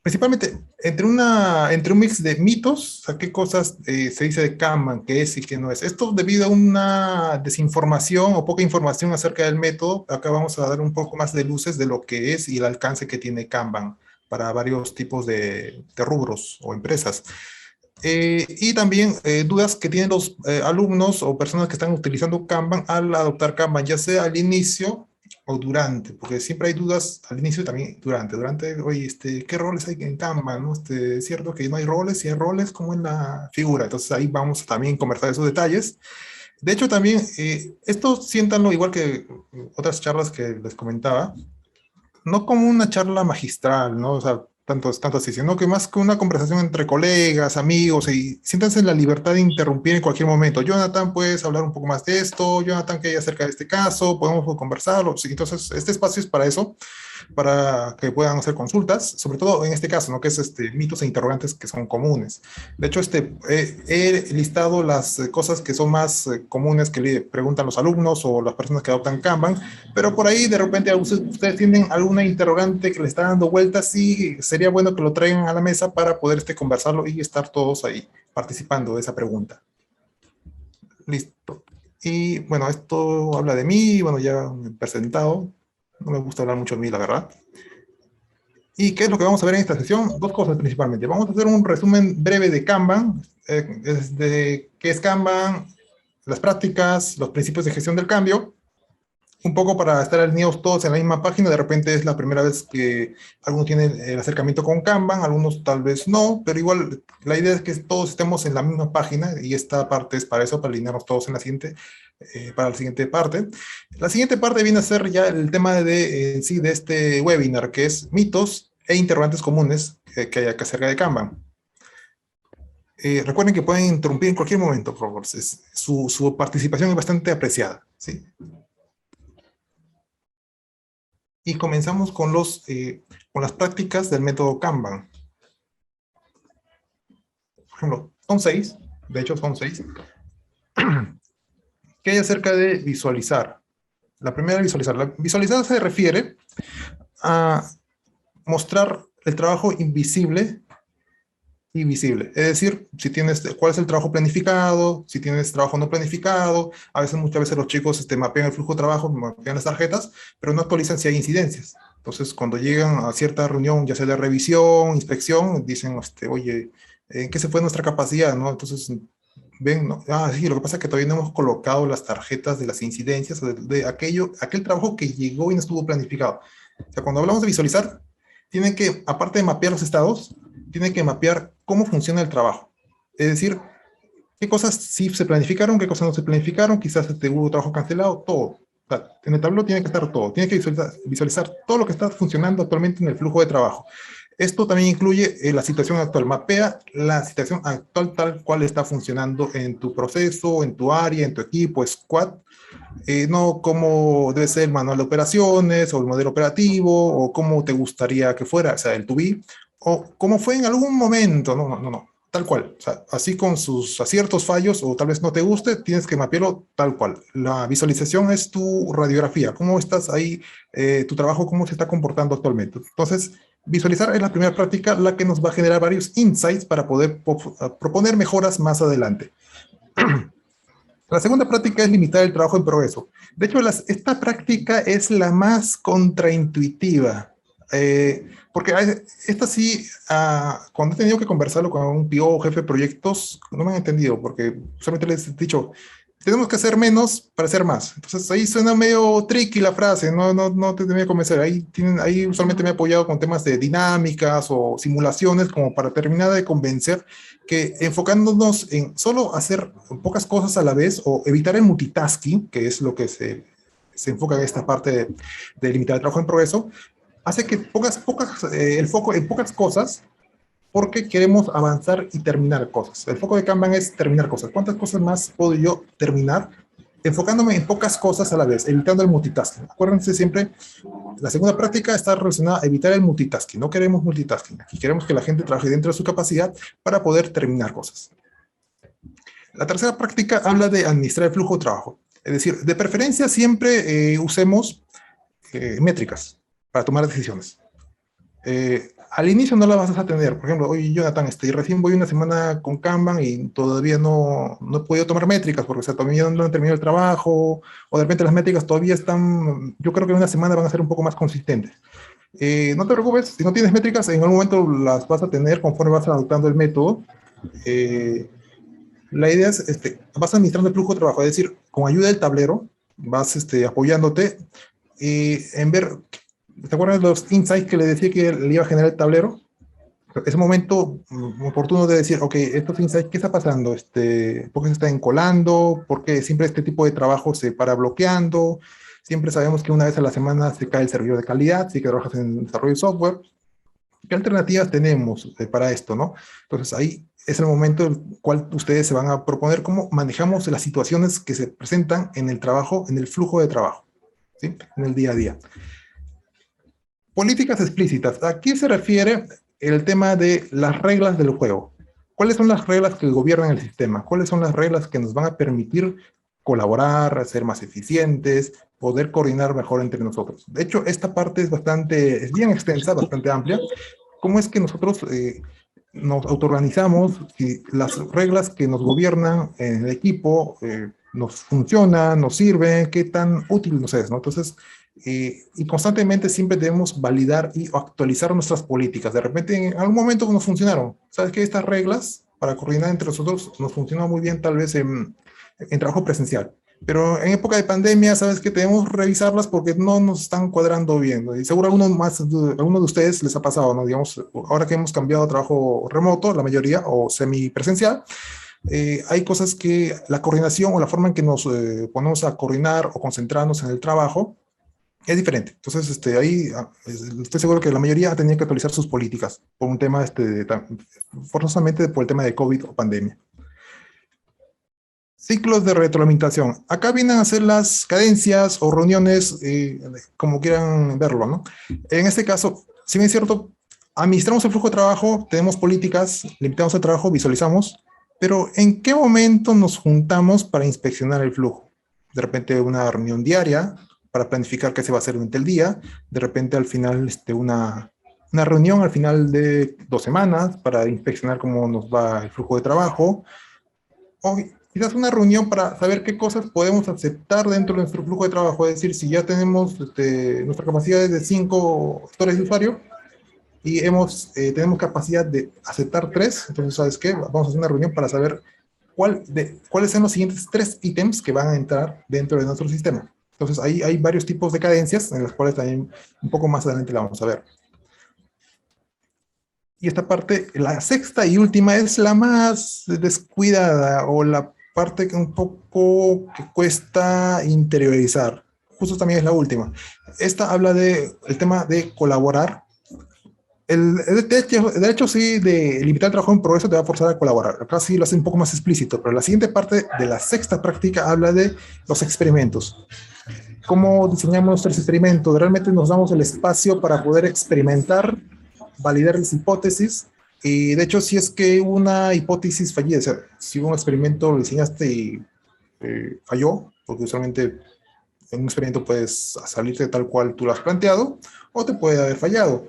principalmente entre un mix de mitos, o sea, qué cosas se dice de Kanban, qué es y qué no es. Esto debido a una desinformación o poca información acerca del método. Acá vamos a dar un poco más de luces de lo que es y el alcance que tiene Kanban para varios tipos de rubros o empresas. Y también dudas que tienen los alumnos o personas que están utilizando Kanban al adoptar Kanban, ya sea al inicio o durante, porque siempre hay dudas al inicio y también durante, oye, ¿qué roles hay en Kanban? ¿No? Es cierto que no hay roles, y hay roles como en la figura, entonces ahí vamos a también conversar esos detalles. De hecho, también, esto siéntanlo igual que otras charlas que les comentaba, no como una charla magistral, ¿no? O sea, tanto así, sino que más que una conversación entre colegas, amigos, y siéntanse en la libertad de interrumpir en cualquier momento. Jonathan, ¿puedes hablar un poco más de esto? Jonathan, ¿qué hay acerca de este caso? ¿Podemos conversarlo? Sí, entonces, este espacio es para eso, para que puedan hacer consultas, sobre todo en este caso, ¿no? Que es mitos e interrogantes que son comunes. De hecho, he listado las cosas que son más comunes que le preguntan los alumnos o las personas que adoptan Kanban, pero por ahí de repente ustedes tienen alguna interrogante que le está dando vueltas y sería bueno que lo traigan a la mesa para poder conversarlo y estar todos ahí participando de esa pregunta. Listo. Y bueno, esto habla de mí, bueno, ya me he presentado. No me gusta hablar mucho de mí, la verdad. ¿Y qué es lo que vamos a ver en esta sesión? Dos cosas principalmente. Vamos a hacer un resumen breve de Kanban, desde qué es Kanban, las prácticas, los principios de gestión del cambio, un poco para estar alineados todos en la misma página. De repente es la primera vez que algunos tienen el acercamiento con Kanban, algunos tal vez no, pero igual la idea es que todos estemos en la misma página y esta parte es para eso, para alinearnos todos en la siguiente, para la siguiente parte. La siguiente parte viene a ser ya el tema sí, de este webinar, que es mitos e interrogantes comunes que hay acá acerca de Kanban. Recuerden que pueden interrumpir en cualquier momento, por favor. Su participación es bastante apreciada, ¿sí? Y comenzamos con con las prácticas del método Kanban. Por ejemplo, son 6, de hecho son 6. ¿Qué hay acerca de visualizar? La primera, visualizar. La visualizar se refiere a mostrar el trabajo invisible y visible. Es decir, si tienes, cuál es el trabajo planificado, si tienes trabajo no planificado. A veces, muchas veces los chicos mapean el flujo de trabajo, mapean las tarjetas, pero no actualizan si hay incidencias. Entonces, cuando llegan a cierta reunión, ya sea de revisión, inspección, dicen, oye, ¿en qué se fue nuestra capacidad? ¿No? Entonces, ven, ¿no? Ah, sí, lo que pasa es que todavía no hemos colocado las tarjetas de las incidencias, aquel trabajo que llegó y no estuvo planificado. O sea, cuando hablamos de visualizar, tienen que, aparte de mapear los estados, tienen que mapear cómo funciona el trabajo. Es decir, qué cosas sí se planificaron, qué cosas no se planificaron, quizás hubo trabajo cancelado, todo. O sea, en el tablero tiene que estar todo, tiene que visualizar todo lo que está funcionando actualmente en el flujo de trabajo. Esto también incluye la situación actual. Mapea la situación actual tal cual está funcionando en tu proceso, en tu área, en tu equipo, squad. No cómo debe ser el manual de operaciones o el modelo operativo o cómo te gustaría que fuera, o sea, el to be, o cómo fue en algún momento. No, no, no, no, tal cual. O sea, así con sus aciertos, fallos o tal vez no te guste, tienes que mapearlo tal cual. La visualización es tu radiografía, cómo estás ahí, tu trabajo, cómo se está comportando actualmente. Entonces, visualizar es la primera práctica, la que nos va a generar varios insights para poder proponer mejoras más adelante. La segunda práctica es limitar el trabajo en progreso. De hecho, esta práctica es la más contraintuitiva, porque esta sí, cuando he tenido que conversarlo con un PO o jefe de proyectos, no me han entendido, porque solamente les he dicho, tenemos que hacer menos para hacer más. Entonces ahí suena medio tricky la frase, no te tenía que convencer. Ahí usualmente me he apoyado con temas de dinámicas o simulaciones como para terminar de convencer que enfocándonos en solo hacer pocas cosas a la vez o evitar el multitasking, que es lo que se enfoca en esta parte de limitar el trabajo en progreso, hace que el foco en pocas cosas porque queremos avanzar y terminar cosas. El foco de Kanban es terminar cosas. ¿Cuántas cosas más puedo yo terminar? Enfocándome en pocas cosas a la vez, evitando el multitasking. Acuérdense siempre, la segunda práctica está relacionada a evitar el multitasking. No queremos multitasking. Aquí queremos que la gente trabaje dentro de su capacidad para poder terminar cosas. La tercera práctica habla de administrar el flujo de trabajo. Es decir, de preferencia siempre usemos métricas para tomar decisiones. al inicio no la vas a tener. Por ejemplo, oye, Jonathan, recién voy una semana con Kanban y todavía no he podido tomar métricas porque, o sea, todavía no he terminado el trabajo, o de repente las métricas todavía están, yo creo que en una semana van a ser un poco más consistentes. No te preocupes, si no tienes métricas, en algún momento las vas a tener conforme vas adoptando el método. Eh, la idea es, vas administrando el flujo de trabajo, es decir, con ayuda del tablero, vas apoyándote en ver, ¿te acuerdas de los insights que le decía que le iba a generar el tablero? Es un momento oportuno de decir, ok, estos insights, ¿qué está pasando? ¿Por qué se está encolando? ¿Por qué siempre este tipo de trabajo se para bloqueando? Siempre sabemos que una vez a la semana se cae el servidor de calidad, si que trabajas en desarrollo de software. ¿Qué alternativas tenemos para esto, no? Entonces ahí es el momento en el cual ustedes se van a proponer cómo manejamos las situaciones que se presentan en el trabajo, en el flujo de trabajo, ¿sí? En el día a día. Políticas explícitas. Aquí se refiere el tema de las reglas del juego. ¿Cuáles son las reglas que gobiernan el sistema? ¿Cuáles son las reglas que nos van a permitir colaborar, ser más eficientes, poder coordinar mejor entre nosotros? De hecho, esta parte es bien extensa, bastante amplia. ¿Cómo es que nosotros nos autoorganizamos? Si las reglas que nos gobiernan en el equipo nos funcionan, nos sirven, qué tan útil nos es, ¿no? Entonces, y constantemente siempre debemos validar y actualizar nuestras políticas. De repente, en algún momento nos funcionaron. ¿Sabes qué? Estas reglas para coordinar entre nosotros nos funcionan muy bien tal vez en trabajo presencial. Pero en época de pandemia, sabes que debemos revisarlas porque no nos están cuadrando bien, ¿no? Y seguro alguno de ustedes les ha pasado, ¿no? Digamos, ahora que hemos cambiado a trabajo remoto, la mayoría, o semipresencial, hay cosas que la coordinación o la forma en que nos ponemos a coordinar o concentrarnos en el trabajo es diferente. Entonces, ahí estoy seguro que la mayoría ha tenido que actualizar sus políticas por un tema, forzosamente por el tema de COVID o pandemia. Ciclos de retroalimentación. Acá vienen a ser las cadencias o reuniones, como quieran verlo, ¿no? En este caso, si bien es cierto, administramos el flujo de trabajo, tenemos políticas, limitamos el trabajo, visualizamos, pero ¿en qué momento nos juntamos para inspeccionar el flujo? De repente una reunión diaria para planificar qué se va a hacer durante el día, de repente al final una reunión al final de 2 semanas para inspeccionar cómo nos va el flujo de trabajo, o quizás una reunión para saber qué cosas podemos aceptar dentro de nuestro flujo de trabajo. Es decir, si ya tenemos nuestra capacidad es de 5 gestores de usuario y tenemos capacidad de aceptar 3, entonces, ¿sabes qué? Vamos a hacer una reunión para saber cuáles son los siguientes 3 ítems que van a entrar dentro de nuestro sistema. Entonces, ahí hay varios tipos de cadencias en las cuales también un poco más adelante la vamos a ver. Y esta parte, la sexta y última, es la más descuidada o la parte que un poco que cuesta interiorizar. Justo también es la última. Esta habla del tema de colaborar. De hecho, sí, de limitar el trabajo en progreso te va a forzar a colaborar. Acá sí lo hace un poco más explícito, pero la siguiente parte de la sexta práctica habla de los experimentos. ¿Cómo diseñamos nuestros experimentos? Realmente nos damos el espacio para poder experimentar, validar las hipótesis. Y de hecho, si es que una hipótesis fallida, o sea, si un experimento lo diseñaste y falló, porque usualmente en un experimento puedes salirte tal cual tú lo has planteado, o te puede haber fallado.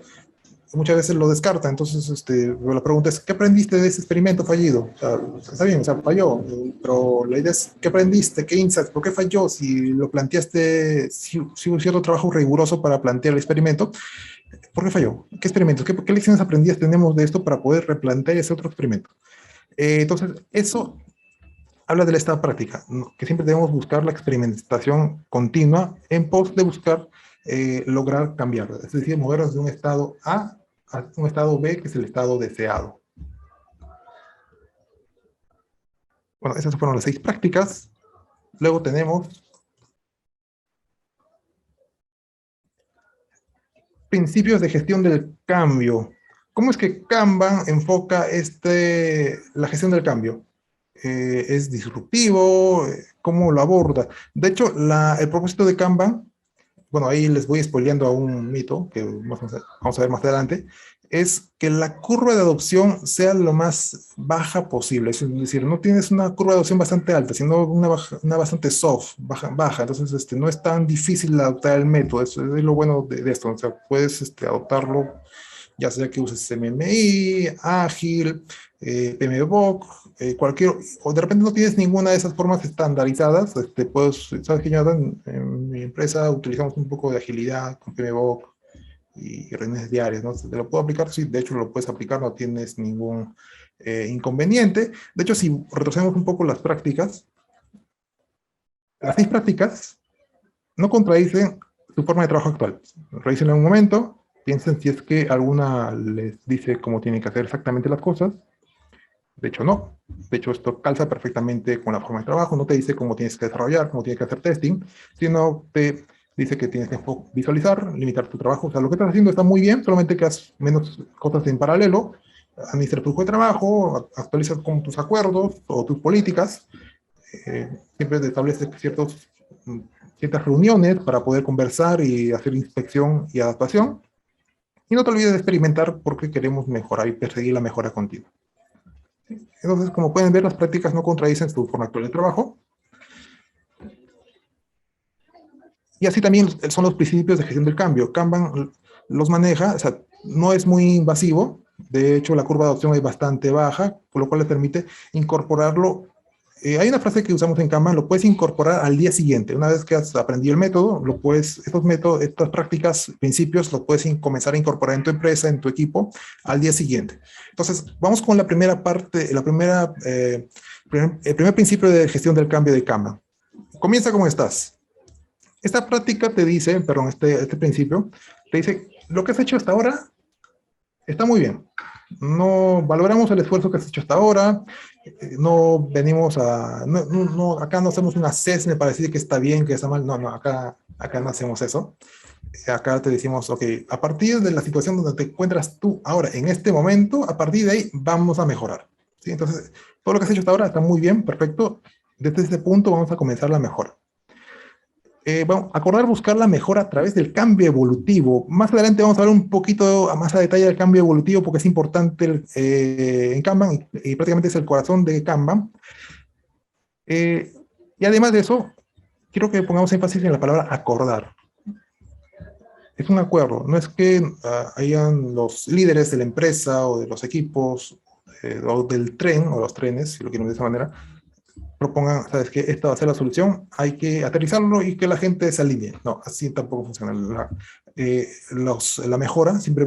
Muchas veces lo descarta, entonces la pregunta es, ¿qué aprendiste de ese experimento fallido? O sea, está bien, o sea, falló, pero la idea es, ¿qué aprendiste? ¿Qué insights? ¿Por qué falló? Si lo planteaste, si hubo un cierto trabajo riguroso para plantear el experimento, ¿por qué falló? ¿Qué experimentos? ¿Qué lecciones aprendidas tenemos de esto para poder replantear ese otro experimento? Entonces, eso habla de la estado práctica, ¿no? Que siempre debemos buscar la experimentación continua en pos de buscar lograr cambiar, es decir, movernos de un estado A un estado B, que es el estado deseado. Bueno, esas fueron las 6 prácticas. Luego tenemos principios de gestión del cambio. ¿Cómo es que Kanban enfoca la gestión del cambio? ¿Es disruptivo? ¿Cómo lo aborda? De hecho, el propósito de Kanban, bueno, ahí les voy spoileando a un mito que vamos a ver más adelante, es que la curva de adopción sea lo más baja posible. Es decir, no tienes una curva de adopción bastante alta, sino una bastante soft, baja. Entonces, no es tan difícil adoptar el método. Eso es lo bueno de esto. O sea, puedes adoptarlo ya sea que uses MMI, Ágil, PMBOK, cualquier, o de repente no tienes ninguna de esas formas estandarizadas, pues, sabes que Jonathan, en mi empresa utilizamos un poco de agilidad con PMBOK y reuniones diarias, ¿no? ¿Te lo puedo aplicar? Sí, de hecho lo puedes aplicar, no tienes ningún inconveniente. De hecho, si retrocedemos un poco las 6 prácticas no contradicen su forma de trabajo actual. Revisen en un momento, piensen si es que alguna les dice cómo tienen que hacer exactamente las cosas. De hecho, no. De hecho, esto calza perfectamente con la forma de trabajo. No te dice cómo tienes que desarrollar, cómo tienes que hacer testing, sino te dice que tienes que visualizar, limitar tu trabajo. O sea, lo que estás haciendo está muy bien, solamente que haces menos cosas en paralelo. Administra el flujo de trabajo, actualiza con tus acuerdos o tus políticas. Siempre establece ciertas reuniones para poder conversar y hacer inspección y adaptación. Y no te olvides de experimentar porque queremos mejorar y perseguir la mejora continua. Entonces, como pueden ver, las prácticas no contradicen su forma actual de trabajo. Y así también son los principios de gestión del cambio. Kanban los maneja, o sea, no es muy invasivo. De hecho, la curva de adopción es bastante baja, por lo cual le permite incorporarlo. Hay una frase que usamos en Kanban, lo puedes incorporar al día siguiente. Una vez que has aprendido el método, estos métodos, estas prácticas, principios, los puedes comenzar a incorporar en tu empresa, en tu equipo, al día siguiente. Entonces, vamos con la primera parte, el primer principio de gestión del cambio de Kanban. Comienza como estás. Esta práctica te dice, perdón, este principio, te dice, lo que has hecho hasta ahora está muy bien. No valoramos el esfuerzo que has hecho hasta ahora, no venimos a, acá no hacemos una CESNE para decir que está bien, que está mal, no, acá no hacemos eso. Acá te decimos, ok, a partir de la situación donde te encuentras tú ahora, en este momento, a partir de ahí vamos a mejorar. ¿Sí? Entonces, todo lo que has hecho hasta ahora está muy bien, perfecto. Desde este punto vamos a comenzar la mejora. Vamos a acordar buscar la mejora a través del cambio evolutivo. Más adelante vamos a hablar un poquito más a detalle del cambio evolutivo porque es importante en Kanban y prácticamente es el corazón de Kanban. Y además de eso, quiero que pongamos énfasis en la palabra acordar. Es un acuerdo, no es que hayan los líderes de la empresa o de los equipos o del tren o los trenes, si lo quieren de esa manera, propongan, sabes que esta va a ser la solución, hay que aterrizarlo y que la gente se alinee. No, así tampoco funciona. La mejora siempre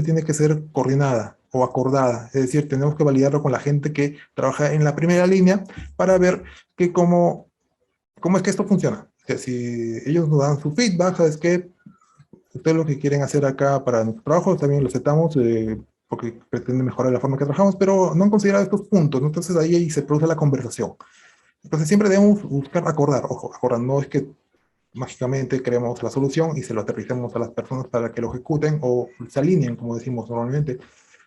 tiene que ser coordinada o acordada, es decir, tenemos que validarlo con la gente que trabaja en la primera línea para ver que cómo es que esto funciona. O sea, si ellos nos dan su feedback, sabes que ustedes lo que quieren hacer acá para nuestro trabajo, también lo aceptamos, porque pretende mejorar la forma que trabajamos, pero no han considerado estos puntos, ¿no? Entonces ahí se produce la conversación. Entonces siempre debemos buscar acordar, ojo, acordar, no es que mágicamente creemos la solución y se lo aterricemos a las personas para que lo ejecuten o se alineen, como decimos normalmente,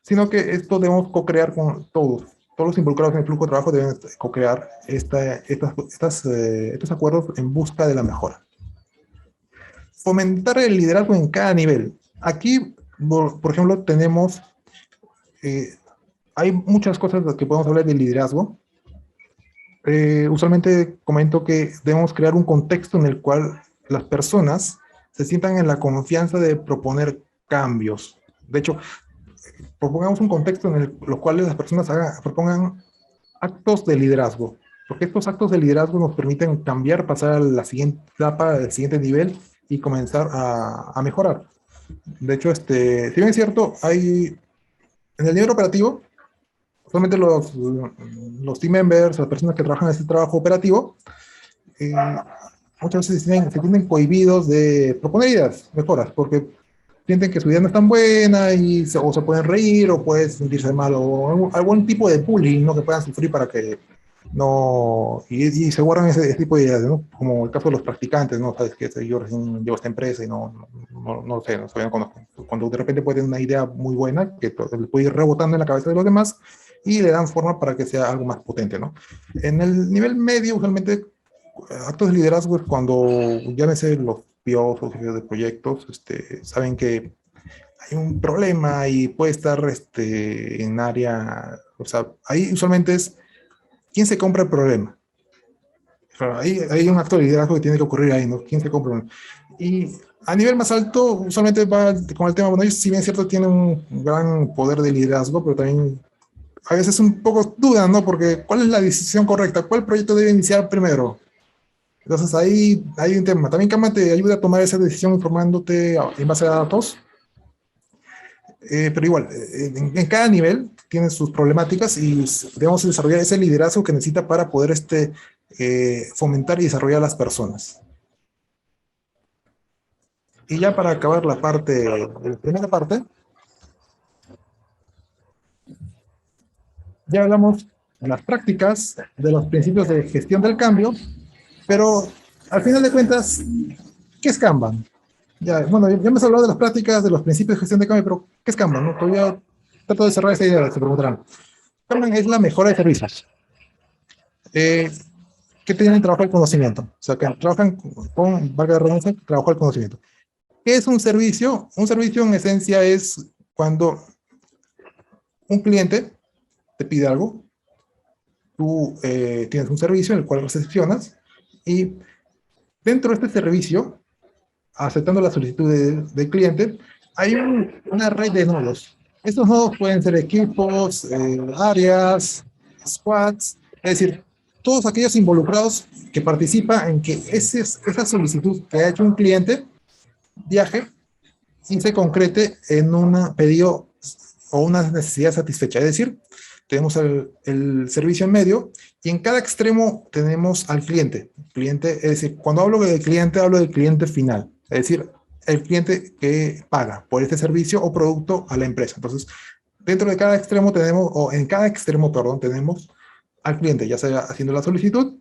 sino que esto debemos co-crear con todos los involucrados en el flujo de trabajo deben co-crear estos acuerdos en busca de la mejora. Fomentar el liderazgo en cada nivel. Aquí, por ejemplo, tenemos, hay muchas cosas que podemos hablar de liderazgo. Usualmente comento que debemos crear un contexto en el cual las personas se sientan en la confianza de proponer cambios. De hecho, propongamos un contexto en el cual las personas propongan actos de liderazgo, porque estos actos de liderazgo nos permiten cambiar, pasar a la siguiente etapa, al siguiente nivel y comenzar a mejorar. De hecho, si bien es cierto, hay en el nivel operativo, solamente los team members, las personas que trabajan en este trabajo operativo, eh, muchas veces se tienen cohibidos de proponer ideas, mejoras, porque sienten que su idea no es tan buena o se pueden reír o pueden sentirse mal o algún tipo de bullying, ¿no? Que puedan sufrir para que no, y se guardan ese tipo de ideas, ¿no? Como el caso de los practicantes, ¿no? Sabes que yo recién llevo esta empresa y no sé, no conozco. Cuando de repente pueden una idea muy buena que puede ir rebotando en la cabeza de los demás y le dan forma para que sea algo más potente, ¿no? En el nivel medio, usualmente, actos de liderazgo es cuando, llámese los POs o jefes de proyectos, saben que hay un problema y puede estar en área, o sea, ahí usualmente es quién se compra el problema. O sea, hay un acto de liderazgo que tiene que ocurrir ahí, ¿no? ¿Quién se compra? Y A nivel más alto, usualmente va con el tema, bueno, ellos si bien es cierto tienen un gran poder de liderazgo, pero también a veces un poco dudan, ¿no? Porque ¿cuál es la decisión correcta? ¿Cuál proyecto debe iniciar primero? Entonces ahí hay un tema. También Kanban te ayuda a tomar esa decisión informándote en base a datos, pero igual, en cada nivel tiene sus problemáticas y debemos desarrollar ese liderazgo que necesita para poder fomentar y desarrollar a las personas. Y ya para acabar la primera parte, ya hablamos de las prácticas, de los principios de gestión del cambio, pero al final de cuentas, ¿qué es Kanban? Ya, bueno, ya hemos hablado de las prácticas, de los principios de gestión de cambio, pero ¿qué es Kanban? ¿No? Todavía trato de cerrar esa idea, se preguntarán. Kanban es la mejora de servicios. Eh, que tienen trabajo del conocimiento. O sea, que trabajan con, valga la redundancia, trabajo del conocimiento. ¿Qué es un servicio? Un servicio en esencia es cuando un cliente te pide algo, tú tienes un servicio en el cual recepcionas y dentro de este servicio, aceptando la solicitud del cliente, hay una red de nodos. Estos nodos pueden ser equipos, áreas, squads, es decir, todos aquellos involucrados que participan en que esa solicitud que ha hecho un cliente viaje y se concrete en un pedido o una necesidad satisfecha. Es decir, tenemos el servicio en medio y en cada extremo tenemos al cliente. Cliente, es decir, cuando hablo del cliente, hablo del cliente final. Es decir, el cliente que paga por este servicio o producto a la empresa. Entonces, dentro de cada extremo tenemos, o en cada extremo, perdón, tenemos al cliente, ya sea haciendo la solicitud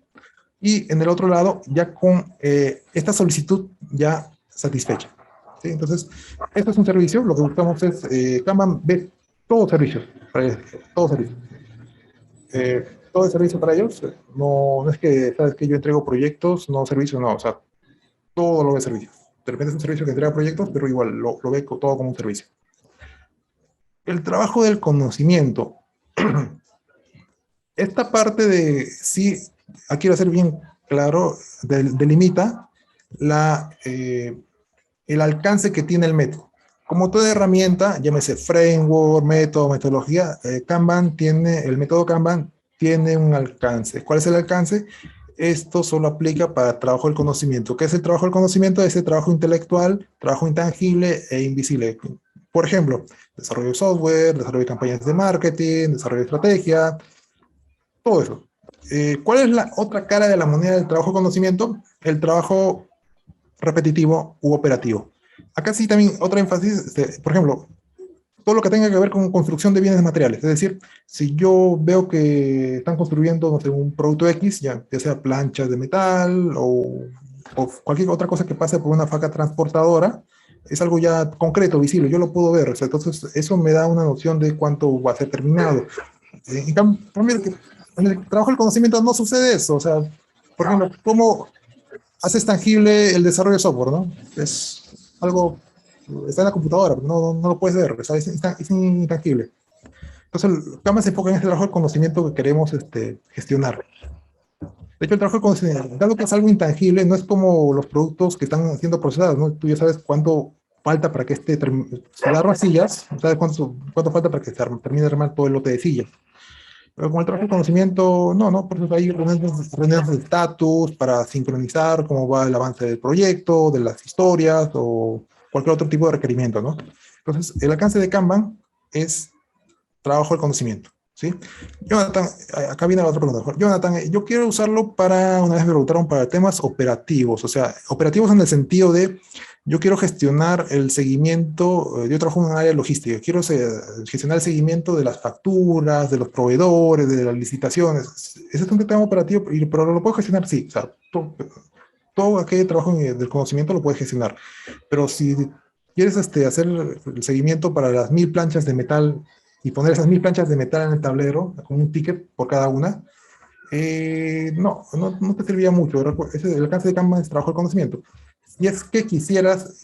y en el otro lado ya con esta solicitud ya satisfecha. ¿Sí? Entonces, esto es un servicio, lo que buscamos es, Kanban ve todo servicio, para ellos, todo servicio. Todo el servicio para ellos, no, no es que, sabes que yo entrego proyectos, no servicios, no, o sea, todo lo ve servicio. De repente es un servicio que entrega proyectos, pero igual lo ve todo como un servicio. El trabajo del conocimiento. Esta parte de, sí, aquí quiero ser bien claro, delimita el alcance que tiene el método. Como toda herramienta, llámese framework, método, metodología, Kanban tiene, el método Kanban tiene un alcance. ¿Cuál es el alcance? Esto solo aplica para trabajo del conocimiento. ¿Qué es el trabajo del conocimiento? Es el trabajo intelectual, trabajo intangible e invisible. Por ejemplo, desarrollo de software, desarrollo de campañas de marketing, desarrollo de estrategia, todo eso. ¿Cuál es la otra cara de la moneda del trabajo de conocimiento? El trabajo repetitivo u operativo. Acá sí también otra énfasis, por ejemplo, todo lo que tenga que ver con construcción de bienes materiales. Es decir, si yo veo que están construyendo, no sé, un producto X, ya sea planchas de metal o cualquier otra cosa que pase por una faca transportadora, es algo ya concreto, visible, yo lo puedo ver. O sea, entonces, eso me da una noción de cuánto va a ser terminado. En cambio, en el trabajo del conocimiento no sucede eso. O sea, por ejemplo, ¿cómo haces tangible el desarrollo de software, ¿no? Es algo, está en la computadora, pero no lo puedes ver, ¿sabes? Es intangible. Entonces, el Kanban se enfoca en este trabajo de conocimiento que queremos gestionar. De hecho, el trabajo de conocimiento, dado que es algo intangible, no es como los productos que están siendo procesados, ¿no? Tú ya sabes cuánto falta para que se agarra sillas, sabes cuánto falta para que se termine de armar todo el lote de sillas. Pero con el trabajo de conocimiento, no, por eso hay reuniones de estatus para sincronizar cómo va el avance del proyecto, de las historias o cualquier otro tipo de requerimiento, ¿no? Entonces, el alcance de Kanban es trabajo del conocimiento, ¿sí? Jonathan, acá viene la otra pregunta. Jonathan, yo quiero usarlo para, una vez me preguntaron, para temas operativos, o sea, operativos en el sentido de, yo quiero gestionar el seguimiento, yo trabajo en un área de logística, quiero gestionar el seguimiento de las facturas, de los proveedores, de las licitaciones. Ese es un tema operativo, pero lo puedo gestionar, sí, o sea, todo aquel trabajo del conocimiento lo puedes gestionar, pero si quieres hacer el seguimiento para las 1000 planchas de metal y poner esas 1000 planchas de metal en el tablero con un ticket por cada una, no te serviría mucho. El alcance de Kanban es trabajo de conocimiento. Si es que quisieras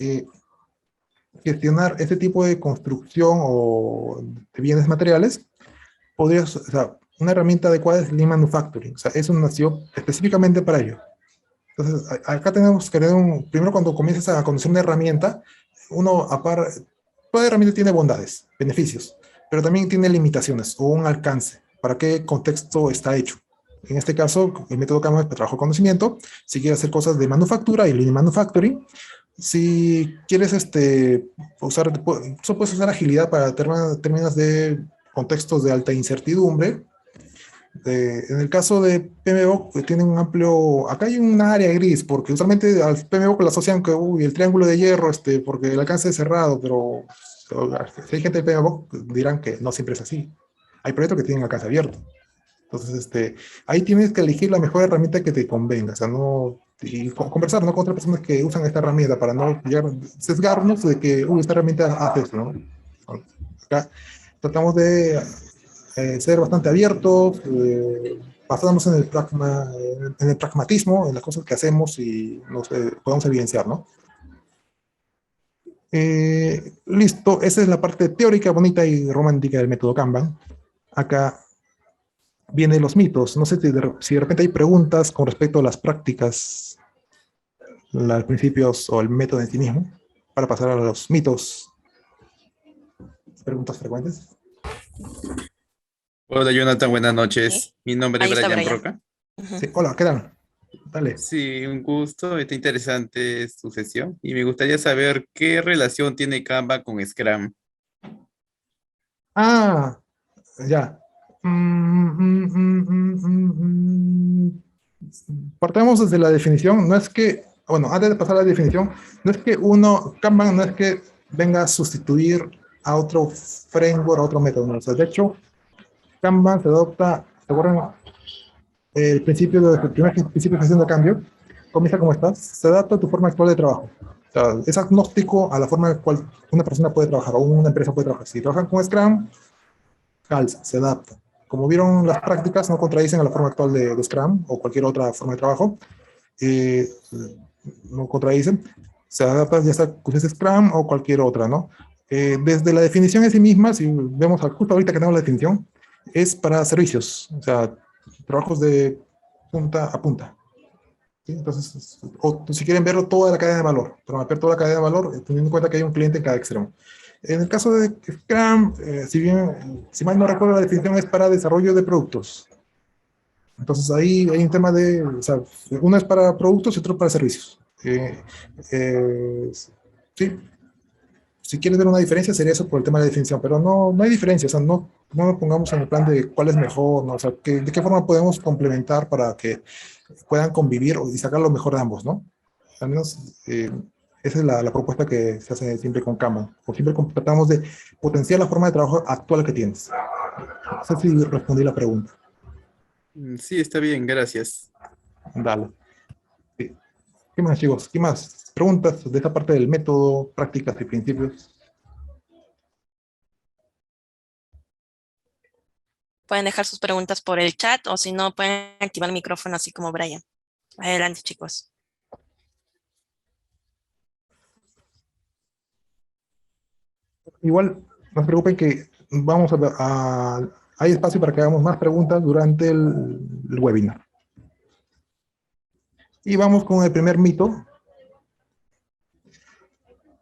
gestionar ese tipo de construcción o de bienes materiales, podrías, o sea, una herramienta adecuada es Lean Manufacturing. O sea, eso nació específicamente para ello. Entonces, acá tenemos que tener primero cuando comienzas a conocer una herramienta, toda herramienta tiene bondades, beneficios, pero también tiene limitaciones o un alcance. ¿Para qué contexto está hecho? En este caso, el método Kanban es para trabajo de conocimiento. Si quieres hacer cosas de manufactura y lean manufacturing, si quieres puedes usar agilidad para términos de contextos de alta incertidumbre. En el caso de PMBOK, tiene un amplio, acá hay un área gris, porque usualmente al PMBOK lo asocian que, el triángulo de hierro, porque el alcance es cerrado, pero si hay gente de PMBOK, dirán que no siempre es así. Hay proyectos que tienen alcance abierto. Entonces, ahí tienes que elegir la mejor herramienta que te convenga, o sea, no, y conversar, ¿no? Con otras personas que usan esta herramienta para no sesgarnos de que, esta herramienta hace esto, ¿no? Acá tratamos de ser bastante abiertos, basándonos en el pragmatismo, en las cosas que hacemos y nos podemos evidenciar, ¿no? Listo, esa es la parte teórica, bonita y romántica del método Kanban. Acá vienen los mitos. No sé si de repente hay preguntas con respecto a las prácticas, los principios o el método en sí mismo, para pasar a los mitos. Preguntas frecuentes. Hola Jonathan, buenas Sí. noches. Mi nombre es Ahí está Brian Brian. Roca. Ujú. Sí, hola, ¿qué tal? Dale. Sí, un gusto, está interesante su sesión y me gustaría saber qué relación tiene Canva con Scrum. Ah, ya. Partamos desde la definición. No es que, bueno, antes de pasar a la definición, no es que Kanban no es que venga a sustituir a otro framework, a otro método. ¿No? O sea, de hecho, Kanban se adopta, ¿se acuerdan? El primer principio de gestión de cambio comienza como estás, se adapta a tu forma actual de trabajo. O sea, es agnóstico a la forma en la cual una persona puede trabajar o una empresa puede trabajar. Si trabajan con Scrum, calza, se adapta. Como vieron, las prácticas no contradicen a la forma actual de Scrum o cualquier otra forma de trabajo. Eh, no contradicen. Se adapta ya sea que uses Scrum o cualquier otra, ¿no? Desde la definición en sí misma, si vemos justo ahorita que tenemos la definición, es para servicios, o sea, trabajos de punta a punta. ¿Sí? Entonces, o si quieren verlo toda la cadena de valor, pero mapear toda la cadena de valor, teniendo en cuenta que hay un cliente en cada extremo. En el caso de Scrum, si mal no recuerdo, la definición es para desarrollo de productos. Entonces ahí hay un tema o sea, uno es para productos y otro para servicios. Sí, si quieres ver una diferencia sería eso por el tema de la definición, pero no hay diferencia, o sea, no nos pongamos en el plan de cuál es mejor, ¿no? O sea, de qué forma podemos complementar para que puedan convivir y sacar lo mejor de ambos, ¿no? Al menos esa es la propuesta que se hace siempre con Kanban, o siempre tratamos de potenciar la forma de trabajo actual que tienes. No sé si respondí la pregunta. Sí, está bien, gracias. Dale. Sí. ¿Qué más, chicos? ¿Qué más? ¿Preguntas de esta parte del método, prácticas y principios? Pueden dejar sus preguntas por el chat o si no, pueden activar el micrófono así como Brian. Adelante, chicos. Igual, no se preocupen que hay espacio para que hagamos más preguntas durante el webinar. Y vamos con el primer mito.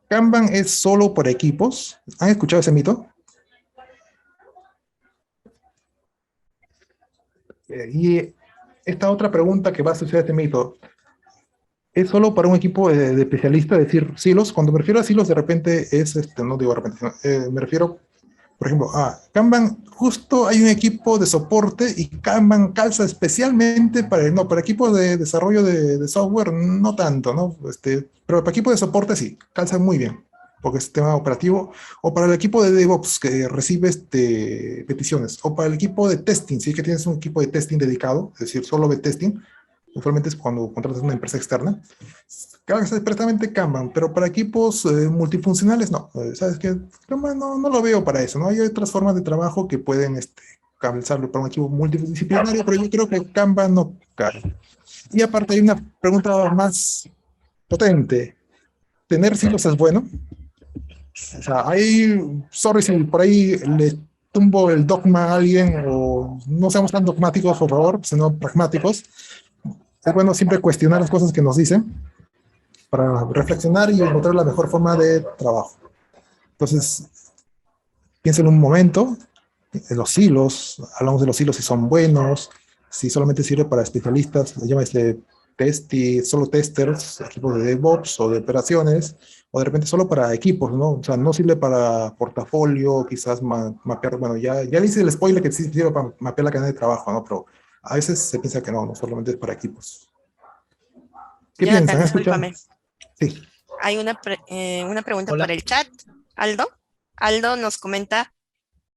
Kanban es solo por equipos. ¿Han escuchado ese mito? Y esta otra pregunta que va a asociar a este mito, ¿es solo para un equipo de especialistas, es decir, silos? Cuando me refiero a silos, de repente no digo de repente, me refiero, por ejemplo, a Kanban, justo hay un equipo de soporte y Kanban calza especialmente para equipos de desarrollo de software, no tanto, ¿no? Pero para equipos de soporte sí, calza muy bien, porque es sistema operativo, o para el equipo de DevOps que recibe peticiones, o para el equipo de testing, si es que tienes un equipo de testing dedicado, es decir, solo de testing, usualmente es cuando contratas una empresa externa, calza perfectamente Kanban, pero para equipos multifuncionales no. ¿Sabes qué? Kanban no lo veo para eso, ¿no? Hay otras formas de trabajo que pueden calzarlo para un equipo multidisciplinario, pero yo creo que Kanban no cae. Y aparte hay una pregunta más potente. ¿Tener silos es bueno? O sea, sorry si por ahí le tumbo el dogma a alguien, o no seamos tan dogmáticos, por favor, sino pragmáticos. es bueno siempre cuestionar las cosas que nos dicen para reflexionar y encontrar la mejor forma de trabajo. Entonces, piensa en un momento, en los hilos, hablamos de los hilos si son buenos, si solamente sirve para especialistas, se llama solo testers, equipos de DevOps o de operaciones, o de repente solo para equipos, ¿no? O sea, no sirve para portafolio, quizás mapear, bueno, ya dice el spoiler que sí sirve para mapear la cadena de trabajo, ¿no? Pero a veces se piensa que no solamente es para equipos. ¿Qué Jonathan, piensan? ¿Han escuchado? discúlpame. Sí. Hay una pregunta por Hola. el chat. Aldo. Aldo nos comenta.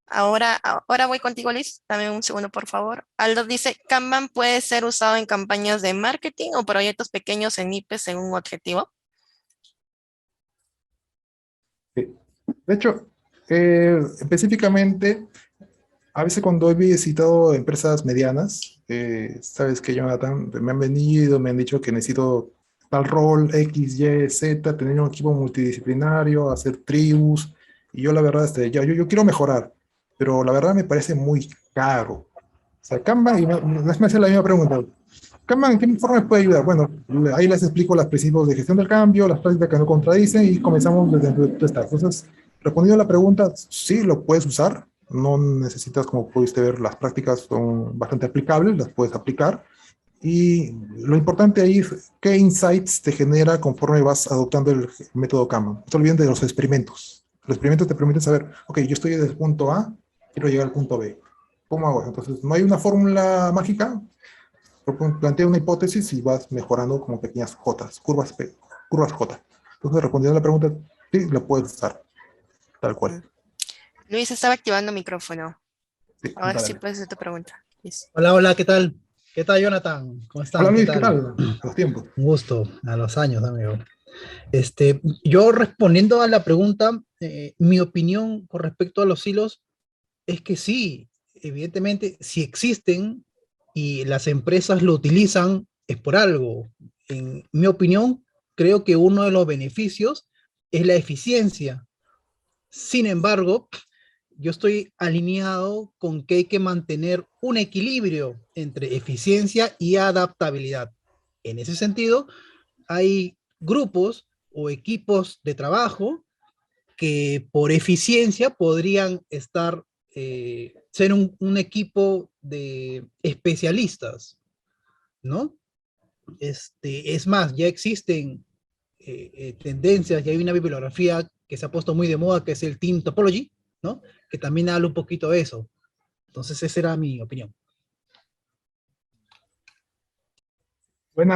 Ahora voy contigo, Liz. Dame un segundo, por favor. Aldo dice, Kanban puede ser usado en campañas de marketing o proyectos pequeños en IPes según un objetivo. Sí. De hecho, específicamente, a veces cuando he visitado empresas medianas, sabes que Jonathan, me han venido, me han dicho que necesito tal rol, X, Y, Z, tener un equipo multidisciplinario, hacer tribus, y yo la verdad, yo quiero mejorar, pero la verdad me parece muy caro. O sea, Kanban, y me hace la misma pregunta. Kanban, ¿en qué forma me puede ayudar? Bueno, ahí les explico los principios de gestión del cambio, las prácticas que no contradicen y comenzamos desde tu estado. Entonces, respondiendo a la pregunta, sí lo puedes usar, no necesitas, como pudiste ver, las prácticas son bastante aplicables, las puedes aplicar. Y lo importante ahí es qué insights te genera conforme vas adoptando el método Kanban. No te olviden de los experimentos. Los experimentos te permiten saber, ok, yo estoy desde el punto A, quiero llegar al punto B. ¿Cómo hago? Entonces, no hay una fórmula mágica, plantea una hipótesis y vas mejorando como pequeñas jotas, curvas J. Entonces, respondiendo a la pregunta, sí, la puedes usar, tal cual. Luis estaba activando micrófono. Sí, Ahora sí dale. puedes hacer tu pregunta. Liz. Hola, hola, ¿qué tal? ¿Qué tal, Jonathan? ¿Cómo Hola están? ¿Qué Luis, ¿qué tal? tal? A los tiempos. Un gusto, a los años, amigo. Yo respondiendo a la pregunta, mi opinión con respecto a los hilos es que sí, evidentemente, si existen y las empresas lo utilizan, es por algo. En mi opinión, creo que uno de los beneficios es la eficiencia. Sin embargo, yo estoy alineado con que hay que mantener un equilibrio entre eficiencia y adaptabilidad. En ese sentido, hay grupos o equipos de trabajo que por eficiencia podrían ser un equipo de especialistas, ¿no? Es más, ya existen tendencias, ya hay una bibliografía que se ha puesto muy de moda, que es el Team Topology, ¿no? Que también habla un poquito de eso. Entonces, esa era mi opinión. Bueno,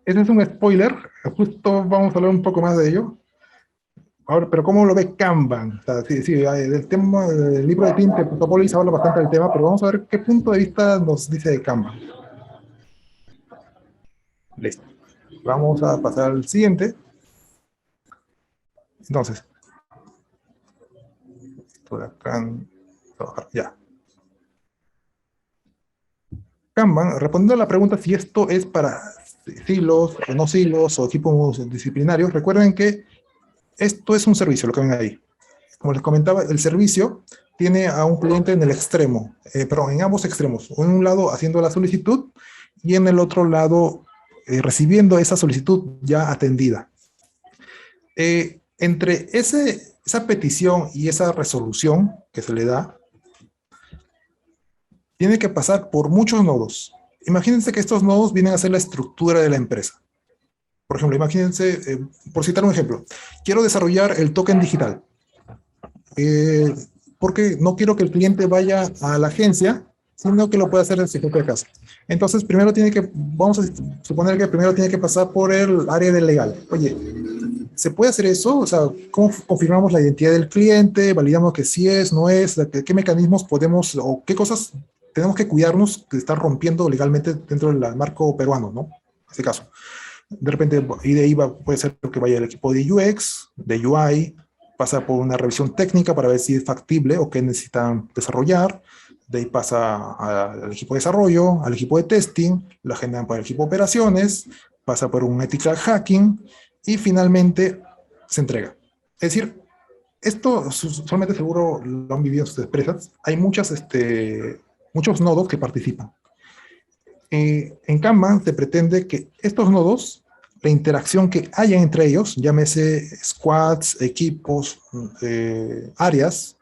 ese es un spoiler, justo vamos a hablar un poco más de ello. Ahora, pero ¿cómo lo ve Kanban? O sea, sí, del tema del libro de Tinte, Topolis habla bastante del tema, pero vamos a ver qué punto de vista nos dice de Kanban. Listo. Vamos a pasar al siguiente. Entonces, esto de acá, ya. Kanban, respondiendo a la pregunta si esto es para silos o no silos o equipos disciplinarios, recuerden que esto es un servicio, lo que ven ahí. Como les comentaba, el servicio tiene a un cliente en el extremo, perdón, en ambos extremos. En un lado haciendo la solicitud y en el otro lado recibiendo esa solicitud ya atendida. Entre esa petición y esa resolución que se le da, tiene que pasar por muchos nodos. Imagínense que estos nodos vienen a ser la estructura de la empresa. Por ejemplo, imagínense, por citar un ejemplo, quiero desarrollar el token digital. Porque no quiero que el cliente vaya a la agencia, sino que lo pueda hacer en su propia casa. Entonces, vamos a suponer que primero tiene que pasar por el área de legal. Oye, ¿se puede hacer eso? O sea, ¿cómo confirmamos la identidad del cliente? ¿Validamos que sí es, no es? ¿Qué mecanismos podemos o qué cosas tenemos que cuidarnos de estar rompiendo legalmente dentro del marco peruano, ¿no? En este caso. De repente, y de ahí puede ser que vaya el equipo de UX, de UI, pasa por una revisión técnica para ver si es factible o qué necesitan desarrollar. De ahí pasa al equipo de desarrollo, al equipo de testing, la agenda para el equipo de operaciones, pasa por un ethical hacking y finalmente se entrega. Es decir, esto solamente seguro lo han vivido en sus empresas. Hay muchos nodos que participan. En Kanban se pretende que estos nodos, la interacción que haya entre ellos, llámese squads, equipos, áreas,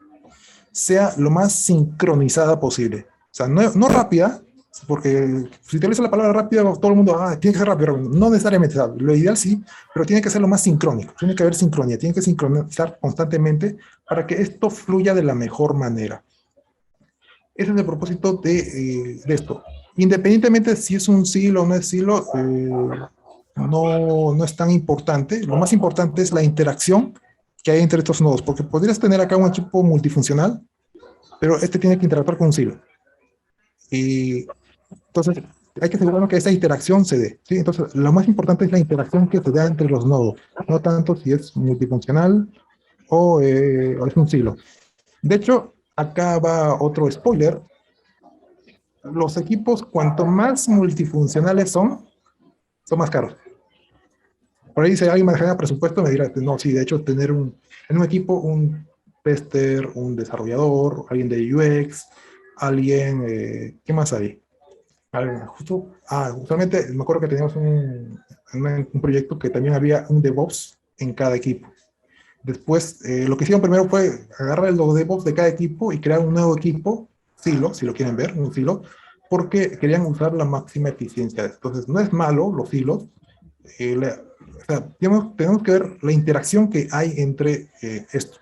sea lo más sincronizada posible. O sea, no rápida, porque si te la palabra rápida, todo el mundo, tiene que ser rápido. No necesariamente, ¿sabes? Lo ideal sí, pero tiene que ser lo más sincrónico. Tiene que haber sincronía, tiene que sincronizar constantemente para que esto fluya de la mejor manera. Ese es el propósito de esto. Independientemente si es un silo o no es silo, no es tan importante. Lo más importante es la interacción que hay entre estos nodos, porque podrías tener acá un equipo multifuncional, pero este tiene que interactuar con un silo. Y entonces hay que asegurarnos que esa interacción se dé, ¿sí? Entonces lo más importante es la interacción que se da entre los nodos, no tanto si es multifuncional o es un silo. De hecho, acá va otro spoiler. Los equipos, cuanto más multifuncionales son más caros. Por ahí si alguien me deja presupuesto, me dirá, no, sí, de hecho, tener en un equipo un tester, un desarrollador, alguien de UX, alguien, ¿qué más hay? Justamente me acuerdo que teníamos un proyecto que también había un DevOps en cada equipo. Después, lo que hicieron primero fue agarrar los DevOps de cada equipo y crear un nuevo equipo, silo, si lo quieren ver, un silo, porque querían usar la máxima eficiencia. Entonces, no es malo los silos, o sea, tenemos que ver la interacción que hay entre esto.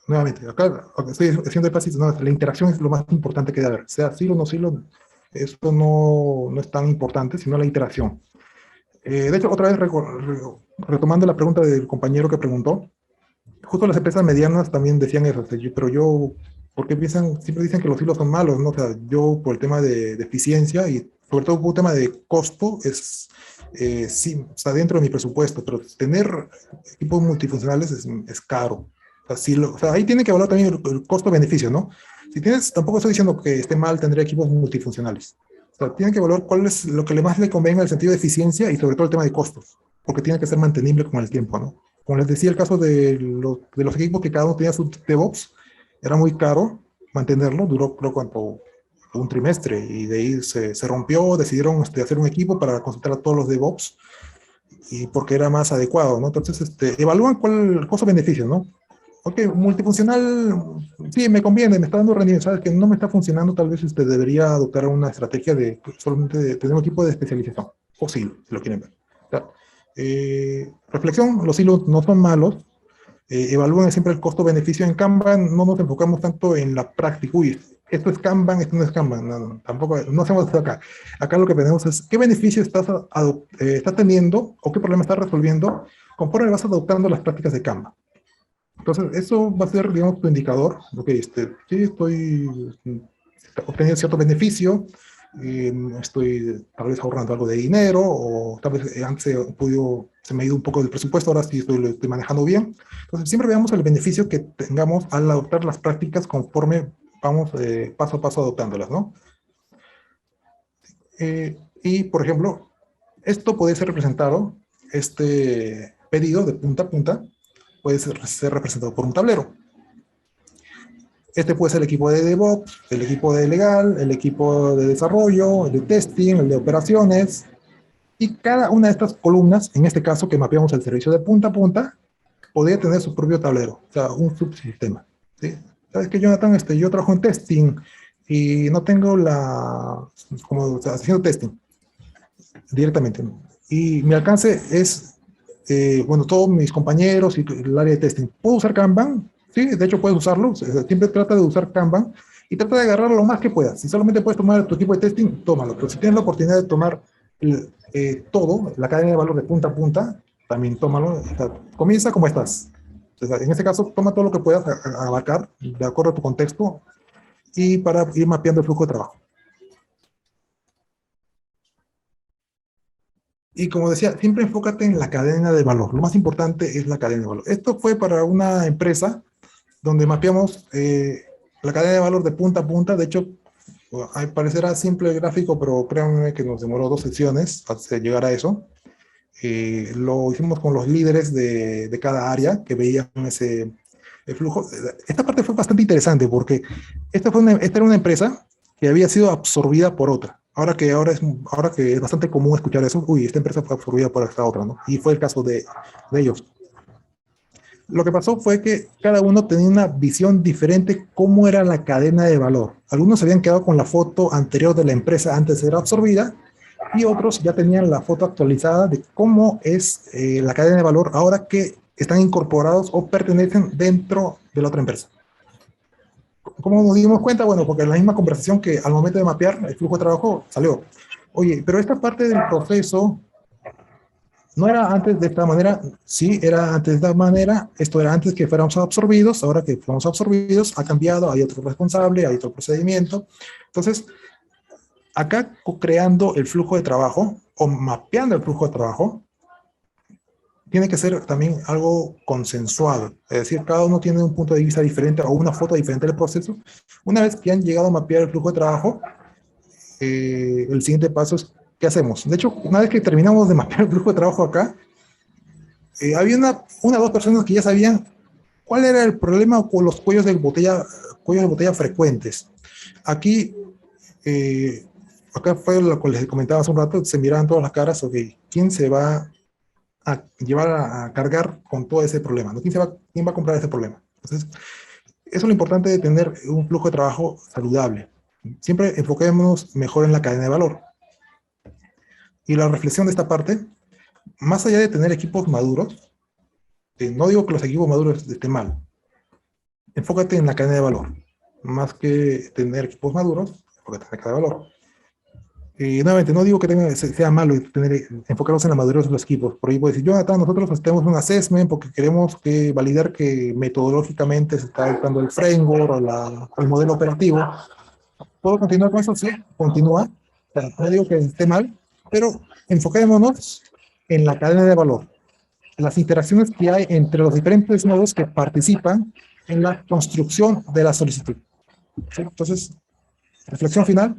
Nuevamente, acá estoy haciendo énfasis, no, la interacción es lo más importante que debe haber, sea silo o no silo, esto no es tan importante, sino la interacción. De hecho, otra vez retomando la pregunta del compañero que preguntó, justo las empresas medianas también decían eso, pero yo, ¿por qué siempre dicen que los hilos son malos? ¿No? O sea, yo por el tema de eficiencia y sobre todo por el tema de costo, sí, está dentro de mi presupuesto, pero tener equipos multifuncionales es caro. O sea, o sea, ahí tiene que evaluar también el costo-beneficio, ¿no? Si tienes, tampoco estoy diciendo que esté mal tener equipos multifuncionales. O sea, tienen que evaluar cuál es lo que más le convenga en el sentido de eficiencia y sobre todo el tema de costos, porque tiene que ser mantenible con el tiempo, ¿no? Como les decía, el caso de los equipos que cada uno tenía su DevOps, era muy caro mantenerlo, duró creo cuánto, un trimestre, y de ahí se rompió, decidieron hacer un equipo para concentrar a todos los DevOps, y porque era más adecuado, ¿no? Entonces, evalúan cuál el costo-beneficio, ¿no? Ok, multifuncional, sí, me conviene, me está dando rendimiento, sabes que no me está funcionando, tal vez debería adoptar una estrategia de solamente de tener un equipo de especialización, o silo, si lo quieren ver. O sea, reflexión, los silos no son malos, evalúen siempre el costo-beneficio. En Kanban no nos enfocamos tanto en la práctica, uy, esto es Kanban, esto no es Kanban, no, tampoco, no hacemos eso acá. Acá lo que tenemos es qué beneficio estás teniendo o qué problema estás resolviendo conforme vas adoptando las prácticas de Kanban. Entonces, eso va a ser, digamos, tu indicador. Ok, sí, estoy obteniendo cierto beneficio, estoy tal vez ahorrando algo de dinero, o tal vez antes se me ha ido un poco del presupuesto, ahora sí lo estoy manejando bien. Entonces, siempre veamos el beneficio que tengamos al adoptar las prácticas conforme vamos paso a paso adoptándolas, ¿no? Y, por ejemplo, esto puede ser representado, este pedido de punta a punta, puede ser representado por un tablero. Este puede ser el equipo de DevOps, el equipo de legal, el equipo de desarrollo, el de testing, el de operaciones, y cada una de estas columnas, en este caso que mapeamos el servicio de punta a punta, podría tener su propio tablero, o sea, un subsistema, ¿sí? ¿Sabes qué, Jonathan? Yo trabajo en testing y no tengo o sea, haciendo testing directamente, ¿no? Y mi alcance es bueno, todos mis compañeros y el área de testing. ¿Puedo usar Kanban? Sí, de hecho puedes usarlo. Siempre trata de usar Kanban y trata de agarrar lo más que puedas. Si solamente puedes tomar tu equipo de testing, tómalo. Pero si tienes la oportunidad de tomar todo, la cadena de valor de punta a punta, también tómalo. O sea, comienza como estás. O sea, en este caso, toma todo lo que puedas abarcar de acuerdo a tu contexto y para ir mapeando el flujo de trabajo. Y como decía, siempre enfócate en la cadena de valor. Lo más importante es la cadena de valor. Esto fue para una empresa donde mapeamos la cadena de valor de punta a punta. De hecho, parecerá simple el gráfico, pero créanme que nos demoró 2 sesiones hasta llegar a eso. Lo hicimos con los líderes de cada área que veían ese flujo. Esta parte fue bastante interesante porque esta era una empresa que había sido absorbida por otra. ahora que es bastante común escuchar eso, uy, esta empresa fue absorbida por esta otra, ¿no? Y fue el caso de ellos. Lo que pasó fue que cada uno tenía una visión diferente cómo era la cadena de valor. Algunos se habían quedado con la foto anterior de la empresa antes de ser absorbida y otros ya tenían la foto actualizada de cómo es la cadena de valor ahora que están incorporados o pertenecen dentro de la otra empresa. ¿Cómo nos dimos cuenta? Bueno, porque en la misma conversación que al momento de mapear el flujo de trabajo salió. Oye, pero esta parte del proceso no era antes de esta manera, sí, era antes de esta manera, esto era antes que fuéramos absorbidos, ahora que fuéramos absorbidos, ha cambiado, hay otro responsable, hay otro procedimiento. Entonces, acá creando el flujo de trabajo o mapeando el flujo de trabajo, tiene que ser también algo consensuado. Es decir, cada uno tiene un punto de vista diferente o una foto diferente del proceso. Una vez que han llegado a mapear el flujo de trabajo, el siguiente paso es, ¿qué hacemos? De hecho, una vez que terminamos de mapear el flujo de trabajo acá, había una o dos personas que ya sabían cuál era el problema o los cuellos de botella frecuentes. Aquí, acá fue lo que les comentaba hace un rato, se miraban todas las caras, ok, ¿quién se va a llevar a cargar con todo ese problema? ¿No? ¿Quién va a comprar ese problema? Entonces, eso es lo importante de tener un flujo de trabajo saludable. Siempre enfoquémonos mejor en la cadena de valor. Y la reflexión de esta parte, más allá de tener equipos maduros, no digo que los equipos maduros estén mal, enfócate en la cadena de valor. Más que tener equipos maduros, enfócate en la cadena de valor. Y nuevamente, no digo que sea malo enfocarnos en la madurez de los equipos. Por ahí puedo decir, Jonathan, nosotros tenemos un assessment porque queremos validar que metodológicamente se está adaptando el framework o el modelo operativo. ¿Puedo continuar con eso? Sí, continúa. O sea, no digo que esté mal, pero enfoquémonos en la cadena de valor, las interacciones que hay entre los diferentes nodos que participan en la construcción de la solicitud. ¿Sí? Entonces, reflexión final.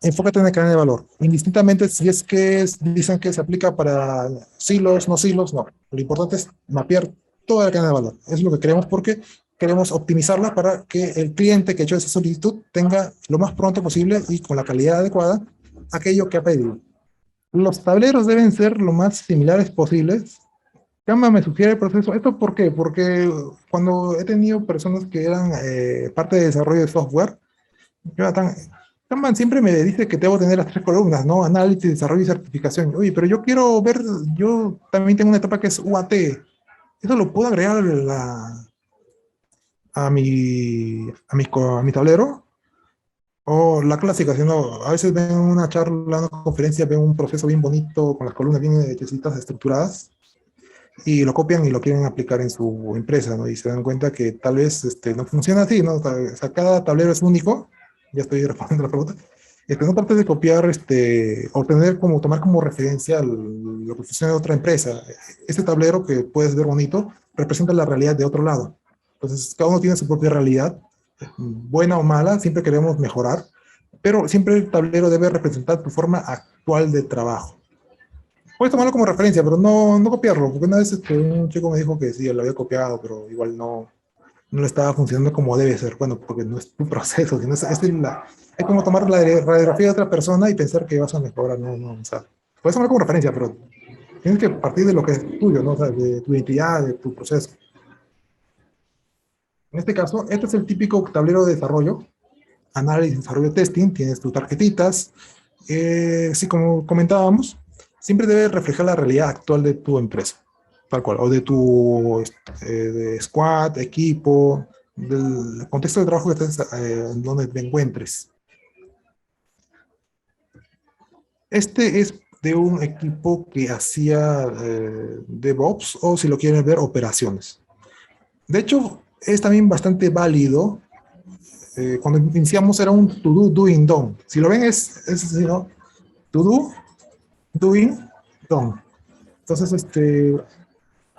Enfócate en la cadena de valor. Indistintamente si es que dicen que se aplica para silos, no silos, no. Lo importante es mapear toda la cadena de valor. Eso es lo que queremos porque queremos optimizarla para que el cliente que ha hecho esa solicitud tenga lo más pronto posible y con la calidad adecuada aquello que ha pedido. Los tableros deben ser lo más similares posibles. Canva me sugiere el proceso. ¿Esto por qué? Porque cuando he tenido personas que eran parte de desarrollo de software, Jonathan, Kanban siempre me dice que debo tener las 3 columnas, ¿no? Análisis, desarrollo y certificación. Oye, pero yo quiero ver, yo también tengo una etapa que es UAT. ¿Eso lo puedo agregar a mi tablero? O la clásica, ¿no? A veces ven una charla, una conferencia, ven un proceso bien bonito, con las columnas bien hechecitas, estructuradas, y lo copian y lo quieren aplicar en su empresa, ¿no? Y se dan cuenta que tal vez no funciona así, ¿no? O sea, cada tablero es único. Ya estoy respondiendo la pregunta. No trates de copiar, o tomar como referencia lo que funciona de otra empresa. Este tablero que puedes ver bonito representa la realidad de otro lado. Entonces, cada uno tiene su propia realidad, buena o mala, siempre queremos mejorar, pero siempre el tablero debe representar tu forma actual de trabajo. Puedes tomarlo como referencia, pero no copiarlo, porque una vez un chico me dijo que sí, lo había copiado, pero igual no le estaba funcionando como debe ser. Bueno, porque no es tu proceso, sino es como tomar la radiografía de otra persona y pensar que vas a mejorar. No, o sea, puedes tomar como referencia, pero tienes que partir de lo que es tuyo, ¿no? O sea, de tu identidad, de tu proceso. En este caso, este es el típico tablero de desarrollo, análisis, desarrollo, testing, tienes tus tarjetitas. Sí, como comentábamos, siempre debe reflejar la realidad actual de tu empresa. Tal cual, o de tu de squad, equipo, del contexto de trabajo que estés, donde te encuentres. Este es de un equipo que hacía DevOps, o si lo quieren ver, operaciones. De hecho, es también bastante válido. Cuando iniciamos era un to do, doing, done. Si lo ven es así, ¿no? To do, doing, done. Entonces,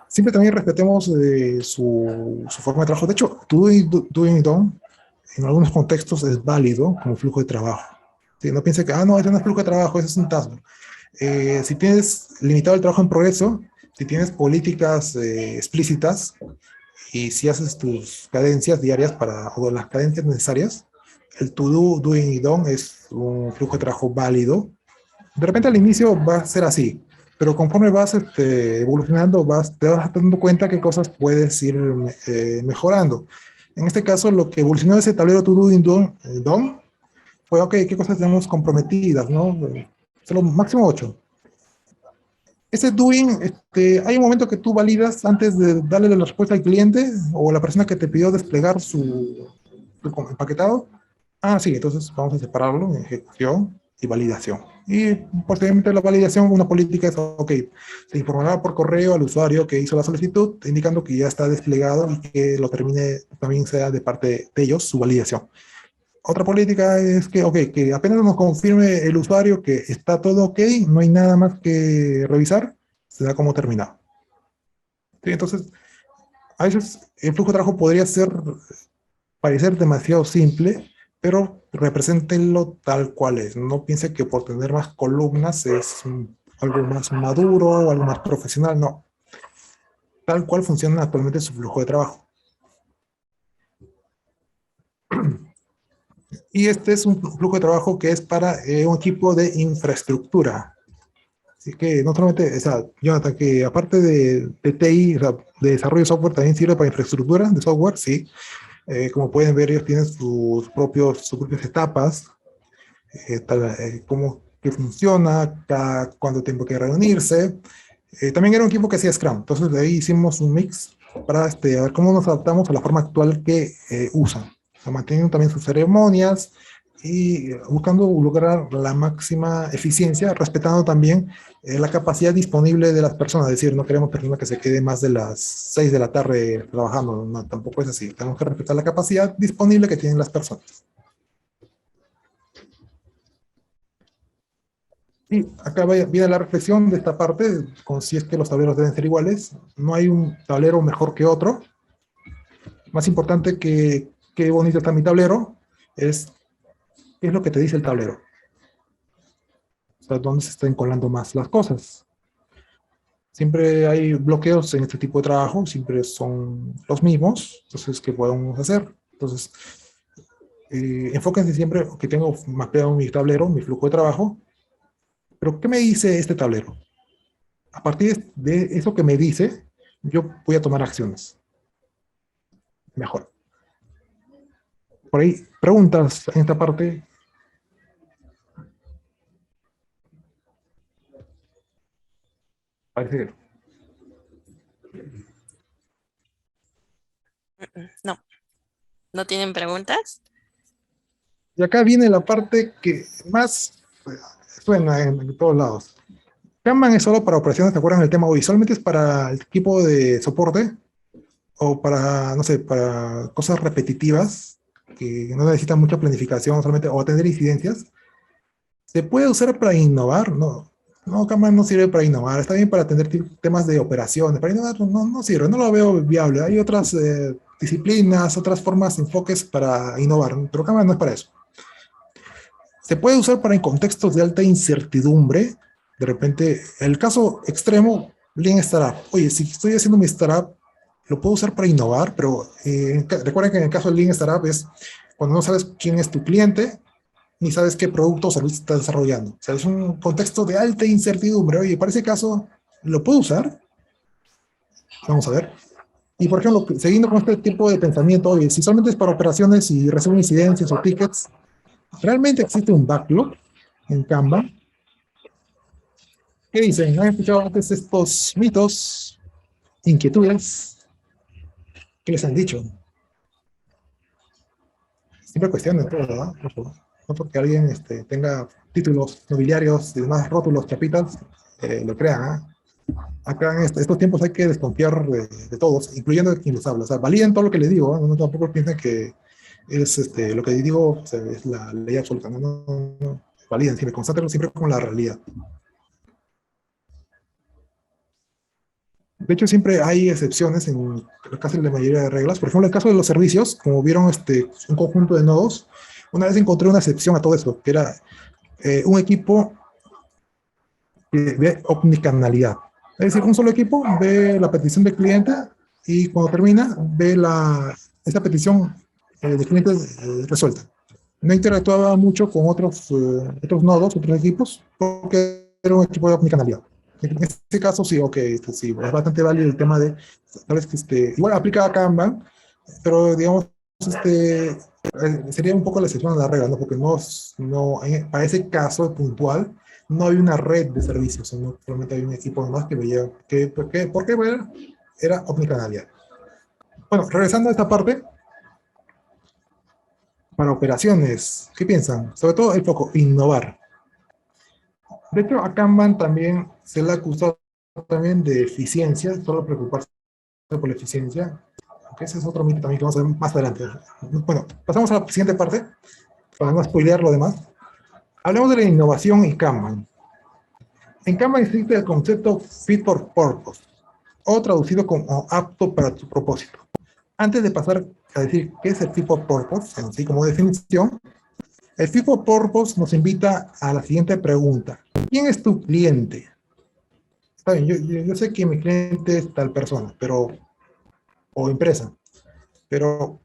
siempre también respetemos su forma de trabajo. De hecho, doing done, en algunos contextos es válido como flujo de trabajo. ¿Sí? No piense que, no, eso no es flujo de trabajo, eso es un task. Si tienes limitado el trabajo en progreso, si tienes políticas explícitas y si haces tus cadencias diarias o las cadencias necesarias, el to do, doing y done es un flujo de trabajo válido. De repente al inicio va a ser así, pero conforme vas evolucionando, te vas dando cuenta qué cosas puedes ir mejorando. En este caso, lo que evolucionó ese tablero to do, done fue, ok, qué cosas tenemos comprometidas, ¿no? Solo máximo 8. Ese doing, hay un momento que tú validas antes de darle la respuesta al cliente o a la persona que te pidió desplegar su empaquetado. Ah, sí, entonces vamos a separarlo en ejecución y validación. Y posteriormente la validación, una política es, ok, se informará por correo al usuario que hizo la solicitud, indicando que ya está desplegado y que lo termine, también sea de parte de ellos su validación. Otra política es que, ok, que apenas nos confirme el usuario que está todo ok, no hay nada más que revisar, se da como terminado. ¿Sí? Entonces, a veces el flujo de trabajo podría parecer demasiado simple, pero represéntenlo tal cual es. No piense que por tener más columnas es algo más maduro o algo más profesional, no. Tal cual funciona actualmente su flujo de trabajo. Y este es un flujo de trabajo que es para un equipo de infraestructura. Así que no solamente, o sea, Jonathan, que aparte de TI, o sea, de desarrollo de software, también sirve para infraestructura de software, sí. Como pueden ver, ellos tienen sus propias etapas, cómo que funciona, cuánto tiempo hay que reunirse. También era un equipo que hacía Scrum, entonces de ahí hicimos un mix para a ver cómo nos adaptamos a la forma actual que usan. Manteniendo también sus ceremonias y buscando lograr la máxima eficiencia, respetando también la capacidad disponible de las personas. Es decir, no queremos personas que se quede más de las 6 de la tarde trabajando, no, tampoco es así. Tenemos que respetar la capacidad disponible que tienen las personas. Y acá viene la reflexión de esta parte, con si es que los tableros deben ser iguales. No hay un tablero mejor que otro. Más importante que qué bonito está mi tablero, es qué es lo que te dice el tablero. O sea, dónde se están colando más las cosas. Siempre hay bloqueos en este tipo de trabajo, siempre son los mismos. Entonces, ¿qué podemos hacer? Entonces, enfóquense siempre que tengo mapeado mi tablero, mi flujo de trabajo. Pero, ¿qué me dice este tablero? A partir de eso que me dice, yo voy a tomar acciones. Mejor. Por ahí, preguntas en esta parte. Parece que No, no tienen preguntas. y acá viene la parte que más suena en todos lados. Kanban es solo para operaciones, ¿te acuerdan del tema hoy? Solamente es para el equipo de soporte o para, no sé, para cosas repetitivas que no necesitan mucha planificación solamente o atender incidencias. ¿Se puede usar para innovar? No. No, Kanban no sirve para innovar. Está bien para atender temas de operaciones. Para innovar no sirve, no lo veo viable. Hay otras disciplinas, otras formas, enfoques para innovar, pero Kanban no es para eso. Se puede usar para en contextos de alta incertidumbre. De repente, el caso extremo, Lean Startup. Oye, si estoy haciendo mi startup, lo puedo usar para innovar, pero recuerden que en el caso de Lean Startup es cuando no sabes quién es tu cliente, ni sabes qué producto o servicio estás desarrollando. O sea, es un contexto de alta incertidumbre. Oye, para ese caso, ¿lo puedo usar? Vamos a ver. Y por ejemplo, siguiendo con este tipo de pensamiento, oye, si solamente es para operaciones y reciben incidencias o tickets, ¿realmente existe un backlog en Kanban? ¿Qué dicen? ¿Han escuchado antes estos mitos, inquietudes? ¿Qué les han dicho? Siempre cuestionen todo, ¿verdad? No porque alguien tenga títulos nobiliarios y demás rótulos, chapitas, lo crean. Acá en estos tiempos hay que desconfiar de todos, incluyendo de quien les habla. O sea, validen todo lo que les digo, no tampoco piensen que es lo que digo, o sea, es la ley absoluta. No. Validen, siempre, constaten siempre con la realidad. De hecho, siempre hay excepciones en casi la mayoría de reglas. Por ejemplo, en el caso de los servicios, como vieron un conjunto de nodos, una vez encontré una excepción a todo eso, que era un equipo de omnicanalidad. Es decir, un solo equipo ve la petición del cliente y cuando termina ve esa petición del cliente resuelta. no interactuaba mucho con otros nodos, otros equipos, porque era un equipo de omnicanalidad. En este caso, sí, ok, sí, es bastante válido el tema de, sabes que igual aplica a Kanban, pero digamos, sería un poco la excepción a la regla, ¿no? Porque para ese caso puntual, no hay una red de servicios, sino solamente hay un equipo más que veía, ¿por qué? Bueno, era omnicanalidad. Bueno, regresando a esta parte, para operaciones, ¿qué piensan? Sobre todo el foco, innovar. De hecho, a Kanban también se le ha acusado también de eficiencia, solo preocuparse por la eficiencia, aunque ese es otro mito también que vamos a ver más adelante. Bueno, pasamos a la siguiente parte, para no spoilear lo demás. Hablemos de la innovación y Kanban. En Kanban existe el concepto fit for purpose, o traducido como apto para su propósito. Antes de pasar a decir qué es el fit for purpose, en sí como definición, el fit for purpose nos invita a la siguiente pregunta. ¿Quién es tu cliente? Está bien, yo sé que mi cliente es tal persona, o empresa, pero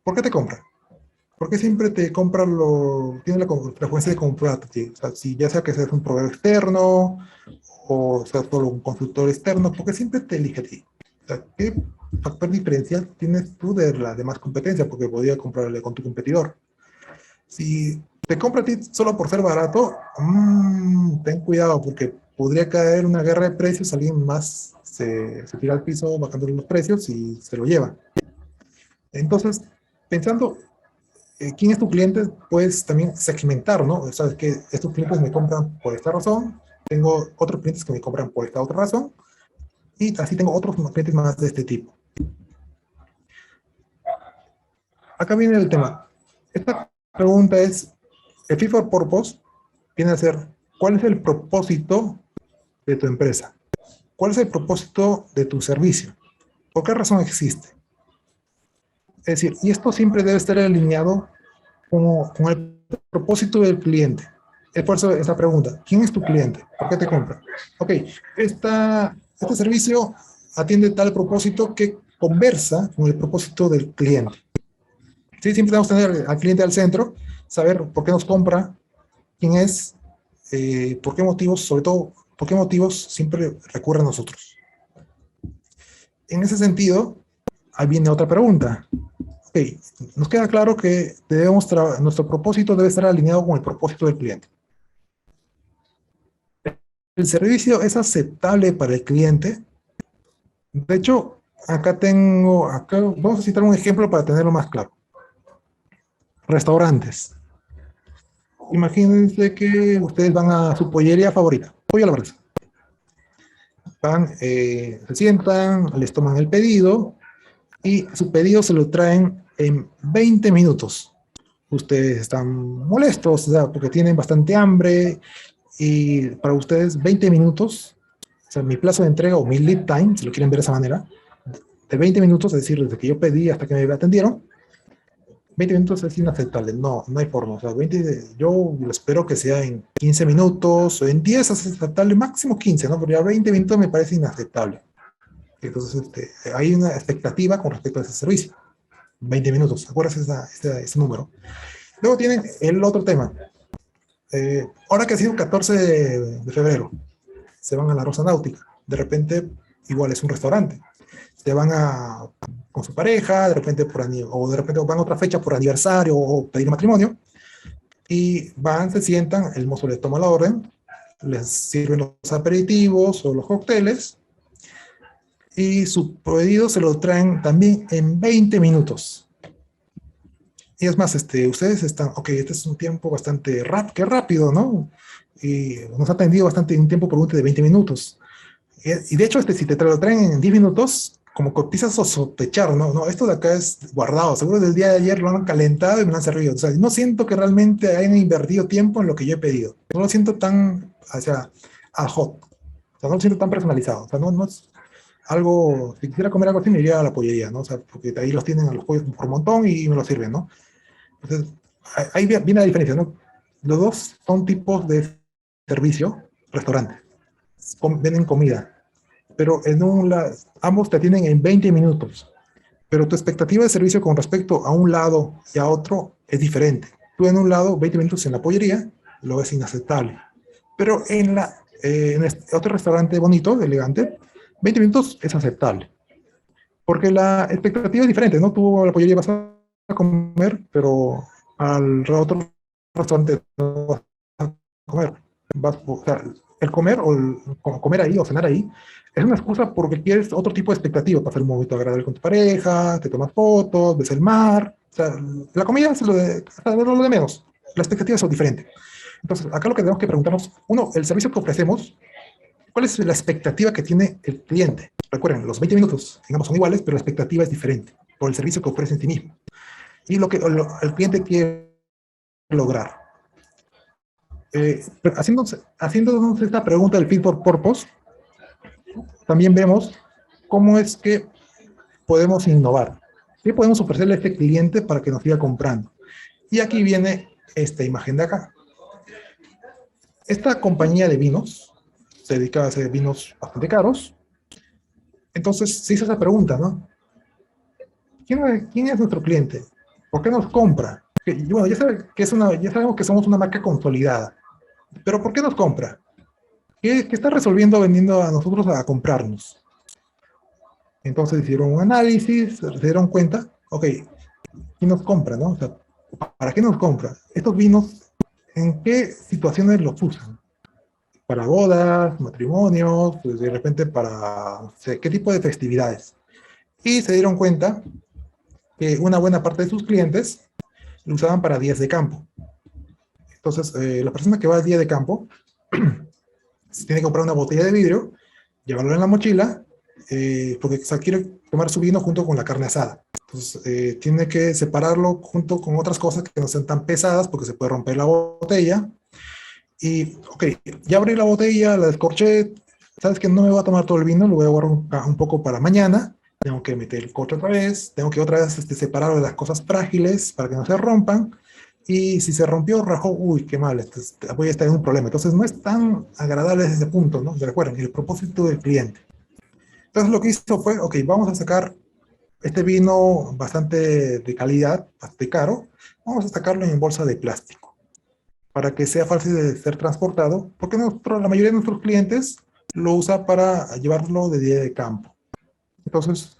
¿por qué te compra? ¿Por qué siempre te compra tiene la frecuencia de comprarte? O sea, si ya sea que seas un proveedor externo o seas solo un consultor externo, ¿por qué siempre te elige a ti? O sea, ¿qué factor diferencial tienes tú de la demás competencia? Porque podría comprarle con tu competidor. Si te compra a ti solo por ser barato, ten cuidado porque podría caer una guerra de precios, alguien más se tira al piso bajando los precios y se lo lleva. Entonces, pensando quién es tu cliente, puedes también segmentar, ¿no? O sea, que estos clientes me compran por esta razón, tengo otros clientes que me compran por esta otra razón, y así tengo otros clientes más de este tipo. Acá viene el tema. Esta pregunta es, el fit for purpose viene a ser, ¿cuál es el propósito de tu empresa? ¿Cuál es el propósito de tu servicio? ¿Por qué razón existe? Es decir, y esto siempre debe estar alineado con el propósito del cliente. Es por eso esa pregunta, ¿quién es tu cliente? ¿Por qué te compra? Ok, este servicio atiende tal propósito que conversa con el propósito del cliente. Sí, siempre tenemos que tener al cliente al centro, saber por qué nos compra, quién es, por qué motivos, sobre todo, por qué motivos siempre recurre a nosotros. En ese sentido, ahí viene otra pregunta. Ok, nos queda claro que nuestro propósito debe estar alineado con el propósito del cliente. ¿El servicio es aceptable para el cliente? De hecho, acá vamos a citar un ejemplo para tenerlo más claro. Restaurantes. Imagínense que ustedes van a su pollería favorita, pollo a la brasa. Van, se sientan, les toman el pedido y su pedido se lo traen en 20 minutos. Ustedes están molestos, o sea, porque tienen bastante hambre y para ustedes 20 minutos, o sea, mi plazo de entrega o mi lead time, si lo quieren ver de esa manera, de 20 minutos, es decir, desde que yo pedí hasta que me atendieron, 20 minutos es inaceptable, no hay forma, o sea, yo lo espero que sea en 15 minutos o en 10 es aceptable, máximo 15, ¿no? Pero ya 20 minutos me parece inaceptable. Entonces, hay una expectativa con respecto a ese servicio. 20 minutos, ¿acuerdas ese número? Luego tienen el otro tema. Ahora que ha sido 14 de febrero, se van a la Rosa Náutica. De repente, igual es un restaurante. Se van con su pareja, de repente o de repente van a otra fecha por aniversario o pedir matrimonio. Y se sientan, el mozo les toma la orden, les sirven los aperitivos o los cócteles. Y su pedido se lo traen también en 20 minutos. Y es más, ustedes están, ok, este es un tiempo bastante qué rápido, ¿no? Y nos ha atendido bastante un tiempo por de 20 minutos. Y de hecho, si te lo traen en 10 minutos, como que empiezas a sospechar, ¿no? No, esto de acá es guardado, seguro del día de ayer lo han calentado y me lo han servido. O sea, no siento que realmente hayan invertido tiempo en lo que yo he pedido. No lo siento tan, o sea, ad hoc. O sea, no lo siento tan personalizado. O sea, no es algo, si quisiera comer algo así, me iría a la pollería, ¿no? O sea, porque ahí los tienen a los pollos por montón y me lo sirven, ¿no? Entonces, ahí viene la diferencia, ¿no? Los dos son tipos de servicio, restaurante. Venden comida, pero ambos te atienden en 20 minutos. Pero tu expectativa de servicio con respecto a un lado y a otro es diferente. tú en un lado, 20 minutos en la pollería, lo ves inaceptable. Pero en este otro restaurante bonito, elegante, 20 minutos es aceptable. Porque la expectativa es diferente, ¿no? Tú a la pollería vas a comer, pero al otro restaurante no vas a comer. O sea, el comer comer ahí o cenar ahí es una excusa porque quieres otro tipo de expectativa, pasar un momento agradable con tu pareja, te tomas fotos, ves el mar. O sea, la comida es lo de menos. Las expectativas son diferentes. Entonces, acá lo que tenemos que preguntarnos, uno, el servicio que ofrecemos, ¿cuál es la expectativa que tiene el cliente? Recuerden, los 20 minutos, digamos, son iguales, pero la expectativa es diferente por el servicio que ofrece en sí mismo. Y lo que el cliente quiere lograr. Haciéndonos esta pregunta del fit for purpose, también vemos cómo es que podemos innovar. ¿Qué podemos ofrecerle a este cliente para que nos siga comprando? Y aquí viene esta imagen de acá. Esta compañía de vinos se dedica a hacer vinos bastante caros. Entonces se hizo esa pregunta, ¿no? ¿Quién es nuestro cliente? ¿Por qué nos compra? Y bueno, ya sabemos que somos una marca consolidada. Pero ¿por qué nos compra? ¿Qué está resolviendo vendiendo a nosotros a comprarnos? Entonces hicieron un análisis, se dieron cuenta, ok, ¿quién nos compra, no? O sea, ¿para qué nos compra? Estos vinos, ¿en qué situaciones los usan? Para bodas, matrimonios, pues de repente para, no sé, ¿qué tipo de festividades? Y se dieron cuenta que una buena parte de sus clientes lo usaban para días de campo. Entonces, la persona que va al día de campo se tiene que comprar una botella de vidrio, llevarlo en la mochila, porque quiere tomar su vino junto con la carne asada. Entonces, tiene que separarlo junto con otras cosas que no sean tan pesadas, porque se puede romper la botella. Y, ok, ya abrí la botella, la descorché, sabes que no me voy a tomar todo el vino, lo voy a guardar un poco para mañana. Tengo que meter el corcho otra vez, tengo que otra vez separarlo de las cosas frágiles para que no se rompan. Y si se rompió, rajó, uy, qué mal, voy a estar en un problema. Entonces no es tan agradable desde ese punto, ¿no? Recuerden, el propósito del cliente. Entonces lo que hizo fue, ok, vamos a sacar este vino bastante de calidad, bastante caro, vamos a sacarlo en bolsa de plástico para que sea fácil de ser transportado, porque la mayoría de nuestros clientes lo usa para llevarlo de día de campo. Entonces,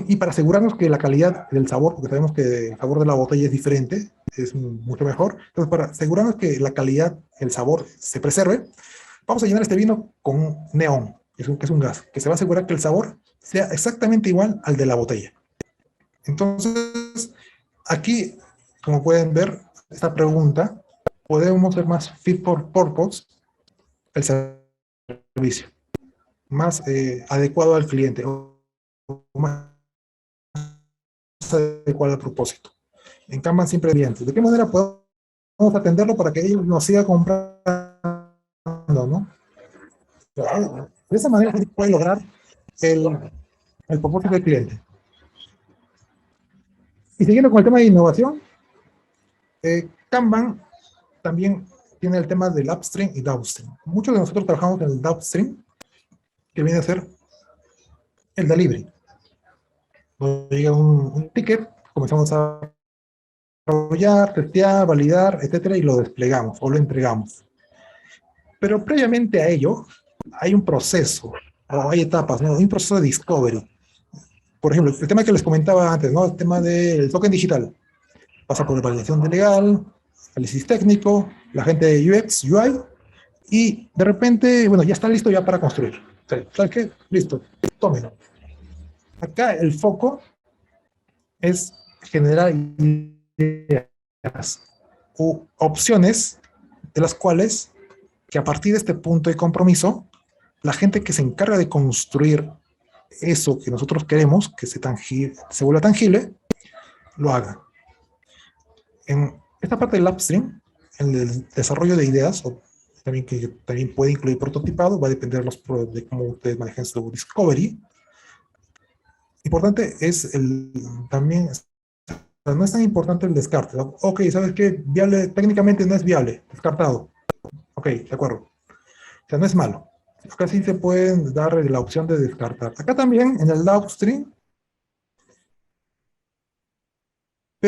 y para asegurarnos que la calidad del sabor, porque sabemos que el sabor de la botella es diferente, es mucho mejor. Entonces, para asegurarnos que la calidad, el sabor se preserve, vamos a llenar este vino con neón, que es un gas, que se va a asegurar que el sabor sea exactamente igual al de la botella. Entonces, aquí, como pueden ver, esta pregunta, podemos ser más fit for purpose el servicio, más adecuado al cliente, o más adecuado al propósito. En Kanban siempre clientes. ¿De qué manera podemos atenderlo para que ellos nos sigan comprando, ¿no? De esa manera se puede lograr el propósito del cliente. Y siguiendo con el tema de innovación, Kanban también tiene el tema del upstream y downstream. Muchos de nosotros trabajamos en el downstream, que viene a ser el delivery. Nos llega un ticket, comenzamos a desarrollar, testear, validar, etcétera, y lo desplegamos o lo entregamos. Pero previamente a ello, hay un proceso, o hay etapas, ¿no? Hay un proceso de discovery. Por ejemplo, el tema que les comentaba antes, ¿no? El tema del token digital. Pasa por la validación de legal, análisis técnico, la gente de UX, UI, y de repente, bueno, ya está listo ya para construir. ¿Sabes qué? Listo, tómenlo. Acá el foco es generar ideas u opciones de las cuales que a partir de este punto de compromiso, la gente que se encarga de construir eso que nosotros queremos, que se vuelva tangible, lo haga. En esta parte del upstream, en el desarrollo de ideas, que también puede incluir prototipado, va a depender de cómo ustedes manejen su discovery. Importante es también, no es tan importante el descarte, ¿no? Ok, ¿sabes qué? Viable, técnicamente no es viable, descartado. Ok, de acuerdo. O sea, no es malo. Acá sí se pueden dar la opción de descartar. Acá también, en el downstream,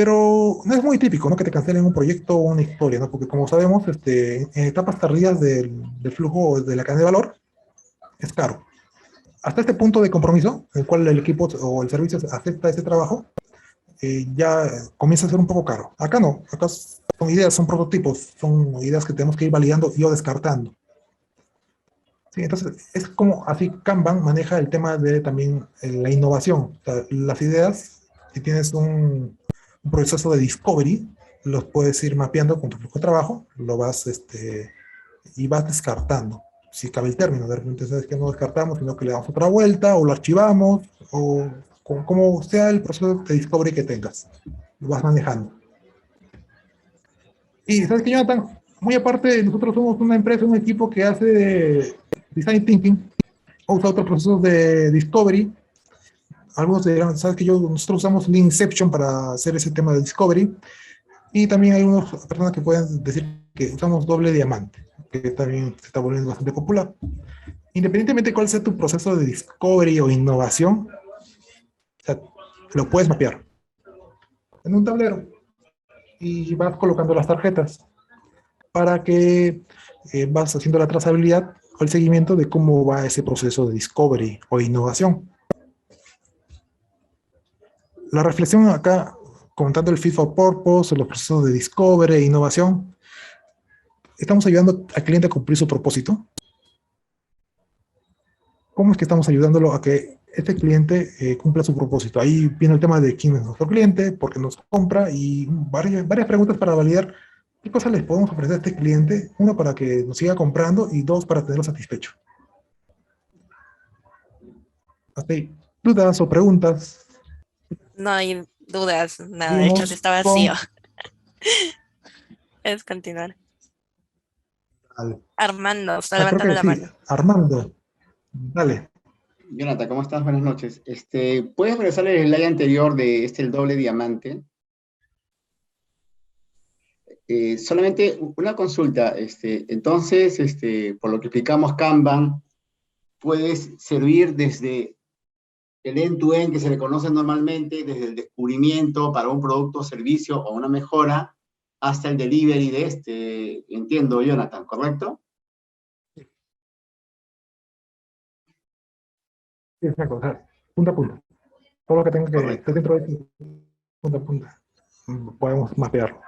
pero no es muy típico, ¿no? Que te cancelen un proyecto o una historia, ¿no? Porque como sabemos, en etapas tardías del flujo de la cadena de valor, es caro. Hasta este punto de compromiso, en el cual el equipo o el servicio acepta ese trabajo, ya comienza a ser un poco caro. Acá no, acá son ideas, son prototipos, son ideas que tenemos que ir validando y o descartando. Sí, entonces, es como así Kanban maneja el tema de también la innovación. O sea, las ideas, si tienes un proceso de discovery, los puedes ir mapeando con tu flujo de trabajo, lo vas, y vas descartando. Si cabe el término, de repente sabes que no descartamos, sino que le damos otra vuelta, o lo archivamos, o como sea el proceso de discovery que tengas, lo vas manejando. Y sabes que, Jonathan, muy aparte, nosotros somos una empresa, un equipo que hace design thinking, o usa otros procesos de discovery. Algunos dirán, sabes que nosotros usamos Leanception para hacer ese tema de discovery, y también hay unas personas que pueden decir que usamos doble diamante, que también se está volviendo bastante popular. Independientemente de cuál sea tu proceso de discovery o innovación, o sea, lo puedes mapear en un tablero y vas colocando las tarjetas para que vas haciendo la trazabilidad o el seguimiento de cómo va ese proceso de discovery o innovación. La reflexión acá, comentando el fit for purpose, los procesos de discovery e innovación, ¿estamos ayudando al cliente a cumplir su propósito? ¿Cómo es que estamos ayudándolo a que este cliente cumpla su propósito? Ahí viene el tema de quién es nuestro cliente, por qué nos compra, y varias preguntas para validar qué cosas les podemos ofrecer a este cliente. Uno, para que nos siga comprando, y dos, para tenerlo satisfecho. ¿Hasta ahí dudas o preguntas? No hay dudas, nada, de hecho Seguimos está vacío. Es continuar. Armando, está Creo levantando que la sí. mano. Armando, dale. Jonathan, ¿cómo estás? Buenas noches. ¿Puedes regresar el slide anterior de el doble diamante? Solamente una consulta. Entonces, por lo que explicamos, Kanban puede servir desde el end-to-end que se le conoce normalmente, desde el descubrimiento para un producto o servicio o una mejora, hasta el delivery de entiendo, Jonathan, ¿correcto? Sí, exacto, o sea, punta a punta. Todo lo que tenga que Correcto. estar dentro de este punta a punta, podemos mapearlo.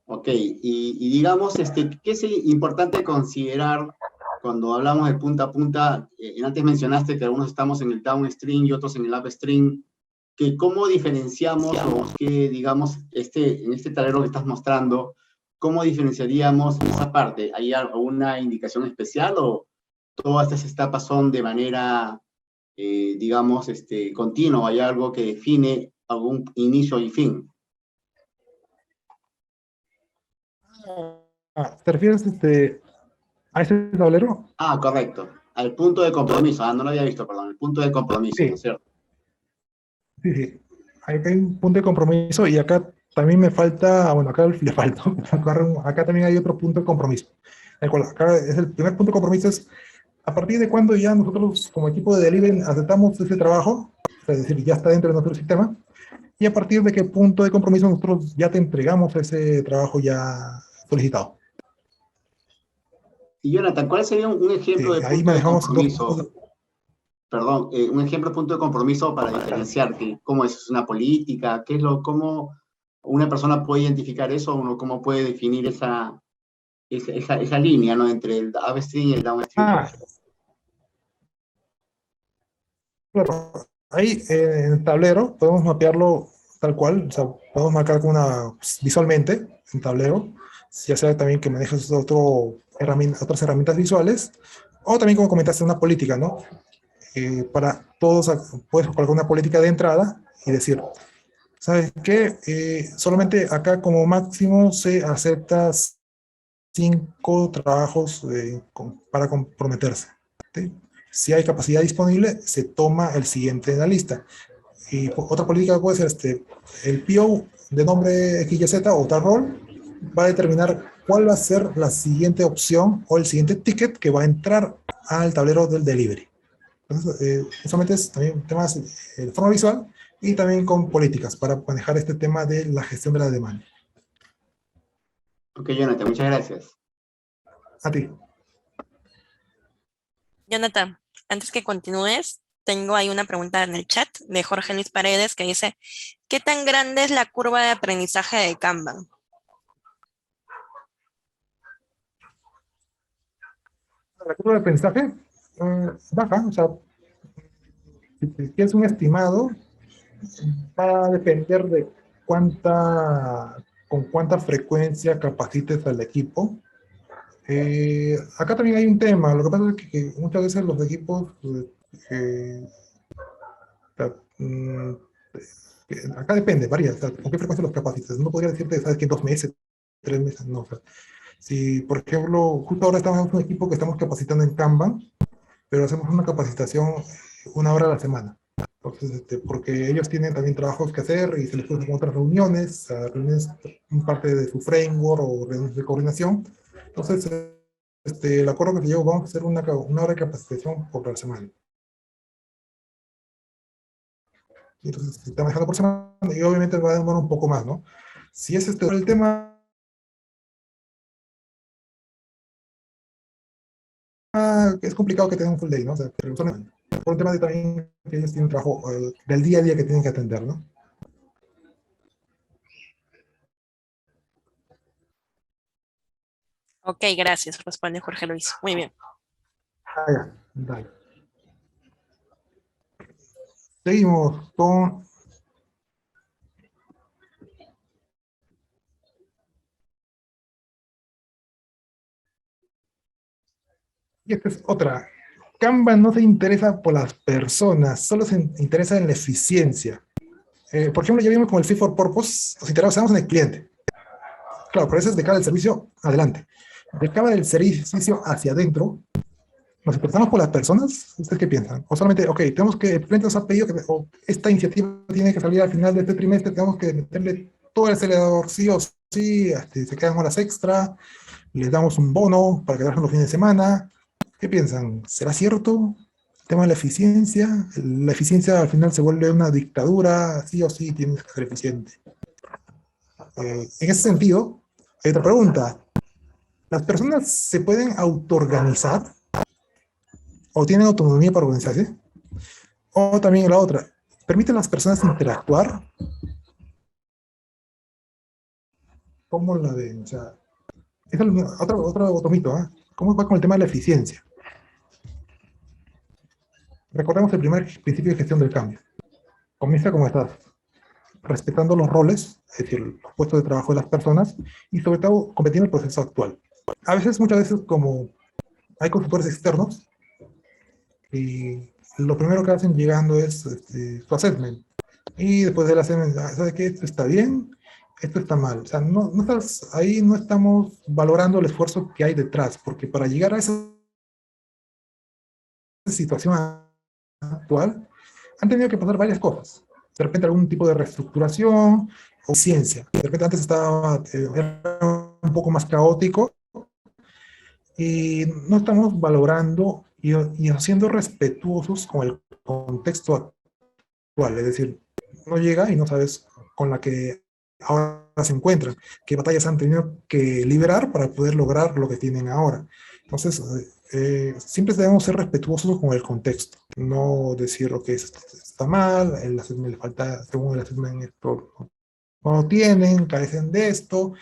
Ok, y digamos, ¿qué es importante considerar cuando hablamos de punta a punta? Antes mencionaste que algunos estamos en el downstream y otros en el upstream, que cómo diferenciamos o que, digamos, en este tablero que estás mostrando, ¿cómo diferenciaríamos esa parte? ¿Hay alguna indicación especial o todas estas etapas son de manera, digamos, continua? ¿Hay algo que define algún inicio y fin? ¿Te refieres a ese tablero? Ah, correcto. Al punto de compromiso. Ah, no lo había visto, perdón. El punto de compromiso, Sí. ¿no es cierto? Sí, sí. Acá hay un punto de compromiso, y acá también me falta, bueno, acá le falta, acá también hay otro punto de compromiso. El cual acá es el primer punto de compromiso, es a partir de cuando ya nosotros como equipo de delivery aceptamos ese trabajo, es decir, ya está dentro de nuestro sistema, y a partir de qué punto de compromiso nosotros ya te entregamos ese trabajo ya solicitado. Y Jonathan, ¿cuál sería un ejemplo de Ahí punto de manejamos dos compromiso? puntos. Perdón, un ejemplo de punto de compromiso para diferenciarte. ¿Cómo es? ¿Es una política? ¿Qué es cómo una persona puede identificar eso? ¿Uno cómo puede definir esa línea, ¿no? Entre el upstream y el downstream? Ah, claro. Ahí en el tablero podemos mapearlo tal cual, o sea, podemos marcar visualmente en tablero, ya sea también que manejes otras herramientas visuales, o también, como comentaste, una política, ¿no? Para todos, puedes colocar una política de entrada y decir, ¿sabes qué? Solamente acá como máximo se acepta 5 trabajos para comprometerse, ¿sí? Si hay capacidad disponible, se toma el siguiente en la lista. Y otra política puede ser el PO de nombre XYZ o tal rol va a determinar cuál va a ser la siguiente opción o el siguiente ticket que va a entrar al tablero del delivery. Entonces, solamente es también temas de forma visual, y también con políticas para manejar este tema de la gestión de la demanda. Ok, Jonathan, muchas gracias. A ti. Jonathan, antes que continúes, tengo ahí una pregunta en el chat de Jorge Luis Paredes que dice, ¿qué tan grande es la curva de aprendizaje de Kanban? La curva de aprendizaje baja, o sea, si es un estimado, va a depender de con cuánta frecuencia capacites al equipo. Acá también hay un tema, lo que pasa es que muchas veces los equipos, mm, acá depende, varía, o sea, con qué frecuencia los capacites. No podría decirte, sabes que 2 meses, 3 meses, no. O sea, si, por ejemplo, justo ahora estamos en un equipo que estamos capacitando en Kanban, pero hacemos una capacitación 1 hora a la semana. Entonces, porque ellos tienen también trabajos que hacer y se les pueden otras reuniones, reuniones, parte de su framework o reuniones de coordinación. Entonces, el acuerdo que te llevo, vamos a hacer 1 hora de capacitación por la semana. Entonces, se está manejando por semana y obviamente va a demorar un poco más, ¿no? Si es el tema, es complicado que tengan un full day, ¿no? O sea, pero por un tema de también que ellos tienen trabajo del día a día que tienen que atender, ¿no? Ok, gracias, responde Jorge Luis. Muy bien. Ya, dale. Seguimos con y esta es otra. Kanban no se interesa por las personas, solo se interesa en la eficiencia. Por ejemplo, ya vimos con el Fit for Purpose, nos interesamos en el cliente. Claro, pero eso es de cara del servicio adelante. De cara del servicio hacia adentro, ¿nos interesamos por las personas? ¿Ustedes qué piensan? O solamente, ok, tenemos que, el cliente nos ha pedido que esta iniciativa tiene que salir al final de este trimestre, tenemos que meterle todo el acelerador, sí o sí, se quedan horas extra, les damos un bono para que trabajen los fines de semana. ¿Qué piensan? ¿Será cierto? El tema de la eficiencia. La eficiencia al final se vuelve una dictadura, sí o sí tienes que ser eficiente. En ese sentido, hay otra pregunta. ¿Las personas se pueden autoorganizar o tienen autonomía para organizarse? O también la otra, ¿permiten las personas interactuar? ¿Cómo la ven? O sea, es otro mito, ¿eh? ¿Cómo va con el tema de la eficiencia? Recordemos el primer principio de gestión del cambio. Comienza como estás, respetando los roles, es decir, los puestos de trabajo de las personas, y sobre todo competiendo el proceso actual. A veces, muchas veces, como hay consultores externos, y lo primero que hacen llegando es su assessment. Y después del assessment, ¿sabe qué? Esto está bien, esto está mal. O sea, ahí no estamos valorando el esfuerzo que hay detrás, porque para llegar a esa situación actual, han tenido que pasar varias cosas. De repente algún tipo de reestructuración o ciencia. De repente antes era un poco más caótico y no estamos valorando y siendo respetuosos con el contexto actual. Es decir, no llega y no sabes con la que ahora se encuentran, qué batallas han tenido que liberar para poder lograr lo que tienen ahora. Entonces, siempre debemos ser respetuosos con el contexto, no decir lo que está mal, el assessment le falta, según el assessment esto no lo tienen, carecen de esto.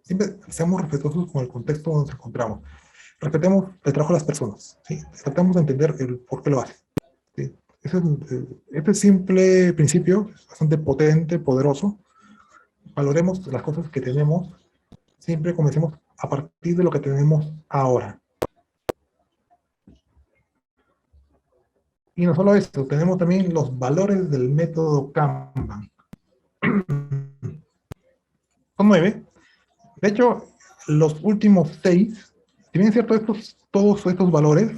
Siempre seamos respetuosos con el contexto donde nos encontramos. Respetemos el trabajo de las personas, ¿sí? Tratamos de entender el por qué lo hacen. ¿Sí? Este simple principio es bastante potente, poderoso. Valoremos las cosas que tenemos, siempre comencemos a partir de lo que tenemos ahora. Y no solo eso, tenemos también los valores del método Kanban. Son 9. De hecho, los últimos 6, si bien es cierto, todos estos valores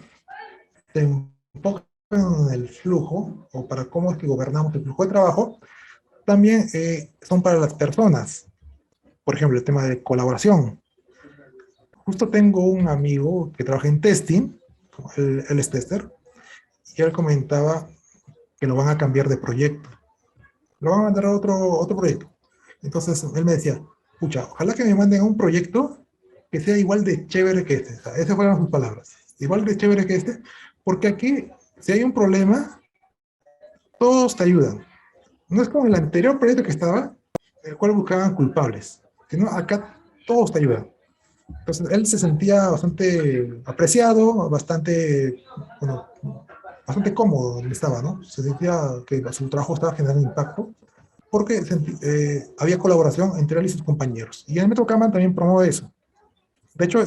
se enfocan en el flujo, o para cómo es que gobernamos el flujo de trabajo, también son para las personas. Por ejemplo, el tema de colaboración. Justo tengo un amigo que trabaja en testing, él es tester, y él comentaba que lo van a cambiar de proyecto. lo van a mandar a otro proyecto. Entonces él me decía, pucha, ojalá que me manden un proyecto que sea igual de chévere que este. O sea, esas fueron sus palabras. Igual de chévere que este, porque aquí, si hay un problema, todos te ayudan. No es como el anterior proyecto que estaba, en el cual buscaban culpables, sino acá todos te ayudan. Entonces él se sentía bastante apreciado, bastante, bueno, bastante cómodo donde estaba, ¿no? Se sentía que su trabajo estaba generando impacto porque había colaboración entre él y sus compañeros. Y el método Kanban también promueve eso. De hecho,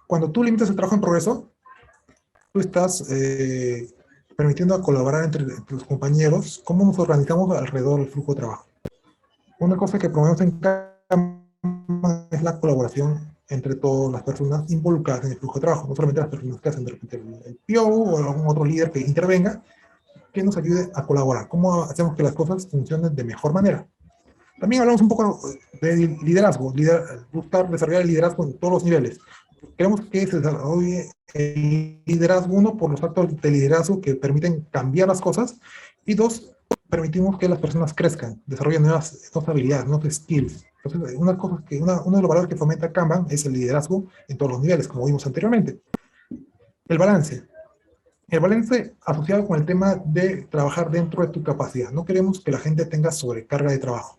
cuando tú limitas el trabajo en progreso, tú estás permitiendo a colaborar entre los compañeros, cómo nos organizamos alrededor del flujo de trabajo. Una cosa que promovemos en Kanban es la colaboración entre todas las personas involucradas en el flujo de trabajo, no solamente las personas que hacen de repente el PO o algún otro líder que intervenga, que nos ayude a colaborar. ¿Cómo hacemos que las cosas funcionen de mejor manera? También hablamos un poco de liderazgo, buscar desarrollar el liderazgo en todos los niveles. Queremos que se desarrolle el liderazgo, uno, por los actos de liderazgo que permiten cambiar las cosas, y dos, permitimos que las personas crezcan, desarrollen nuevas habilidades, nuevos skills. Entonces, uno de los valores que fomenta Kanban es el liderazgo en todos los niveles, como vimos anteriormente. El balance. El balance asociado con el tema de trabajar dentro de tu capacidad. No queremos que la gente tenga sobrecarga de trabajo.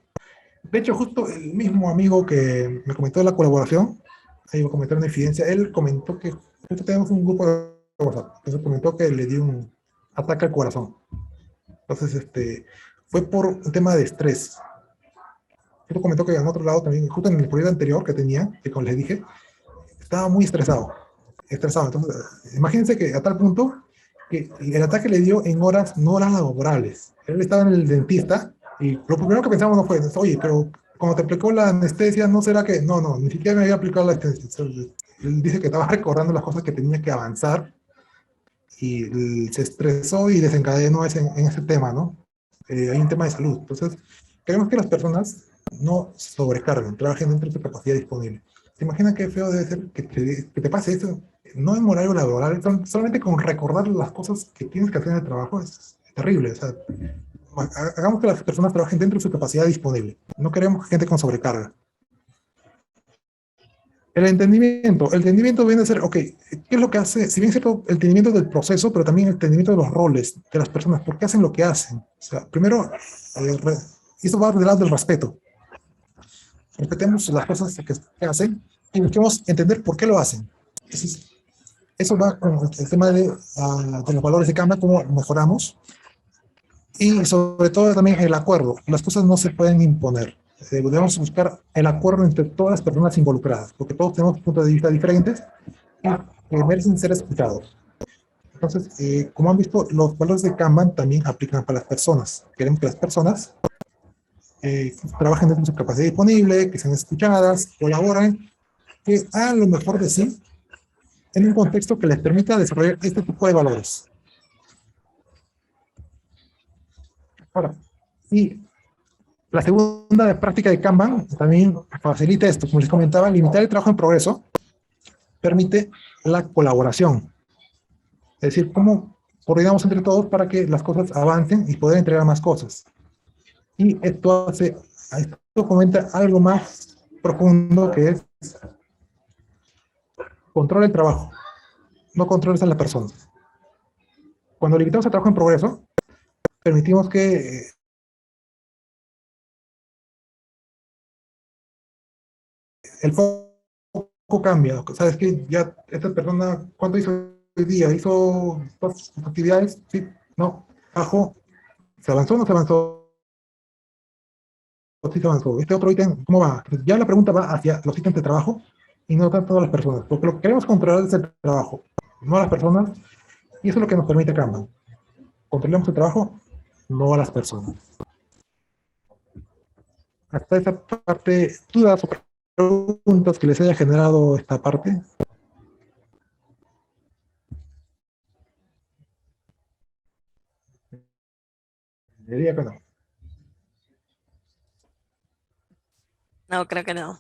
De hecho, justo el mismo amigo que me comentó de la colaboración, ahí voy a comentar una evidencia, él comentó que justo tenemos un grupo de WhatsApp, entonces comentó que le dio un ataque al corazón. Entonces, fue por un tema de estrés. Él comentó que en otro lado también, justo en el proyecto anterior que tenía, que como les dije, estaba muy estresado. Entonces, imagínense que a tal punto que el ataque le dio en horas no eran laborales. Él estaba en el dentista y lo primero que pensamos no fue, oye, pero cuando te aplicó la anestesia, ¿no será que...? No, no, ni siquiera me había aplicado la anestesia. Él dice que estaba recordando las cosas que tenía que avanzar y se estresó y desencadenó en ese tema, ¿no? Hay un tema de salud. Entonces, queremos que las personas no sobrecarguen, trabajen dentro de su capacidad disponible. ¿Te imaginas qué feo debe ser que te pase eso? No en horario laboral, solamente con recordar las cosas que tienes que hacer en el trabajo es terrible. O sea, hagamos que las personas trabajen dentro de su capacidad disponible. No queremos gente con sobrecarga. El entendimiento viene a ser, ok, ¿qué es lo que hace? Si bien es cierto, el entendimiento del proceso, pero también el entendimiento de los roles de las personas, ¿por qué hacen lo que hacen? O sea, primero, esto va del lado del respeto. Respetemos las cosas que hacen y busquemos entender por qué lo hacen. Eso va con el tema de los valores de Kanban, cómo mejoramos, y sobre todo también el acuerdo. Las cosas no se pueden imponer. Debemos buscar el acuerdo entre todas las personas involucradas, porque todos tenemos puntos de vista diferentes y merecen ser escuchados. Entonces, como han visto, los valores de Kanban también aplican para las personas. Queremos que las personas trabajen dentro de su capacidad disponible, que sean escuchadas, colaboren, que hagan lo mejor de sí en un contexto que les permita desarrollar este tipo de valores. Ahora, y la segunda práctica de Kanban también facilita esto. Como les comentaba, limitar el trabajo en progreso permite la colaboración. Es decir, cómo coordinamos entre todos para que las cosas avancen y poder entregar más cosas. Y esto comenta algo más profundo, que es control del trabajo, no controles a la persona. Cuando limitamos el trabajo en progreso, permitimos que el foco cambia. ¿Sabes qué? Ya esta persona, ¿cuánto hizo hoy día? ¿Hizo dos actividades? Sí, no, bajó. ¿Se avanzó o no se avanzó? Sí se avanzó. Este otro ítem, ¿cómo va? Pues ya la pregunta va hacia los ítems de trabajo y no tanto a las personas, porque lo que queremos controlar es el trabajo, no a las personas, y eso es lo que nos permite Kanban. Controlamos el trabajo, no a las personas. Hasta esa parte, dudas o preguntas que les haya generado esta parte. Diría que no. No, creo que no.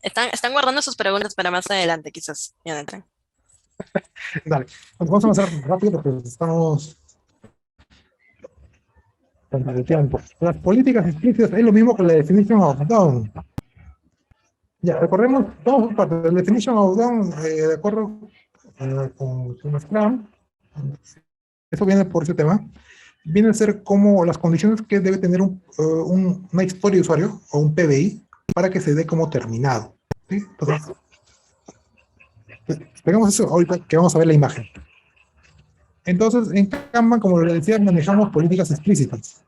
Están guardando sus preguntas para más adelante, quizás, Jonathan. Dale, pues vamos a avanzar rápido porque estamos... Tanto de tiempo. Las políticas explícitas es lo mismo que la definition of done. Ya, recordemos, vamos por parte de la definition of done, de acuerdo con Scrum. Eso viene por ese tema. Viene a ser como las condiciones que debe tener una historia de usuario o un PBI para que se dé como terminado. ¿Sí? Entonces, pegamos eso ahorita que vamos a ver la imagen. Entonces, en Kanban, como les decía, manejamos políticas explícitas.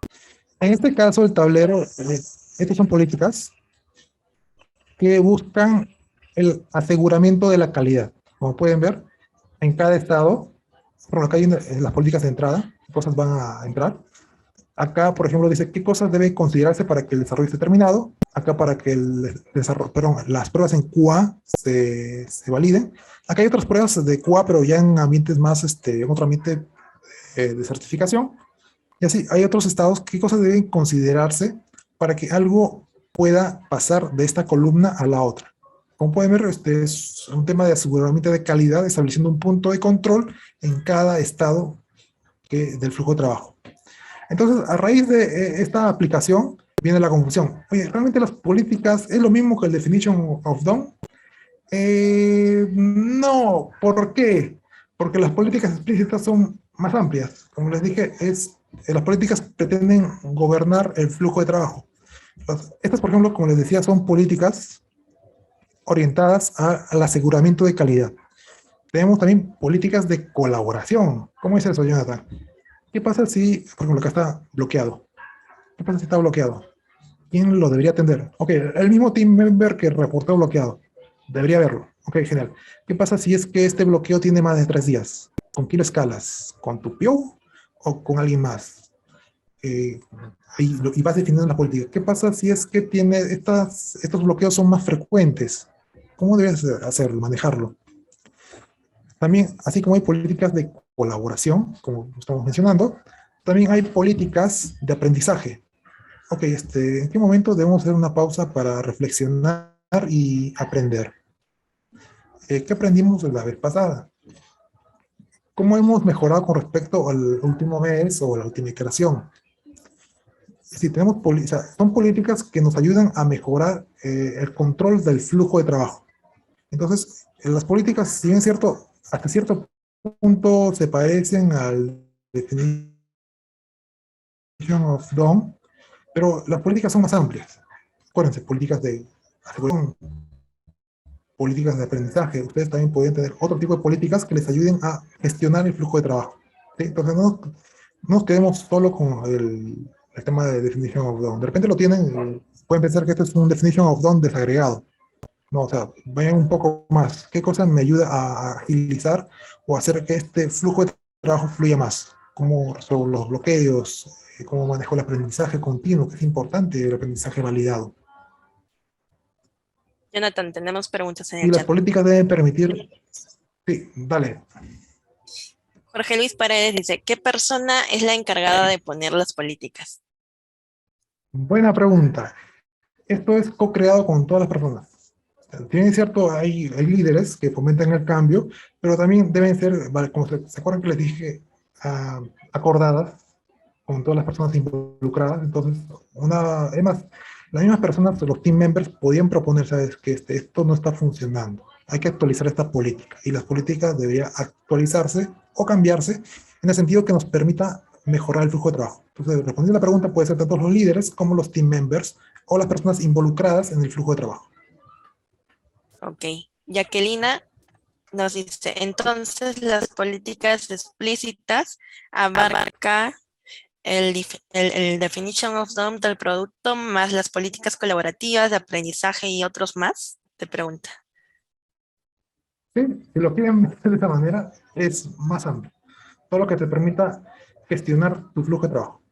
En este caso, el tablero, estas son políticas que buscan el aseguramiento de la calidad. Como pueden ver, en cada estado, por acá hay las políticas de entrada, qué cosas van a entrar. Acá, por ejemplo, dice qué cosas deben considerarse para que el desarrollo esté terminado. Acá para que el desarrollo, perdón, las pruebas en QA se validen. Acá hay otras pruebas de QA, pero ya en ambientes más, en otro ambiente de certificación. Y así, hay otros estados, qué cosas deben considerarse para que algo pueda pasar de esta columna a la otra. Como pueden ver, este es un tema de aseguramiento de calidad, estableciendo un punto de control en cada estado del flujo de trabajo. Entonces, a raíz de esta aplicación, viene la confusión. Oye, ¿realmente las políticas es lo mismo que el definition of done? No, ¿por qué? Porque las políticas explícitas son más amplias. Como les dije, las políticas pretenden gobernar el flujo de trabajo. Estas, por ejemplo, como les decía, son políticas orientadas al aseguramiento de calidad. Tenemos también políticas de colaboración. ¿Cómo es eso, Jonathan? ¿Qué pasa si, por ejemplo, acá está bloqueado? ¿Qué pasa si está bloqueado? ¿Quién lo debería atender? Ok, el mismo team member que reportó bloqueado. Debería verlo. Ok, genial. ¿Qué pasa si es que este bloqueo tiene más de 3 días? ¿Con quién lo escalas? ¿Con tu PO o con alguien más? Y vas definiendo la política. ¿Qué pasa si es que estos bloqueos son más frecuentes? ¿Cómo debes hacerlo, manejarlo? También, así como hay políticas de colaboración, como estamos mencionando, también hay políticas de aprendizaje. Ok, ¿en qué momento debemos hacer una pausa para reflexionar y aprender? ¿Qué aprendimos la vez pasada? ¿Cómo hemos mejorado con respecto al último mes o la última iteración? Si tenemos son políticas que nos ayudan a mejorar el control del flujo de trabajo. Entonces, las políticas, si bien es cierto, hasta cierto punto se parecen al definition of done, pero las políticas son más amplias. Acuérdense, políticas de aseguración, políticas de aprendizaje. Ustedes también pueden tener otro tipo de políticas que les ayuden a gestionar el flujo de trabajo. ¿Sí? Entonces, no nos quedemos solo con el tema de definition of done. De repente lo tienen, pueden pensar que esto es un definition of done desagregado. No, o sea, vayan un poco más. ¿Qué cosa me ayuda a agilizar o hacer que este flujo de trabajo fluya más? ¿Cómo resuelvo los bloqueos? ¿Cómo manejo el aprendizaje continuo? Que es importante el aprendizaje validado. Jonathan, tenemos preguntas en Y el las chat. políticas deben permitir... Sí, dale. Jorge Luis Paredes dice, ¿qué persona es la encargada de poner las políticas? Buena pregunta. Esto es co-creado con todas las personas. Tienen cierto, hay líderes que fomentan el cambio, pero también deben ser, como se acuerdan que les dije, acordadas con todas las personas involucradas. Entonces, además, las mismas personas, los team members, podían proponer, ¿sabes? Que esto no está funcionando. Hay que actualizar esta política. Y las políticas deberían actualizarse o cambiarse en el sentido que nos permita mejorar el flujo de trabajo. Entonces, respondiendo a la pregunta, puede ser tanto los líderes como los team members o las personas involucradas en el flujo de trabajo. Ok. Jacquelina nos dice, entonces las políticas explícitas abarca el definition of done del producto más las políticas colaborativas de aprendizaje y otros más, te pregunta. Sí, si lo quieren ver de esa manera, es más amplio. Todo lo que te permita gestionar tu flujo de trabajo.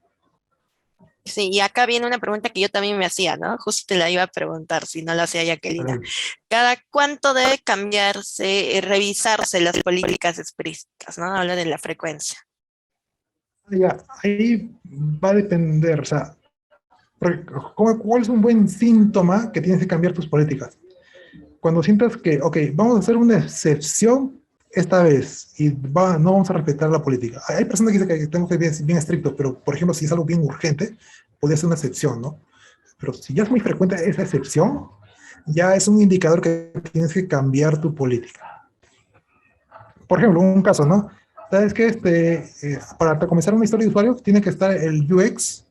Sí, y acá viene una pregunta que yo también me hacía, ¿no? Justo te la iba a preguntar, si no la hacía Jacquelina. ¿Cada cuánto debe cambiarse, revisarse las políticas explícitas, ¿no? Habla de la frecuencia. Ya, ahí va a depender, o sea, ¿cuál es un buen síntoma que tienes que cambiar tus políticas? Cuando sientas que, ok, vamos a hacer una excepción esta vez y no vamos a respetar la política. Hay personas que dicen que tengo que ser bien estricto, pero por ejemplo, si es algo bien urgente, podría ser una excepción, ¿no? Pero si ya es muy frecuente esa excepción, ya es un indicador que tienes que cambiar tu política. Por ejemplo, un caso, ¿no? Sabes que para comenzar una historia de usuario tiene que estar el UX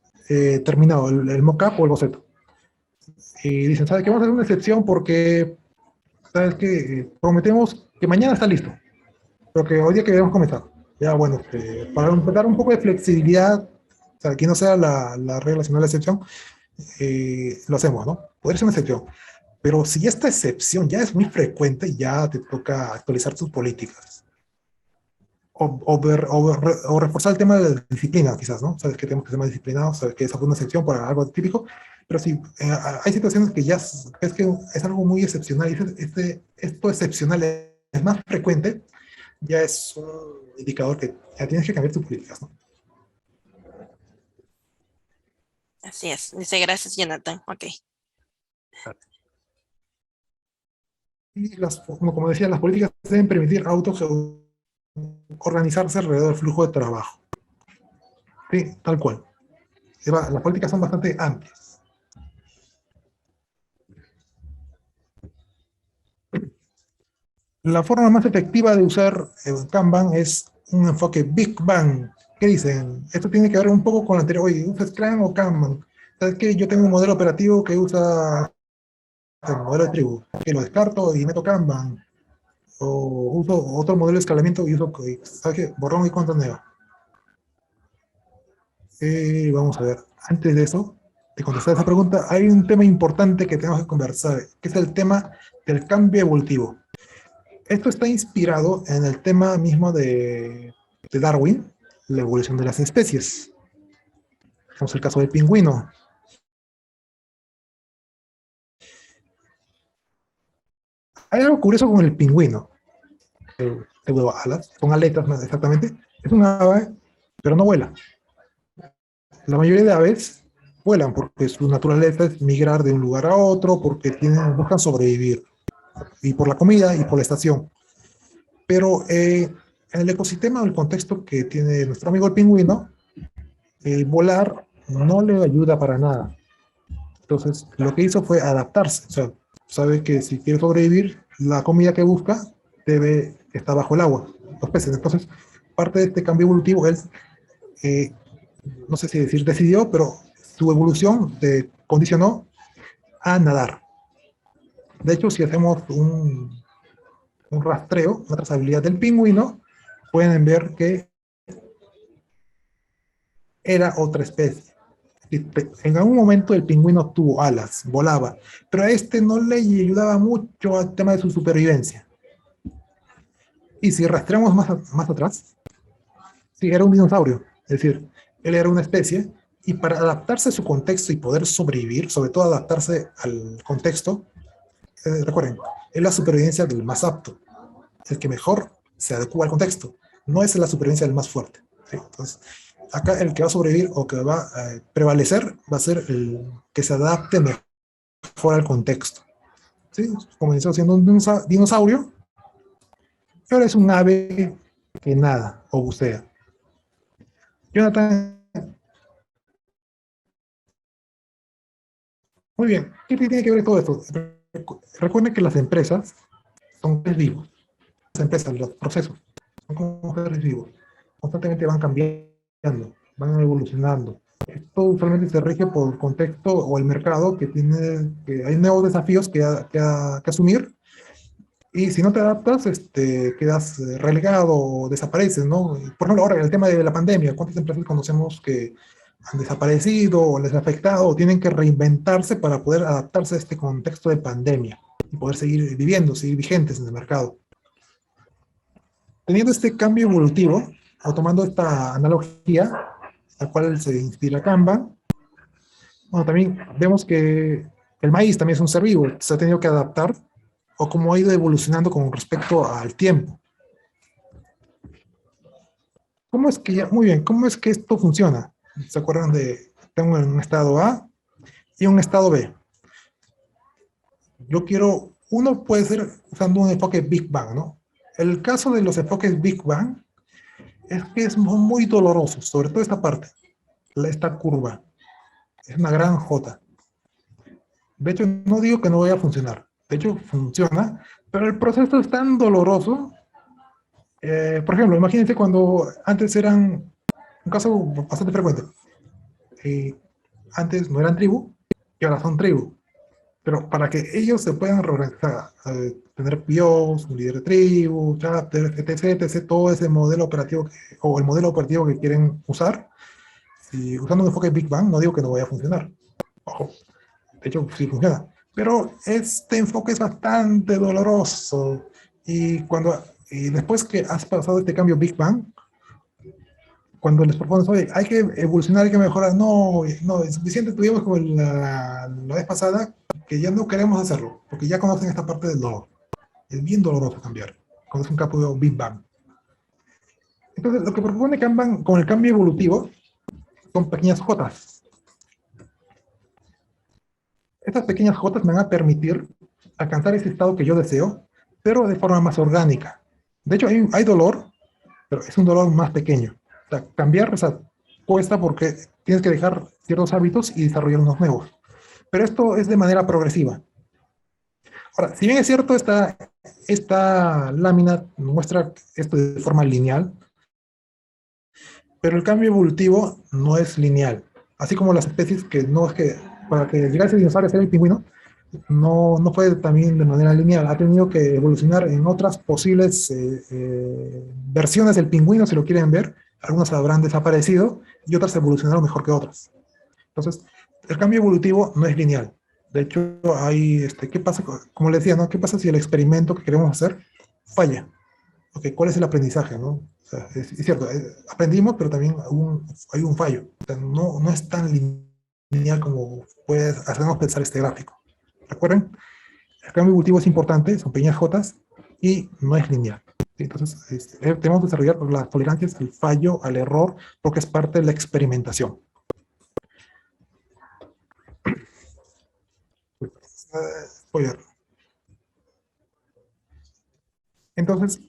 terminado, el mockup o el boceto. Y dicen, ¿sabes qué? Vamos a hacer una excepción porque, ¿sabes qué? Prometemos que mañana está listo, pero que hoy día queremos comenzar. Ya, bueno, para dar un poco de flexibilidad, o sea, que no sea la regla, sino la excepción, lo hacemos, ¿no? Puede ser una excepción. Pero si esta excepción ya es muy frecuente, ya te toca actualizar tus políticas. O reforzar el tema de la disciplina, quizás, ¿no? Sabes que tenemos que ser más disciplinados, sabes que esa fue una excepción para algo típico, pero si hay situaciones que ya es que es algo muy excepcional, y esto excepcional es más frecuente, ya es un indicador que ya tienes que cambiar tus políticas, ¿no? Así es. Dice, gracias, Jonathan. Ok. Y como decía, las políticas deben permitir organizarse alrededor del flujo de trabajo. Sí, tal cual. Las políticas son bastante amplias. La forma más efectiva de usar el Kanban es un enfoque Big Bang. ¿Qué dicen? Esto tiene que ver un poco con lo anterior. Oye, ¿usas Scrum o Kanban? ¿Sabes qué? Yo tengo un modelo operativo que usa el modelo de tribu, que lo descarto y meto Kanban. O uso otro modelo de escalamiento y uso, ¿sabes qué? Borrón y cuenta nueva. Vamos a ver. Antes de eso, de contestar esa pregunta, hay un tema importante que tenemos que conversar, que es el tema del cambio evolutivo. Esto está inspirado en el tema mismo de Darwin, la evolución de las especies. Tenemos el caso del pingüino. Hay algo curioso con el pingüino. Alas, con aletas más exactamente. Es un ave, pero no vuela. La mayoría de aves vuelan porque su naturaleza es migrar de un lugar a otro, porque buscan sobrevivir. Y por la comida y por la estación. Pero en el ecosistema o el contexto que tiene nuestro amigo el pingüino, volar no le ayuda para nada. Entonces, lo que hizo fue adaptarse. O sea, sabe que si quiere sobrevivir, la comida que busca debe estar bajo el agua, los peces. Entonces, parte de este cambio evolutivo, él, no sé si decir decidió, pero su evolución condicionó a nadar. De hecho, si hacemos un rastreo, una trazabilidad del pingüino, pueden ver que era otra especie. En algún momento el pingüino tuvo alas, volaba, pero a este no le ayudaba mucho al tema de su supervivencia. Y si rastreamos más atrás, sí, era un dinosaurio, es decir, él era una especie, y para adaptarse a su contexto y poder sobrevivir, sobre todo adaptarse al contexto, recuerden, es la supervivencia del más apto, el que mejor se adecua al contexto, no es la supervivencia del más fuerte. ¿Sí? Entonces, acá el que va a sobrevivir o que va a prevalecer va a ser el que se adapte mejor al contexto. ¿Sí? Comenzó siendo un dinosaurio, y ahora es un ave que nada o bucea. Jonathan, muy bien, ¿qué tiene que ver todo esto? Recuerden que las empresas son seres vivos. Las empresas, los procesos, son como seres vivos. Constantemente van cambiando, van evolucionando. Esto usualmente se rige por el contexto o el mercado que hay nuevos desafíos que asumir, y si no te adaptas, quedas relegado o desapareces, ¿no? Por ejemplo, ahora el tema de la pandemia, ¿cuántas empresas conocemos que han desaparecido o les ha afectado o tienen que reinventarse para poder adaptarse a este contexto de pandemia y poder seguir viviendo, seguir vigentes en el mercado? Teniendo este cambio evolutivo, o tomando esta analogía, la cual se inspira Kanban, bueno, también vemos que el maíz también es un ser vivo, se ha tenido que adaptar, o cómo ha ido evolucionando con respecto al tiempo. ¿Cómo es que muy bien, cómo es que esto funciona? ¿Se acuerdan de, tengo un estado A y un estado B? Uno puede ser usando un enfoque Big Bang, ¿no? El caso de los enfoques Big Bang es que es muy doloroso, sobre todo esta parte, esta curva. Es una gran J. De hecho, no digo que no vaya a funcionar. De hecho, funciona, pero el proceso es tan doloroso. Por ejemplo, imagínense cuando antes eran, un caso bastante frecuente, antes no eran tribu y ahora son tribu. Pero para que ellos se puedan reorganizar, tener POs, un líder de tribu, chapter, etc., etc., todo ese modelo operativo o el modelo operativo que quieren usar, si usando un enfoque Big Bang, no digo que no vaya a funcionar. Ojo, de hecho sí funciona. Pero este enfoque es bastante doloroso. Y después que has pasado este cambio Big Bang, cuando les propones, oye, hay que evolucionar, hay que mejorar, no, no, es suficiente, tuvimos como la vez pasada, que ya no queremos hacerlo, porque ya conocen esta parte del dolor. Es bien doloroso cambiar, cuando es un cambio Big Bang. Entonces, lo que propone Kanban con el cambio evolutivo son pequeñas jotas. Estas pequeñas jotas me van a permitir alcanzar ese estado que yo deseo, pero de forma más orgánica. De hecho, hay dolor, pero es un dolor más pequeño. O sea, cambiar, o sea, cuesta porque tienes que dejar ciertos hábitos y desarrollar unos nuevos. Pero esto es de manera progresiva. Ahora, si bien es cierto, esta lámina muestra esto de forma lineal, pero el cambio evolutivo no es lineal. Así como las especies que no es que, para que llegase el dinosaurio a ser el pingüino, no fue también de manera lineal. Ha tenido que evolucionar en otras posibles versiones del pingüino, si lo quieren ver. Algunas habrán desaparecido y otras evolucionaron mejor que otras. Entonces, el cambio evolutivo no es lineal. De hecho, ¿qué pasa? Como les decía, ¿no? ¿Qué pasa si el experimento que queremos hacer falla? Okay, ¿cuál es el aprendizaje? ¿No? O sea, es cierto, aprendimos, pero también hay un fallo. O sea, no es tan lineal como puede hacernos pensar este gráfico. ¿Recuerden? El cambio evolutivo es importante, son pequeñas jotas y no es lineal. ¿Sí? Entonces, tenemos que desarrollar las tolerancias al fallo, al error, porque es parte de la experimentación. Spoiler. Entonces,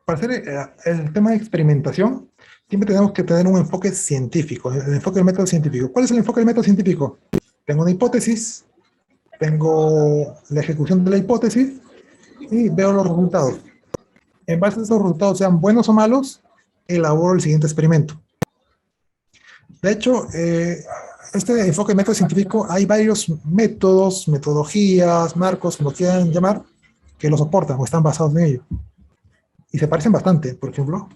para hacer el tema de experimentación, siempre tenemos que tener un enfoque científico, el enfoque del método científico. ¿Cuál es el enfoque del método científico? Tengo una hipótesis, tengo la ejecución de la hipótesis y veo los resultados. En base a esos resultados, sean buenos o malos, elaboro el siguiente experimento. De hecho, este enfoque del método científico, hay varios métodos, metodologías, marcos, como quieran llamar, que lo soportan o están basados en ello. Y se parecen bastante. Por ejemplo,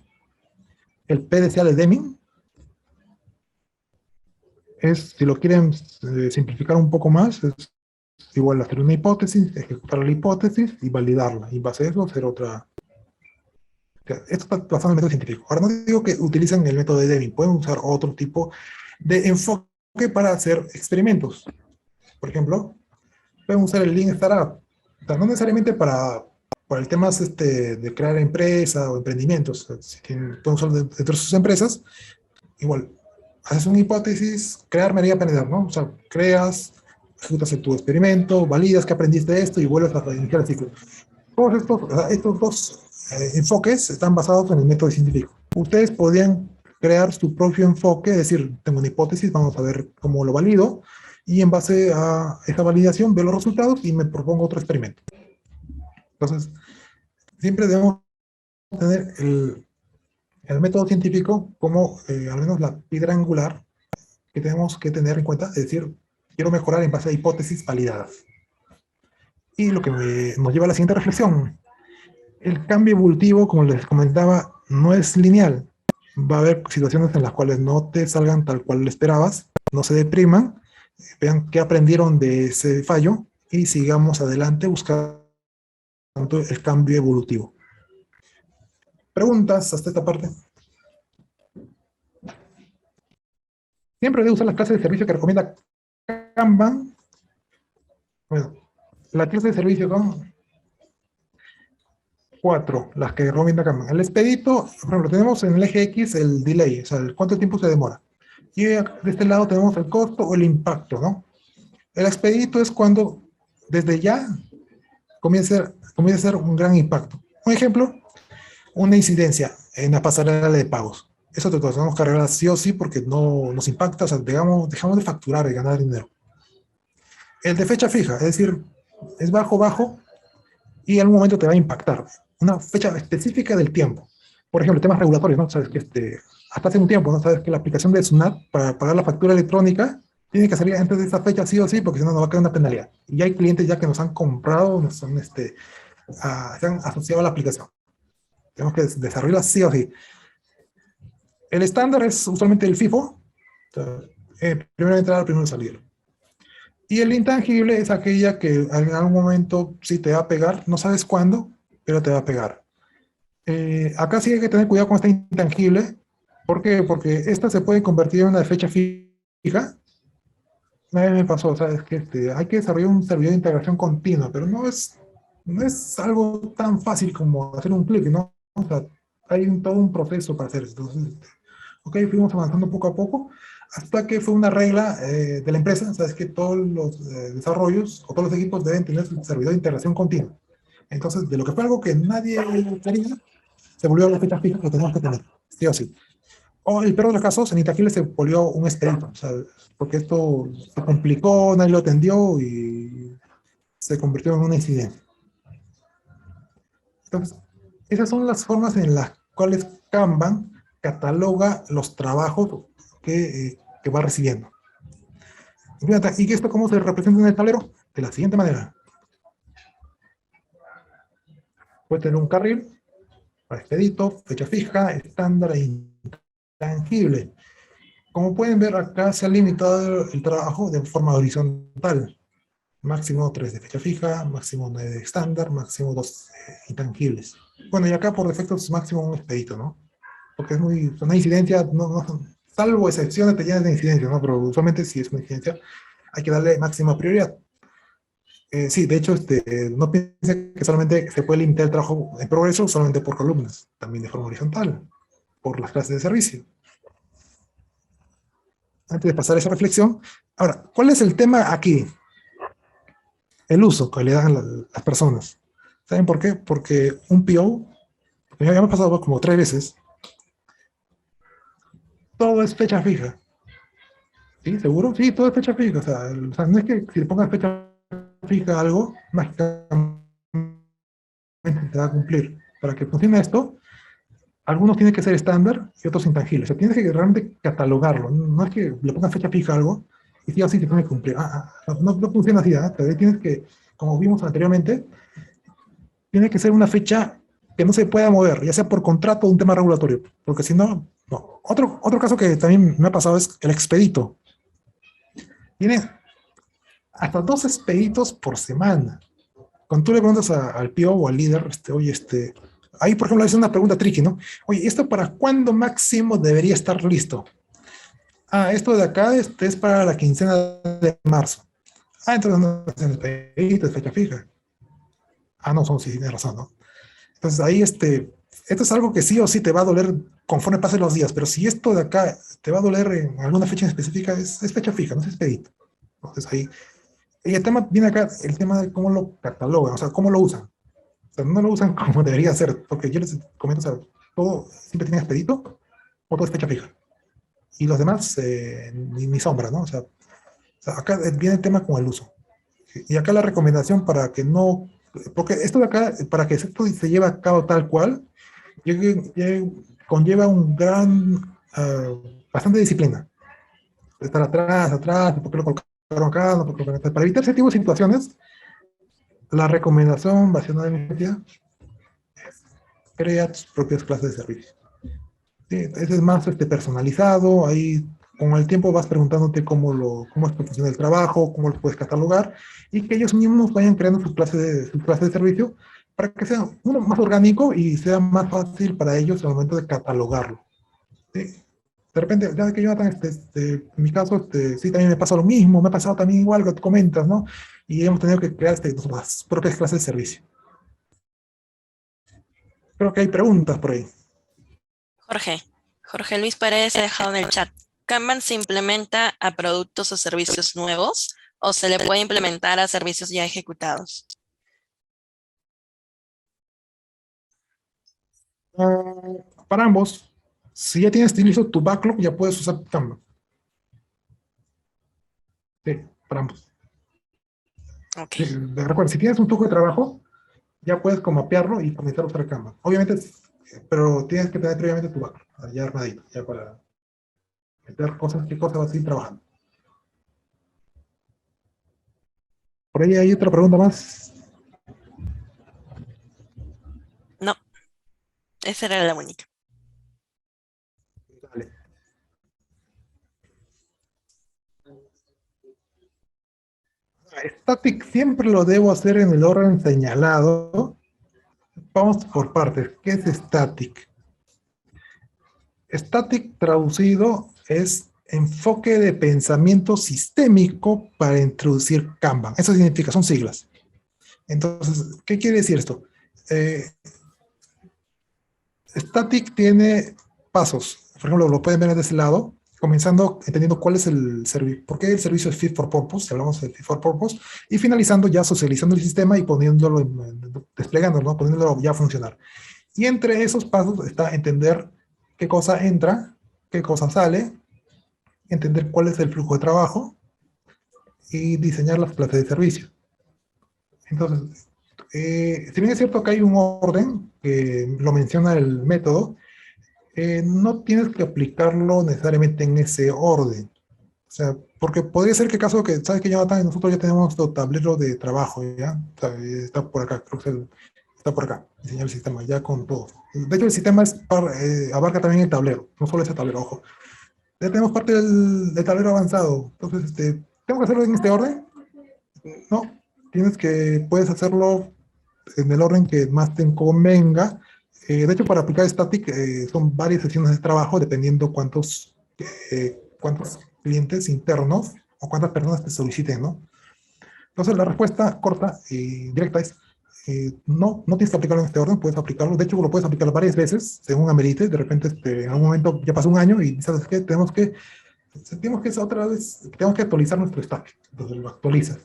el PDCA de Deming es, si lo quieren simplificar un poco más, es igual a hacer una hipótesis, ejecutar la hipótesis y validarla. Y en base a eso hacer otra. O sea, esto está basado en el método científico. Ahora no digo que utilicen el método de Deming, pueden usar otro tipo de enfoque para hacer experimentos. Por ejemplo, pueden usar el Lean Startup. O sea, no necesariamente para el tema de crear empresa o emprendimientos. O sea, si pueden usar dentro de sus empresas, igual, haces una hipótesis, crear medida aprender, ¿no? O sea, creas, ejecutas tu experimento, validas que aprendiste de esto y vuelves a iniciar el ciclo. Todos estos dos enfoques están basados en el método científico. Ustedes podrían crear su propio enfoque, es decir, tengo una hipótesis, vamos a ver cómo lo valido, y en base a esa validación veo los resultados y me propongo otro experimento. Entonces, siempre debemos tener el método científico como al menos la piedra angular que tenemos que tener en cuenta, es decir, quiero mejorar en base a hipótesis validadas. Y lo que nos lleva a la siguiente reflexión. El cambio evolutivo, como les comentaba, no es lineal. Va a haber situaciones en las cuales no te salgan tal cual lo esperabas, no se depriman, vean qué aprendieron de ese fallo y sigamos adelante buscando el cambio evolutivo. ¿Preguntas hasta esta parte? Siempre debe usar las clases de servicio que recomienda Kanban. Bueno, la clase de servicio con 4, las que recomienda Kanban. El expedito, por ejemplo, tenemos en el eje X el delay, o sea, cuánto tiempo se demora. Y de este lado tenemos el costo o el impacto, ¿no? El expedito es cuando desde ya comienza a ser un gran impacto. Un ejemplo, una incidencia en la pasarela de pagos. Eso te tenemos que arreglar sí o sí porque no nos impacta, o sea, digamos, dejamos de facturar y ganar dinero. El de fecha fija, es decir, es bajo, bajo, y en algún momento te va a impactar. Una fecha específica del tiempo. Por ejemplo, temas regulatorios, ¿no? Sabes que hasta hace un tiempo, ¿no? Sabes que la aplicación de SUNAT para pagar la factura electrónica tiene que salir antes de esa fecha sí o sí, porque si no nos va a caer una penalidad. Y hay clientes ya que nos han comprado, se han asociado a la aplicación. Tenemos que desarrollarla sí o sí. El estándar es usualmente el FIFO, o sea, primero entrar, primero salir. Y el intangible es aquella que en algún momento sí te va a pegar, no sabes cuándo, pero te va a pegar. Acá sí hay que tener cuidado con esta intangible. ¿Por qué? Porque esta se puede convertir en una fecha fija. Una vez me pasó, ¿sabes? Que hay que desarrollar un servidor de integración continua, pero no es algo tan fácil como hacer un clic, ¿no? O sea, hay todo un proceso para hacer esto. Entonces, ok, fuimos avanzando poco a poco, hasta que fue una regla de la empresa, ¿sabes? Que todos los desarrollos o todos los equipos deben tener su servidor de integración continua. Entonces, de lo que fue algo que nadie quería, se volvió la fecha fija que tenemos que tener, sí o sí. O el peor de los casos, en Itaquile se volvió un expedito, o sea, porque esto se complicó, nadie lo atendió y se convirtió en una incidencia. Entonces, esas son las formas en las cuales Kanban cataloga los trabajos que va recibiendo. ¿Y esto cómo se representa en el tablero? De la siguiente manera. Puede tener un carril para expedito, fecha fija, estándar e intangible. Como pueden ver, acá se ha limitado el trabajo de forma horizontal. Máximo 3 de fecha fija, máximo 9 de estándar, máximo 2 intangibles. Bueno, y acá por defecto es máximo un expedito, ¿no? Porque es una incidencia, salvo excepciones te llenas de incidencia, ¿no? Pero usualmente si es una incidencia hay que darle máxima prioridad. Sí, de hecho, no piense que solamente se puede limitar el trabajo en progreso solamente por columnas, también de forma horizontal, por las clases de servicio. Antes de pasar a esa reflexión, ahora, ¿cuál es el tema aquí? El uso que le dan las personas. ¿Saben por qué? Porque un PO, ya me ha pasado como 3 veces, todo es fecha fija. ¿Sí? ¿Seguro? Sí, todo es fecha fija. O sea, no es que si le pongas fecha fija a algo, mágicamente te va a cumplir. Para que funcione esto, algunos tienen que ser estándar y otros intangibles. O sea, tienes que realmente catalogarlo. No es que le pongas fecha fija a algo y sí o sí se tiene que cumplir. No funciona así. Tienes que, como vimos anteriormente, tiene que ser una fecha que no se pueda mover, ya sea por contrato o un tema regulatorio. Porque si no, no. Otro caso que también me ha pasado es el expedito. Tiene hasta 2 expeditos por semana. Cuando tú le preguntas al PO o al líder, oye, ahí por ejemplo es una pregunta tricky, ¿no? Oye, ¿esto para cuándo máximo debería estar listo? Esto de acá es para la quincena de marzo. Entonces no es el expedito, es fecha fija. No, sí, tienes razón, ¿no? Entonces ahí esto es algo que sí o sí te va a doler conforme pasen los días, pero si esto de acá te va a doler en alguna fecha en específica, es fecha fija, no es expedito. Entonces ahí, y el tema viene acá, el tema de cómo lo catalogan, o sea, cómo lo usan. O sea, no lo usan como debería ser, porque yo les comento, o sea, todo siempre tiene expedito o todo es fecha fija. Y los demás, ni sombra, ¿no? O sea, acá viene el tema con el uso. Y acá la recomendación para que no, porque esto de acá, para que esto se lleve a cabo tal cual, conlleva un bastante disciplina. Estar atrás, ¿por qué lo colocaron acá? No, porque para evitar ese tipo de situaciones, la recomendación basada en la necesidad es crea tus propias clases de servicio. Sí, ese es más personalizado, ahí con el tiempo vas preguntándote cómo es funciona el trabajo, cómo lo puedes catalogar, y que ellos mismos vayan creando su clase de servicio para que sea uno más orgánico y sea más fácil para ellos al momento de catalogarlo. ¿Sí? De repente, ya que Jonathan, en mi caso, sí, también me pasa lo mismo, me ha pasado también igual que tú comentas, ¿no? Y hemos tenido que crear nuestras propias clases de servicio. Creo que hay preguntas por ahí. Jorge Luis Paredes ha dejado en el chat. ¿Kanban se implementa a productos o servicios nuevos o se le puede implementar a servicios ya ejecutados? Para ambos, si ya tienes listo tu backlog, ya puedes usar Kanban. Sí, para ambos. Ok. Sí, recuerda, si tienes un flujo de trabajo, ya puedes como mapearlo y comenzar a usar Kanban. Obviamente, pero tienes que tener previamente tu backlog, ya armadito, ya para meter cosas, qué cosas vas a ir trabajando. Por ahí hay otra pregunta más. No, esa era la única. Dale. Static siempre lo debo hacer en el orden señalado. Vamos por partes. ¿Qué es static? Static traducido es enfoque de pensamiento sistémico para introducir Kanban. Eso significa, son siglas. Entonces, ¿qué quiere decir esto? Static tiene pasos. Por ejemplo, lo pueden ver de ese lado, comenzando entendiendo cuál es el servicio, por qué el servicio es fit for purpose, si hablamos de fit for purpose, y finalizando ya socializando el sistema y poniéndolo, desplegándolo, ¿no? Poniéndolo ya a funcionar. Y entre esos pasos está entender qué cosa entra, qué cosa sale, entender cuál es el flujo de trabajo y diseñar las clases de servicio. Entonces, si bien es cierto que hay un orden que lo menciona el método, no tienes que aplicarlo necesariamente en ese orden. O sea, porque podría ser que caso que, ¿sabes que Jonathan? Nosotros ya tenemos nuestro tablero de trabajo, ¿ya? O sea, está por acá, creo que está por acá, diseñar el sistema, ya con todo. De hecho, el sistema abarca también el tablero, no solo ese tablero, ojo. Ya tenemos parte del tablero avanzado. Entonces, ¿tengo que hacerlo en este orden? No, puedes hacerlo en el orden que más te convenga. De hecho, para aplicar Static son varias sesiones de trabajo dependiendo cuántos clientes internos o cuántas personas te soliciten, ¿no? Entonces, la respuesta corta y directa es no tienes que aplicarlo en este orden, puedes aplicarlo. De hecho, lo puedes aplicar varias veces según amerite. De repente, en algún momento ya pasó un año y ¿sabes qué? Tenemos que actualizar nuestro Static. Entonces, lo actualizas.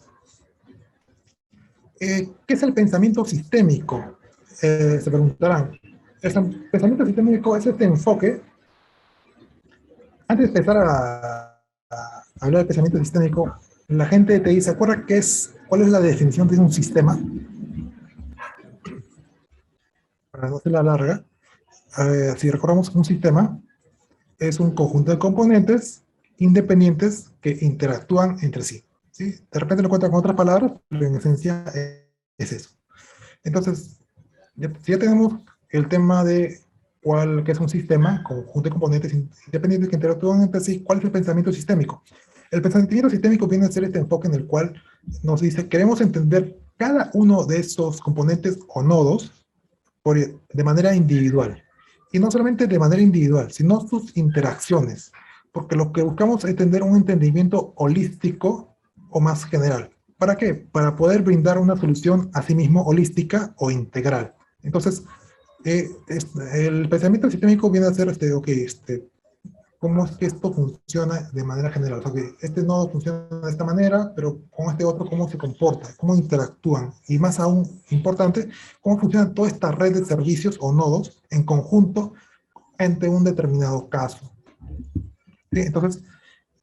¿Qué es el pensamiento sistémico? Se preguntarán. El pensamiento sistémico es este enfoque. Antes de empezar a hablar de pensamiento sistémico, la gente te dice, ¿acuerda cuál es la definición de un sistema? Para no hacerla larga, si recordamos un sistema, es un conjunto de componentes independientes que interactúan entre sí. ¿Sí? De repente lo cuentan con otras palabras, pero en esencia es eso. Entonces, si ya tenemos el tema de qué es un sistema, conjunto de componentes independientes que interactúan entre sí, ¿cuál es el pensamiento sistémico? El pensamiento sistémico viene a ser este enfoque en el cual nos dice, queremos entender cada uno de estos componentes o nodos de manera individual. Y no solamente de manera individual, sino sus interacciones. Porque lo que buscamos es tener un entendimiento holístico o más general. ¿Para qué? Para poder brindar una solución a sí mismo holística o integral. Entonces, el pensamiento sistémico viene a ser, cómo es que esto funciona de manera general. O sea, que este nodo funciona de esta manera, pero con este otro, cómo se comporta, cómo interactúan. Y más aún importante, cómo funciona toda esta red de servicios o nodos en conjunto ante un determinado caso. ¿Sí? Entonces,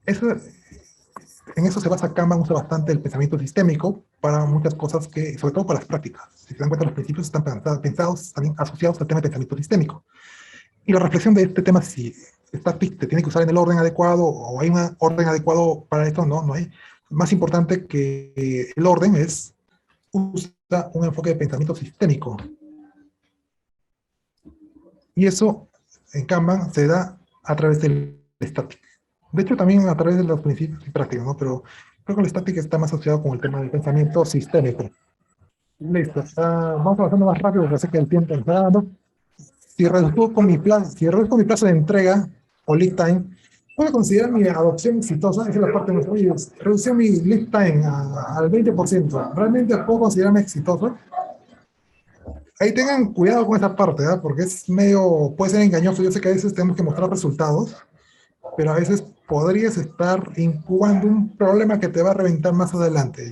en eso se basa Kanban, usa bastante el pensamiento sistémico para muchas cosas sobre todo para las prácticas. Si se dan cuenta, los principios están pensados también asociados al tema de pensamiento sistémico. Y la reflexión de este tema, si Static te tiene que usar en el orden adecuado o hay un orden adecuado para esto, no hay. Más importante que el orden usa un enfoque de pensamiento sistémico. Y eso en Kanban se da a través del Static. De hecho, también a través de los principios y prácticas, ¿no? Pero creo que el Static está más asociado con el tema del pensamiento sistémico. Listo. Vamos avanzando más rápido porque sé que el tiempo está dando. Si reduzco mi plazo de entrega o lead time, puedo considerar mi adopción exitosa. Esa es la parte más obvia. Reducí mi lead time al 20%. ¿Realmente puedo considerarme exitoso? Ahí tengan cuidado con esa parte, ¿verdad? Porque puede ser engañoso. Yo sé que a veces tenemos que mostrar resultados, pero a veces podrías estar incubando un problema que te va a reventar más adelante.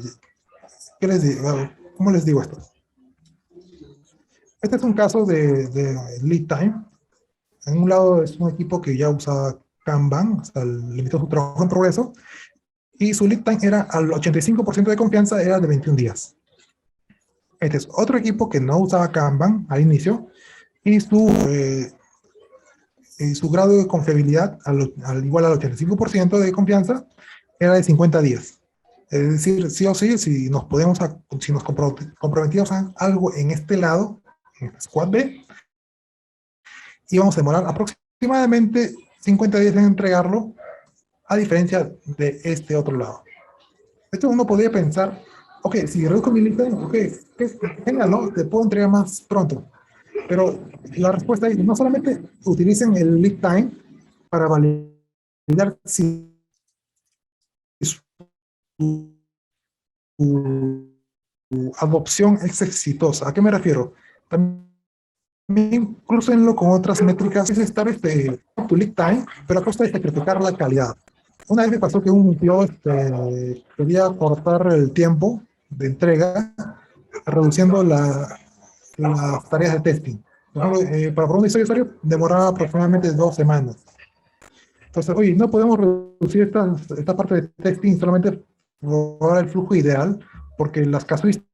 ¿Qué les digo? ¿Cómo les digo esto? Este es un caso de lead time. En un lado es un equipo que ya usa Kanban, o sea, limitó su trabajo en progreso, y su lead time era al 85% de confianza, era de 21 días. Este es otro equipo que no usaba Kanban al inicio, y su grado de confiabilidad, igual al 85% de confianza, era de 50 días. Es decir, sí o sí, si nos comprometíamos a algo en este lado, en el Squad B, íbamos a demorar aproximadamente 50 días en entregarlo, a diferencia de este otro lado. Esto uno podría pensar, ok, si reduzco mi lead time, ok, genial, ¿no? Te puedo entregar más pronto. Pero la respuesta es, no solamente utilicen el lead time para validar si su adopción es exitosa. ¿A qué me refiero? También crucenlo con otras métricas, es estar tu lead time, pero a costa de sacrificar la calidad. Una vez me pasó que un tío quería cortar el tiempo de entrega, reduciendo las tareas de testing. Por ejemplo, para un usuario demoraba aproximadamente 2 semanas. Entonces, oye, no podemos reducir esta parte de testing solamente por el flujo ideal, porque las casuísticas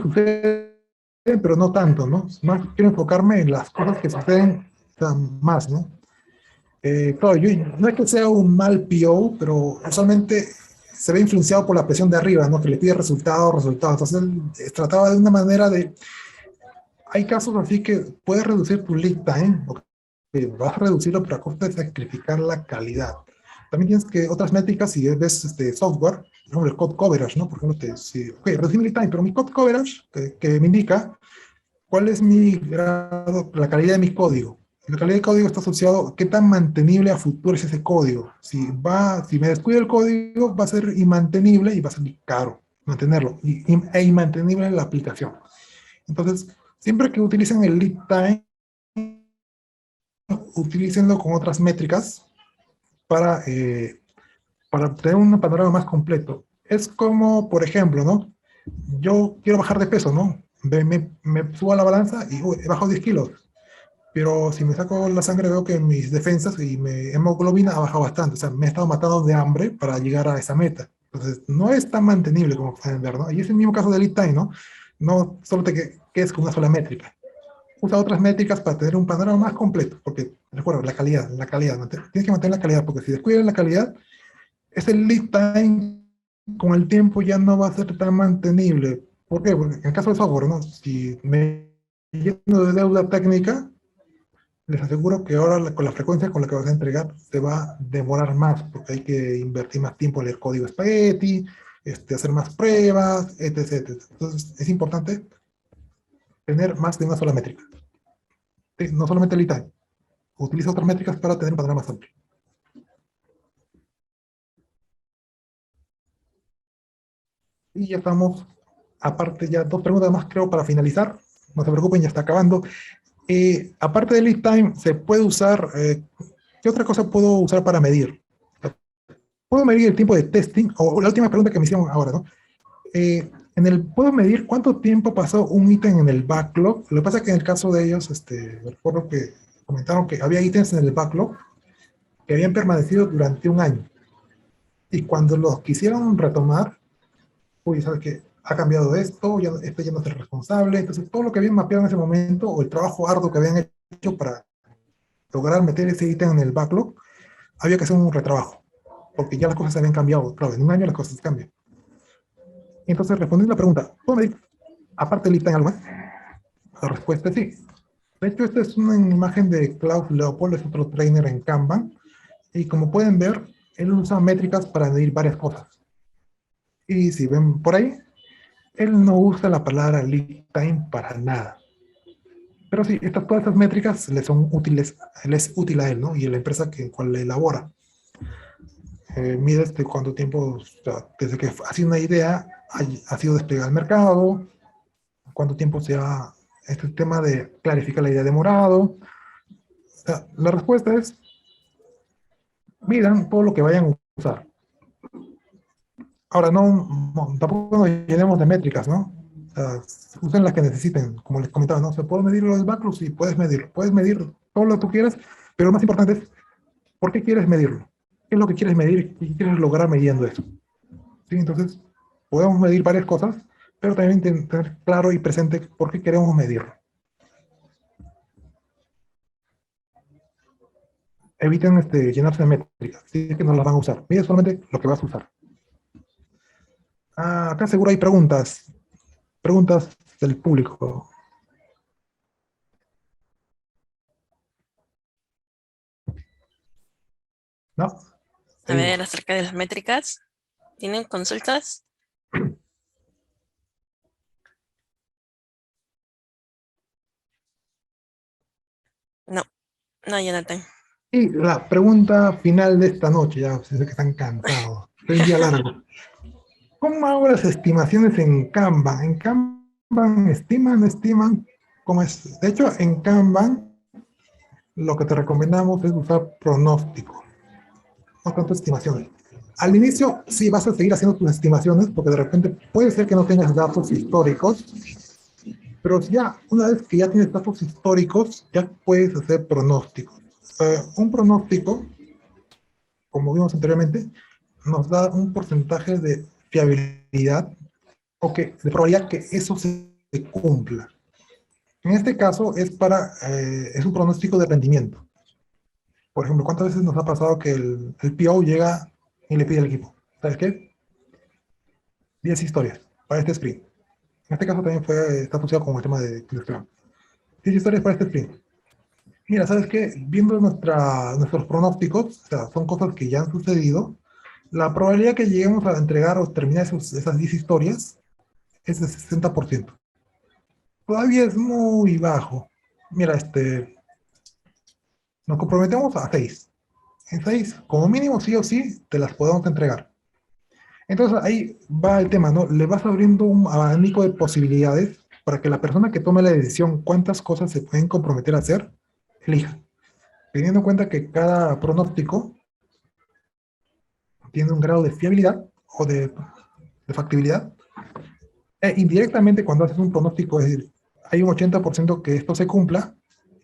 suceden, pero no tanto, ¿no? Más quiero enfocarme en las cosas que suceden más, ¿no? Claro, no es que sea un mal PO, pero usualmente se ve influenciado por la presión de arriba, ¿no? Que le pide resultados. Entonces, él trataba de una manera de... Hay casos así que puedes reducir tu lead time, vas a reducirlo, pero a costa de sacrificar la calidad. También tienes que otras métricas, si ves software, por ejemplo, el code coverage, ¿no? Por ejemplo, reducí mi lead time, pero mi code coverage, que me indica cuál es mi grado, la calidad de mi código. La calidad del código está asociado a qué tan mantenible a futuro es ese código. Si me descuido el código, va a ser inmantenible y va a ser caro mantenerlo, e inmantenible la aplicación. Entonces, siempre que utilicen el lead time, utilícenlo con otras métricas para tener un panorama más completo. Es como, por ejemplo, ¿no? Yo quiero bajar de peso, ¿no? Me subo a la balanza y he bajado 10 kilos. Pero si me saco la sangre veo que mis defensas y mi hemoglobina ha bajado bastante. O sea, me he estado matando de hambre para llegar a esa meta. Entonces, no es tan mantenible como pueden ver, ¿no? Y es el mismo caso del lead time, ¿no? No solo te quedes con una sola métrica. Usa otras métricas para tener un panorama más completo. Porque, recuerda, la calidad. Tienes que mantener la calidad, porque si descuidas la calidad, ese lead time con el tiempo ya no va a ser tan mantenible. ¿Por qué? Porque en el caso de software, ¿no? Si me lleno de deuda técnica, les aseguro que ahora con la frecuencia con la que vas a entregar se va a demorar más, porque hay que invertir más tiempo en el código espagueti, hacer más pruebas, etc. Entonces es importante tener más de una sola métrica. ¿Sí? No solamente el lead time. Utiliza otras métricas para tener un panorama más amplio. Y ya estamos, aparte ya 2 preguntas más creo para finalizar. No se preocupen, ya está acabando. Aparte del lead time, se puede usar, ¿qué otra cosa puedo usar para medir? Puedo medir el tiempo de testing, o la última pregunta que me hicieron ahora, ¿no? Puedo medir cuánto tiempo pasó un ítem en el backlog. Lo que pasa es que en el caso de ellos, recuerdo que comentaron que había ítems en el backlog que habían permanecido durante un año. Y cuando los quisieron retomar, uy, ¿sabes qué? Ha cambiado esto, este ya no es el responsable. Entonces, todo lo que habían mapeado en ese momento, o el trabajo arduo que habían hecho para lograr meter ese ítem en el backlog, había que hacer un retrabajo, porque ya las cosas habían cambiado. Claro, en un año las cosas cambian. Entonces, respondiendo a la pregunta, ¿puedo medir aparte del ítem algo más? La respuesta es sí. De hecho, esta es una imagen de Klaus Leopold, es otro trainer en Kanban, y como pueden ver, él usa métricas para medir varias cosas. Y si ven por ahí, él no usa la palabra lead time para nada. Pero sí, todas estas métricas le son útiles, le es útil a él, ¿no? Y a la empresa cual le elabora. Mide cuánto tiempo, o sea, desde que ha sido una idea, ha sido desplegada al mercado, cuánto tiempo se ha, este tema de clarificar la idea demorado. O sea, la respuesta es, midan todo lo que vayan a usar. Ahora, tampoco nos llenemos de métricas, ¿no? sea, usen las que necesiten, como les comentaba, ¿no? Se puede medir lo del backlog, sí, puedes medir todo lo que tú quieras, pero lo más importante es, ¿por qué quieres medirlo? ¿Qué es lo que quieres medir y qué quieres lograr midiendo eso? ¿Sí? Entonces, podemos medir varias cosas, pero también tener claro y presente por qué queremos medirlo. Eviten llenarse de métricas, si es que no las van a usar. Mide solamente lo que vas a usar. Acá seguro hay preguntas del público. ¿No? A ver, acerca de las métricas. ¿Tienen consultas? No, no, Jonathan. Y la pregunta final de esta noche, ya sé que están cansados. Es un día largo. ¿Cómo hago las estimaciones en Kanban? ¿En Kanban estiman, no estiman? ¿Cómo es? De hecho, en Kanban lo que te recomendamos es usar pronóstico, no tanto estimaciones. Al inicio sí vas a seguir haciendo tus estimaciones porque de repente puede ser que no tengas datos históricos, pero ya una vez que ya tienes datos históricos, ya puedes hacer pronósticos. Un pronóstico, como vimos anteriormente, nos da un porcentaje de fiabilidad o de probabilidad que eso se cumpla. En este caso es un pronóstico de rendimiento. Por ejemplo, ¿cuántas veces nos ha pasado que el PO llega y le pide al equipo? ¿Sabes qué? 10 historias para este sprint. En este caso también está asociado con el tema de Scrum. 10 historias para este sprint. Mira, ¿sabes qué? Viendo nuestros pronósticos, o sea, son cosas que ya han sucedido, la probabilidad que lleguemos a entregar o terminar esas 10 historias es de 60%. Todavía es muy bajo. Mira, nos comprometemos a 6. En 6, como mínimo, sí o sí, te las podemos entregar. Entonces ahí va el tema, ¿no? Le vas abriendo un abanico de posibilidades para que la persona que tome la decisión cuántas cosas se pueden comprometer a hacer, elija. Teniendo en cuenta que cada pronóstico tiene un grado de fiabilidad o de factibilidad. Indirectamente, cuando haces un pronóstico, es decir, hay un 80% que esto se cumpla,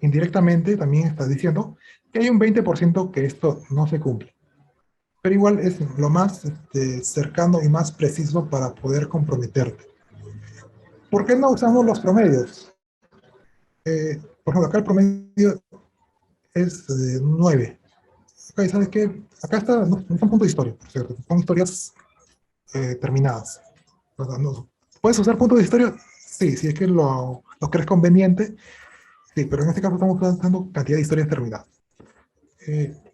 indirectamente también estás diciendo que hay un 20% que esto no se cumple. Pero igual es lo más cercano y más preciso para poder comprometerte. ¿Por qué no usamos los promedios? Por ejemplo, acá el promedio es 9. Ok, ¿sabes qué? Acá está, no son puntos de historia, por cierto, son historias terminadas. No, ¿puedes usar puntos de historia? Sí, si es que lo crees conveniente, sí, pero en este caso estamos usando cantidad de historias terminadas.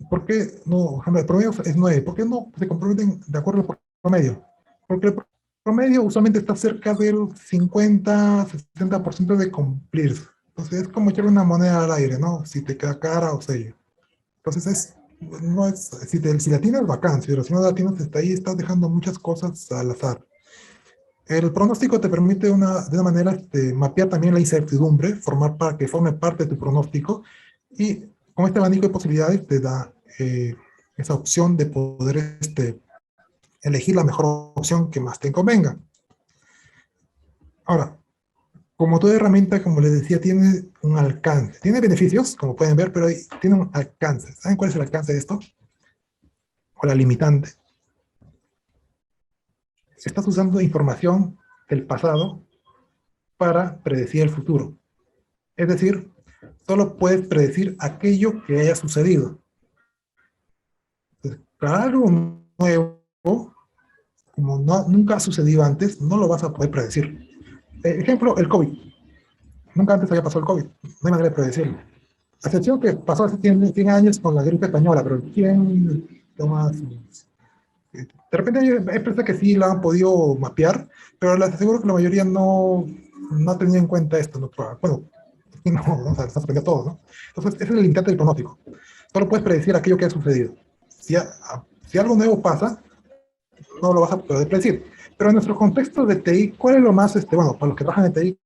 ¿Por qué no? Por ejemplo, el promedio es 9. ¿Por qué no se comprometen de acuerdo al promedio? Porque el promedio usualmente está cerca del 50-60% de cumplirse. Entonces es como echar una moneda al aire, ¿no? Si te queda cara o sello. Entonces no es, si la tienes, bacán, pero si no la tienes, está ahí, estás dejando muchas cosas al azar. El pronóstico te permite de una manera mapear también la incertidumbre, para que forme parte de tu pronóstico, y con este abanico de posibilidades te da esa opción de poder elegir la mejor opción que más te convenga. Ahora, como toda herramienta, como les decía, tiene un alcance. Tiene beneficios, como pueden ver, pero tiene un alcance. ¿Saben cuál es el alcance de esto? O la limitante. Estás usando información del pasado para predecir el futuro. Es decir, solo puedes predecir aquello que haya sucedido. Entonces, para algo nuevo, como nunca ha sucedido antes, no lo vas a poder predecir. Ejemplo, el COVID. Nunca antes había pasado el COVID. No hay manera de predecirlo. A excepción que pasó hace 100 años con la gripe española, pero ¿quién toma? De repente hay empresas que sí la han podido mapear, pero les aseguro que la mayoría no tenía en cuenta esto. Bueno, no, o sea, se aprendió todo, ¿no? Entonces, ese es el limitante del pronóstico. Solo puedes predecir aquello que ha sucedido. Si algo nuevo pasa, no lo vas a poder predecir. Pero en nuestro contexto de TI, ¿cuál es lo más, bueno, para los que trabajan en TI,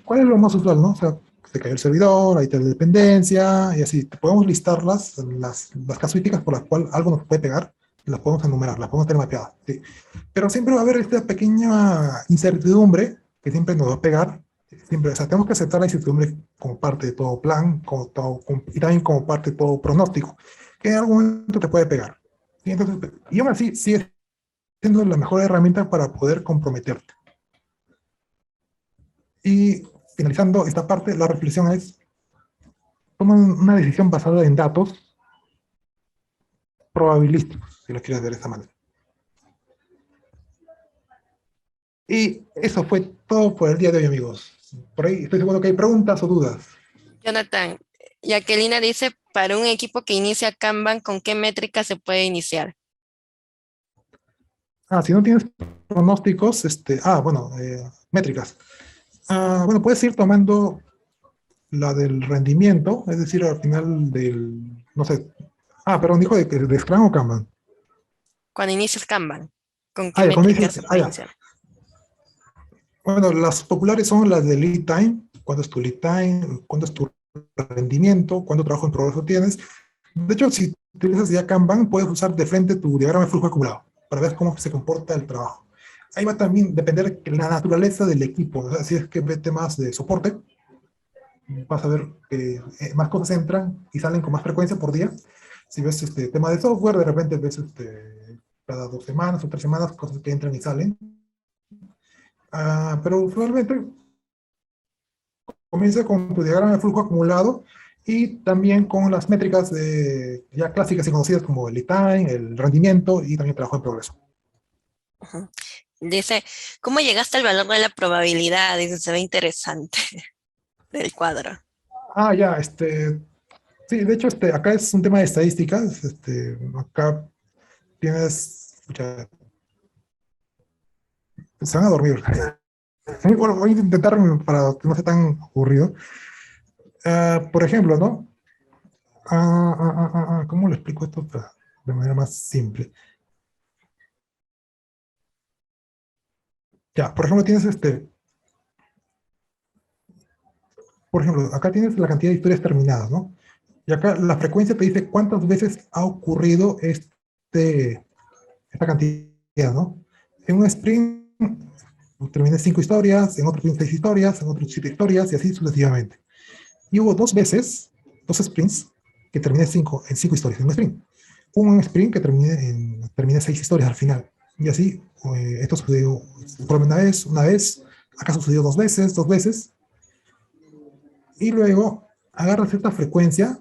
cuál es lo más usual, no? O sea, se cayó el servidor, hay dependencia, y así. Podemos listar las casuísticas por las cuales algo nos puede pegar, y las podemos enumerar, las podemos tener mapeadas, ¿sí? Pero siempre va a haber esta pequeña incertidumbre que siempre nos va a pegar. Siempre, o sea, tenemos que aceptar la incertidumbre como parte de todo plan y también como parte de todo pronóstico, que en algún momento te puede pegar. ¿Sí? Entonces, y aún así sigue siendo la mejor herramienta para poder comprometerte. Y finalizando esta parte, la reflexión es, toman una decisión basada en datos probabilísticos, si lo quieres ver de esta manera. Y eso fue todo por el día de hoy, amigos. Por ahí estoy seguro que hay preguntas o dudas. Jonathan, Jacquelina dice, para un equipo que inicia Kanban, ¿con qué métrica se puede iniciar? Si no tienes pronósticos, bueno, métricas. Bueno, puedes ir tomando la del rendimiento, es decir, al final del, no sé. Perdón, dijo de Scrum o Kanban. Cuando inicias Kanban, ¿con qué Ya, cuando métrica dices, se puede ya. iniciar? Bueno, las populares son las de lead time, cuándo es tu lead time, cuándo es tu rendimiento, cuánto trabajo en progreso tienes. De hecho, si utilizas ya Kanban, puedes usar de frente tu diagrama de flujo acumulado para ver cómo se comporta el trabajo. Ahí va también a depender de la naturaleza del equipo. O sea, si es que ve temas de soporte, vas a ver que más cosas entran y salen con más frecuencia por día. Si ves tema de software, de repente ves cada 2 semanas o 3 semanas cosas que entran y salen. Pero usualmente comienza con tu diagrama de flujo acumulado y también con las métricas ya clásicas y conocidas como el lead time, el rendimiento y también el trabajo en progreso. Ujú. Dice, ¿cómo llegaste al valor de la probabilidad? Dice, se ve interesante del cuadro. Ya, sí, de hecho, acá es un tema de estadísticas, acá tienes, se van a dormir. Bueno, voy a intentar para que no sea tan aburrido. Por ejemplo, ¿no? ¿Cómo lo explico esto de manera más simple? Ya, por ejemplo, tienes por ejemplo, acá tienes la cantidad de historias terminadas, ¿no? Y acá la frecuencia te dice cuántas veces ha ocurrido esta cantidad, ¿no? En un sprint terminé 5 historias, en otro sprint 6 historias, en otro 7 historias y así sucesivamente. Y hubo 2 veces, 2 sprints, que terminé en 5 historias en un sprint. Hubo un sprint que terminé 6 historias al final. Y así, esto sucedió por una vez, acá sucedió 2 veces, 2 veces. Y luego agarras esta frecuencia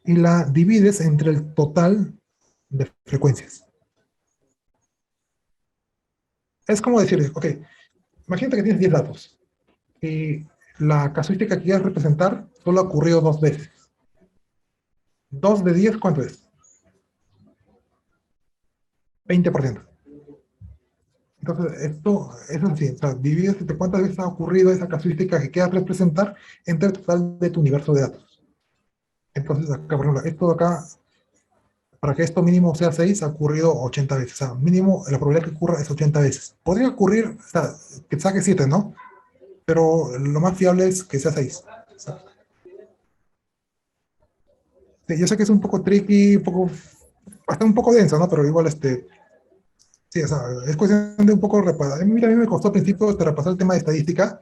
y la divides entre el total de frecuencias. Es como decir, ok, imagínate que tienes 10 datos y la casuística que quieres representar solo ha ocurrido 2 veces. 2 de 10, ¿cuánto es? 20%. Entonces, esto es así, o sea, divides entre cuántas veces ha ocurrido esa casuística que quieras representar entre el total de tu universo de datos. Entonces, acá, por ejemplo, esto de acá, para que esto mínimo sea 6, ha ocurrido 80 veces. O sea, mínimo, la probabilidad que ocurra es 80 veces. Podría ocurrir, o sea, que saque 7, ¿no? Pero lo más fiable es que sea 6. O sea, sí, yo sé que es un poco tricky, hasta un poco denso, ¿no? Pero igual, sí, o sea, es cuestión de un poco repasar. A mí también me costó al principio repasar el tema de estadística.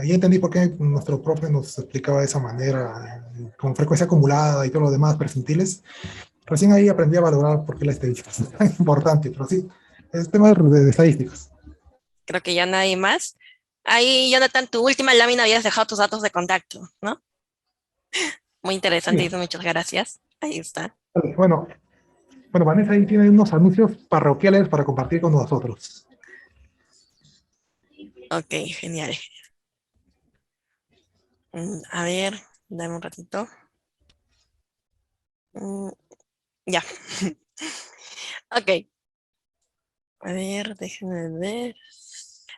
Ahí entendí por qué nuestro profe nos explicaba de esa manera, con frecuencia acumulada y todo lo demás, percentiles. Recién ahí aprendí a valorar por qué la estadística es tan importante, pero sí, es tema de estadísticas. Creo que ya nadie más. Ahí, Jonathan, tu última lámina habías dejado tus datos de contacto, ¿no? Muy interesante, Sí. dice, muchas gracias. Ahí está. Vale, bueno, Vanessa ahí tiene unos anuncios parroquiales para compartir con nosotros. Ok, genial. A ver, dame un ratito. Ya. Ok. A ver, déjenme ver.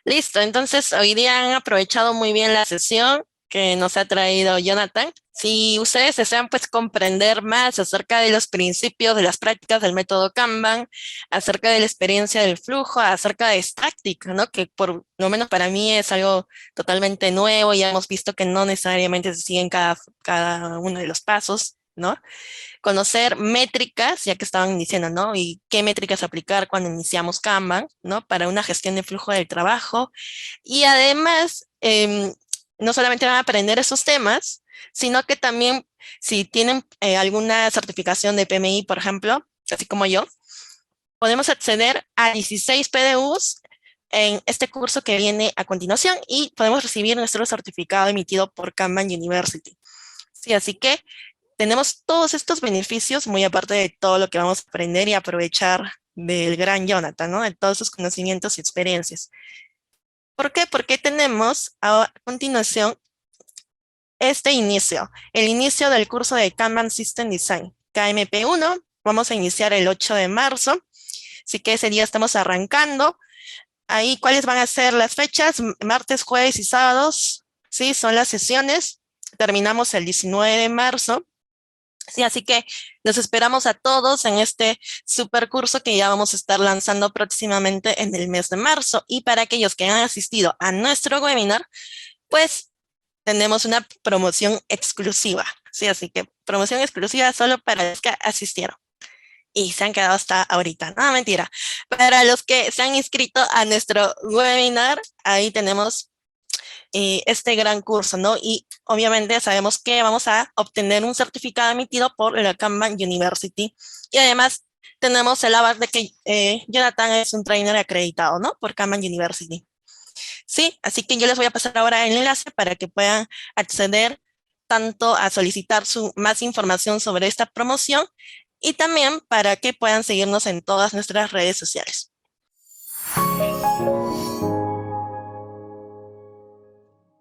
Listo, entonces hoy día han aprovechado muy bien la sesión que nos ha traído Jonathan. Si ustedes desean pues comprender más acerca de los principios de las prácticas del método Kanban, acerca de la experiencia del flujo, acerca de Stactic, ¿no? Que por lo menos para mí es algo totalmente nuevo, ya hemos visto que no necesariamente se siguen cada uno de los pasos. ¿no? Conocer métricas, ya que estaban diciendo, ¿no? Y qué métricas aplicar cuando iniciamos Kanban, ¿no? Para una gestión de flujo del trabajo. Y además, no solamente van a aprender esos temas, sino que también, si tienen alguna certificación de PMI, por ejemplo, así como yo, podemos acceder a 16 PDUs en este curso que viene a continuación y podemos recibir nuestro certificado emitido por Kanban University. Sí, así que tenemos todos estos beneficios, muy aparte de todo lo que vamos a aprender y aprovechar del gran Jonathan, ¿no? De todos sus conocimientos y experiencias. ¿Por qué? Porque tenemos a continuación este inicio, el inicio del curso de Kanban System Design, KMP1. Vamos a iniciar el 8 de marzo, así que ese día estamos arrancando. Ahí, ¿cuáles van a ser las fechas? Martes, jueves y sábados, ¿sí? Son las sesiones. Terminamos el 19 de marzo. Sí, así que los esperamos a todos en este super curso que ya vamos a estar lanzando próximamente en el mes de marzo. Y para aquellos que han asistido a nuestro webinar, pues tenemos una promoción exclusiva. Sí, así que promoción exclusiva solo para los que asistieron y se han quedado hasta ahorita. No, mentira. Para los que se han inscrito a nuestro webinar, ahí tenemos este gran curso, ¿no? Y obviamente sabemos que vamos a obtener un certificado emitido por la Kanban University. Y además tenemos el aval de que Jonathan es un trainer acreditado, ¿no? Por Kanban University. Sí, así que yo les voy a pasar ahora el enlace para que puedan acceder tanto a solicitar más información sobre esta promoción y también para que puedan seguirnos en todas nuestras redes sociales.